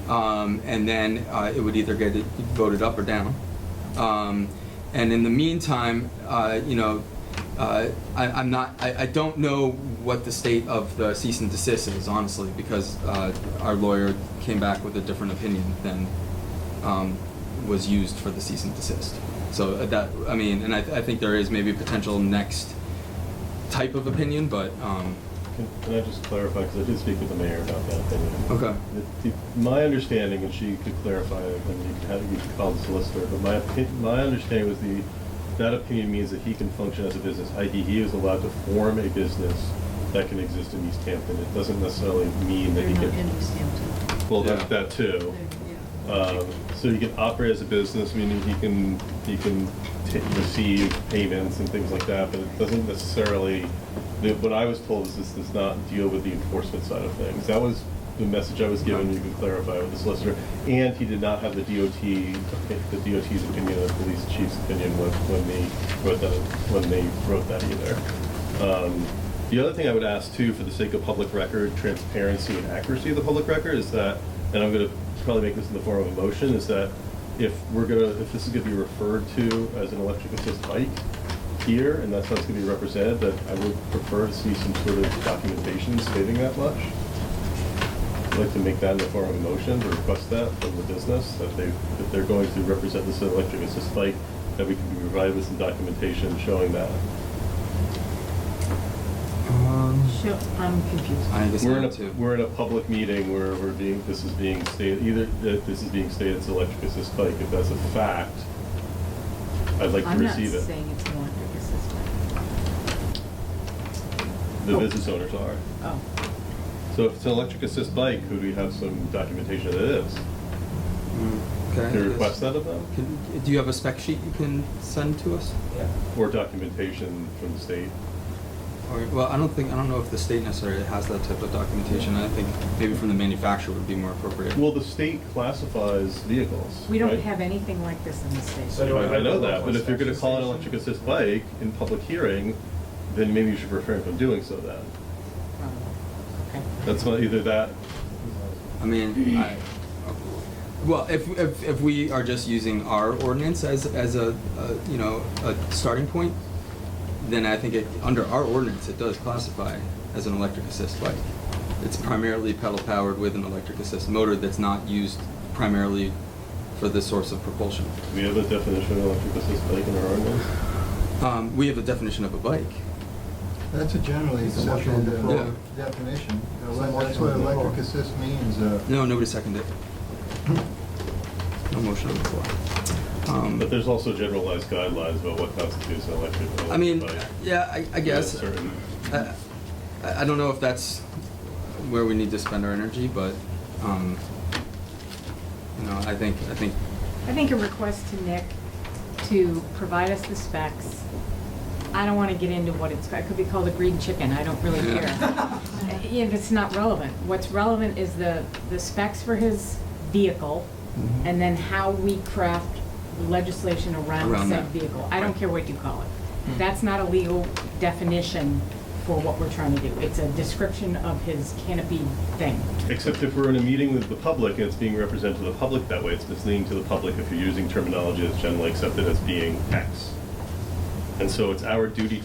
And then it would either get voted up or down. And in the meantime, you know, I don't know what the state of the cease and desist is, honestly, because our lawyer came back with a different opinion than was used for the cease and desist. So that, I mean, and I think there is maybe a potential next type of opinion, but Can I just clarify, because I did speak with the mayor about that opinion. Okay. My understanding, and she could clarify it, and you could call the solicitor, but my understanding was that opinion means that he can function as a business, i.e. he is allowed to form a business that can exist in Easthampton. It doesn't necessarily mean that he can. in Easthampton. Well, Yeah. that too. So he can operate as a business, meaning he can receive payments and things like that, but it doesn't necessarily. What I was told is this does not deal with the enforcement side of things. That was the message I was given. You can clarify with the solicitor. And he did not have the DOT's opinion, the police chief's opinion when they wrote that either. The other thing I would ask too, for the sake of public record transparency and accuracy of the public record, is that, and I'm going to probably make this in the form of a motion, is that if this is going to be referred to as an electric assist bike here, and that's how it's going to be represented, that I would prefer to see some sort of documentation stating that much. I'd like to make that in the form of a motion, to request that from the business, that they're going to represent this electric assist bike, that we can be provided with some documentation showing that. Sure, I'm confused. I guess We're I in am too. we're in a public meeting where this is being stated, either that this is being stated as electric assist bike. If that's a fact, I'd like to receive it. I'm not saying it's an electric assist. The business owners are. Oh. So if it's an electric assist bike, could we have some documentation that it is? Okay. Can you request that of them? Do you have a spec sheet you can send to us? Yeah. Or documentation from the state? Or, well, I don't know if the state necessarily has that type of documentation. I think maybe from the manufacturer would be more appropriate. Well, the state classifies vehicles. We don't right? have anything like this in the state. So I know that, but if you're going to call an electric assist bike in public hearing, then maybe you should refrain from doing so then. Okay. That's not either that. I mean, well, if we are just using our ordinance as a you know, a starting point, then I think under our ordinance it does classify as an electric assist bike. It's primarily pedal powered with an electric assist motor that's not used primarily for this source of propulsion. Do we have a definition of electric assist bike in our ordinance? We have a definition of a bike. That's a generally accepted definition. That's what electric assist means. No, nobody seconded it. No motion on the floor. But there's also generalized guidelines about what constitutes an electric bike. I mean, yeah, I guess. Certain. I don't know if that's where we need to spend our energy, but you know, I think a request to Nick to provide us the specs. I don't want to get into what it could be called a green chicken. I don't really care. It's not relevant. What's relevant is the specs for his vehicle, and then how we craft legislation around said vehicle. I don't care what you call it. That's not a legal definition for what we're trying to do. It's a description of his canopy thing. Except if we're in a meeting with the public and it's being represented to the public that way, it's misleading to the public if you're using terminology that's generally accepted as being X. And so it's our duty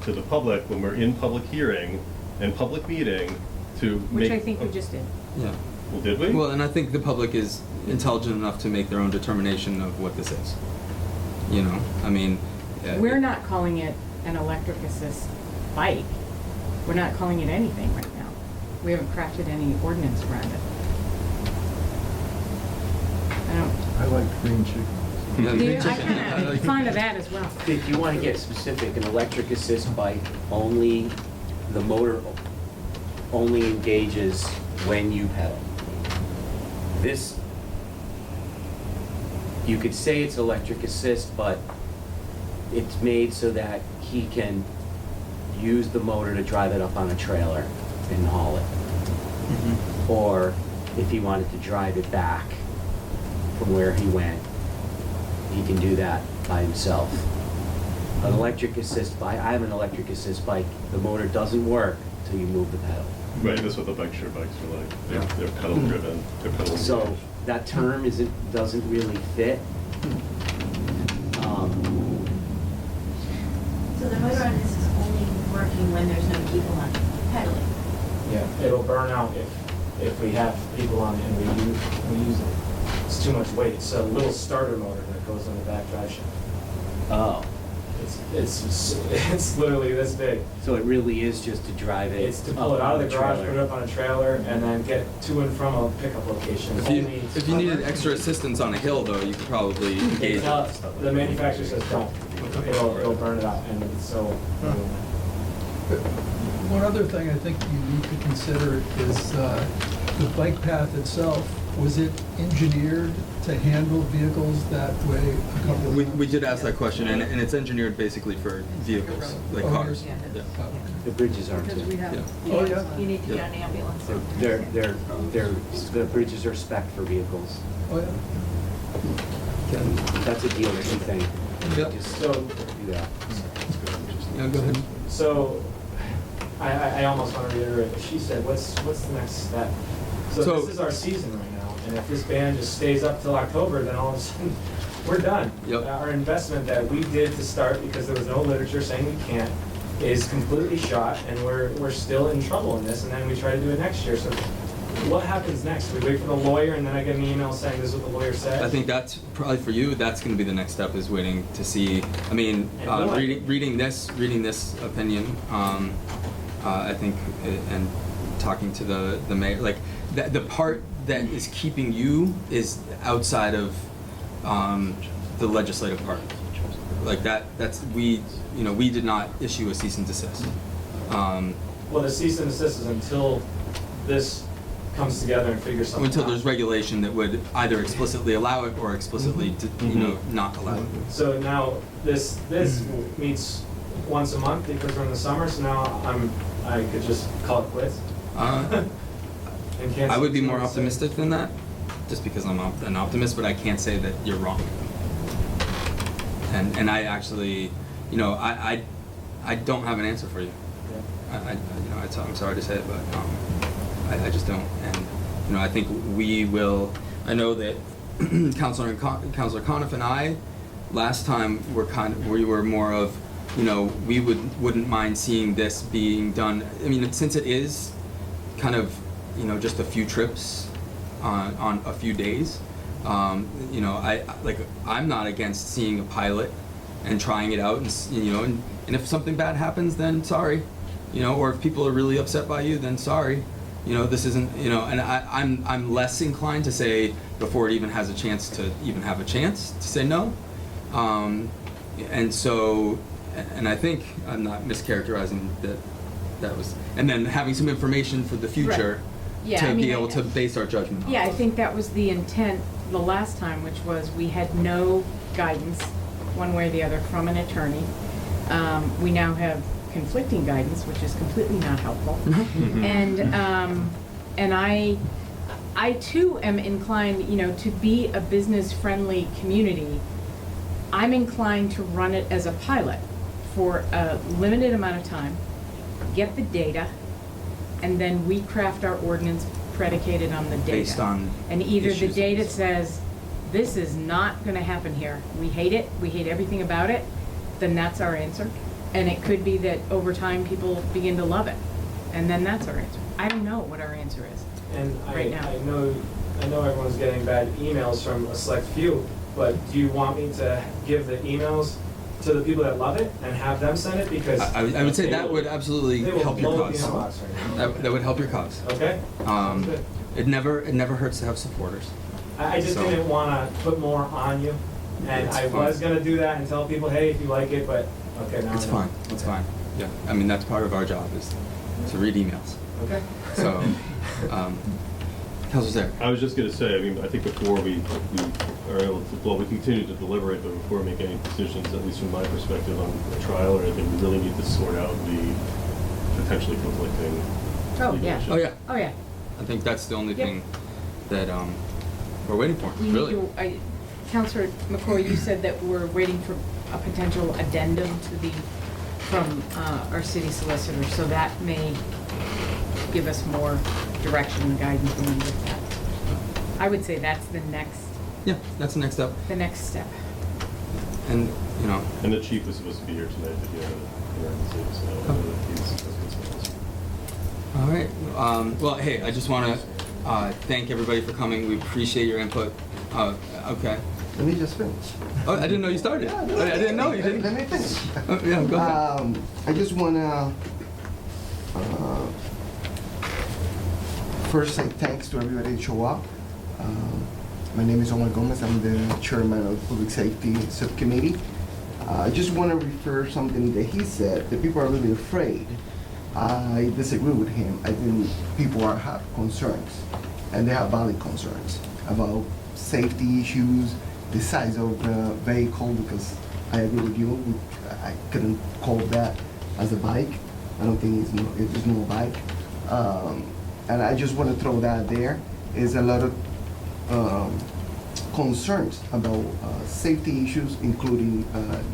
to the public when we're in public hearing and public meeting to Which I think we just did. Yeah. Well, did we? Well, and I think the public is intelligent enough to make their own determination of what this is. You know, I mean. We're not calling it an electric assist bike. We're not calling it anything right now. We haven't crafted any ordinance around it. I like green chicken. I kind of fond of that as well. If you want to get specific, an electric assist bike, only the motor only engages when you pedal. This, you could say it's electric assist, but it's made so that he can use the motor to drive it up on a trailer and haul it. Or if he wanted to drive it back from where he went, he can do that by himself. An electric assist bike, I have an electric assist bike, the motor doesn't work until you move the pedal. Right, that's what the bike share bikes are like. They're pedal driven, they're pedal. So that term doesn't really fit. So the motor on this is only working when there's no people on it pedaling? Yeah, it'll burn out if we have people on it and we use it. It's too much weight. It's a little starter motor that goes on the back drive shaft. Oh. It's literally this big. So it really is just to drive it. It's to pull it out of the garage, put it up on a trailer, and then get to and from a pickup location. If you needed extra assistance on a hill, though, you could probably engage. The manufacturer says don't. It'll burn it out, and so. One other thing I think you need to consider is the bike path itself. Was it engineered to handle vehicles that weigh a couple of We did ask that question, and it's engineered basically for vehicles, like cars. Yeah. The bridges aren't Because too. we have, Oh, yeah. you need to get an ambulance. The bridges are spec'd for vehicles. Oh, yeah. That's a DOT thing. Yep. Just So, do that. Yeah, go ahead. so I almost want to reiterate what she said. What's the next step? So this is our season right now, and if this ban just stays up till October, then all of a sudden, we're done. Yep. Our investment that we did to start, because there was no literature saying we can't, is completely shot, and we're still in trouble in this, and then we try to do it next year. So what happens next? We wait for the lawyer, and then I get an email saying this is what the lawyer said? I think that's probably for you. That's going to be the next step, is waiting to see. I mean, reading this opinion. I think, and talking to the mayor, like the part that is keeping you is outside of the legislative part. Like we did not issue a cease and desist. Well, the cease and desist is until this comes together and figures something out. Until there's regulation that would either explicitly allow it or explicitly, not allow it. So now this meets once a month because we're in the summer. So now I could just call it quits. And cancel I would be the more 26th. optimistic than that, just because I'm an optimist, but I can't say that you're wrong. And I actually, I don't have an answer for you. Yeah. I'm sorry to say it, but I just don't. And I think we will. I know that Councilor Conniff and I, last time we were more of, we wouldn't mind seeing this being done. I mean, since it is kind of, just a few trips on a few days. I'm not against seeing a pilot and trying it out, and if something bad happens, then sorry, or if people are really upset by you, then sorry, this isn't, and I'm less inclined to say before it even has a chance to say no, and so, and I think I'm not mischaracterizing that was, and then having some information for the future. Right. Yeah, to I mean, be able to base our judgment on. Yeah, I think that was the intent the last time, which was we had no guidance, one way or the other, from an attorney. We now have conflicting guidance, which is completely not helpful. And I too am inclined, to be a business-friendly community. I'm inclined to run it as a pilot for a limited amount of time, get the data, and then we craft our ordinance predicated on the data. Based on And either the issues. data says, this is not gonna happen here, we hate it, we hate everything about it, then that's our answer. And it could be that over time, people begin to love it, and then that's our answer. I don't know what our answer is And right now. I know everyone's getting bad emails from a select few, but do you want me to give the emails to the people that love it and have them send it? Because I would say that would absolutely they will help your blow up the cause. inbox right now. That would help your cause. Okay? Sounds good. It never hurts to have supporters. I just So- didn't want to put more on you, and It's I fine. was going to do that and tell people, hey, if you like it, but okay, now It's I know. fine. It's fine. Yeah. I mean, that's part of our job, is to read emails. Okay. So, Councilor Sarah. I was just gonna say, I mean, I think before we are able to, well, we continue to deliberate, but before we make any decisions, at least from my perspective on a trial or anything, we really need to sort out the potentially conflicting. Oh, legal yeah. issues. Oh, yeah. Oh, yeah. I think that's the only Yep. thing that we're waiting for, We need really. to, Counselor McCoy, you said that we're waiting for a potential addendum from our city solicitor, so that may give us more direction and guidance when we get that. I would say that's the next Yeah, that's the next step. step. And, you know, And the chief was supposed to be here tonight, but he had an emergency, so I know that he's concerns. all right. Well, hey, I just want to thank everybody for coming. We appreciate your input. Okay. Let me just finish. Oh, I didn't know you started. Yeah, no, I didn't know you didn't. Let me finish. Yeah, go ahead. I just wanna first say thanks to everybody that show up. My name is Omar Gomez. I'm the chairman of Public Safety Subcommittee. I just want to refer something that he said. That people are really afraid. I disagree with him. I think people have concerns, and they have valid concerns about safety issues, the size of the vehicle, because I agree with you. I couldn't call that as a bike. I don't think it is no bike. And I just want to throw that there. Is a lot of concerns about safety issues, including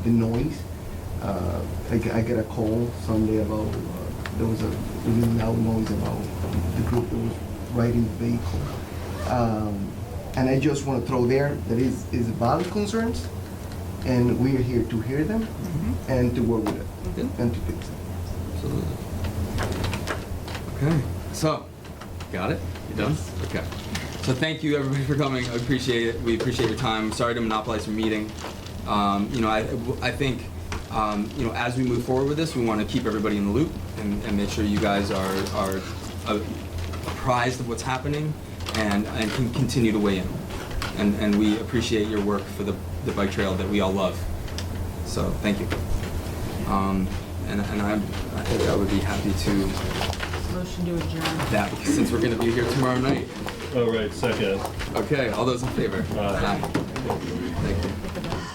the noise. I get a call Sunday about there was a really loud noise about the group that was riding the vehicle. And I just want to throw there that is valid concerns, and we are here to hear them and to work with it and to fix it. Absolutely. Okay. So, got it? You done? Okay. So thank you everybody for coming. I appreciate it. We appreciate your time. Sorry to monopolize your meeting. You know, I think you know, as we move forward with this, we want to keep everybody in the loop and make sure you guys are apprised of what's happening and can continue to weigh in. And we appreciate your work for the bike trail that we all love. So thank you. And I think I would be happy to Motion to adjourn. that because since we're going to be here tomorrow night. Oh, right, second. Okay, all those in favor? Aye. Thank you.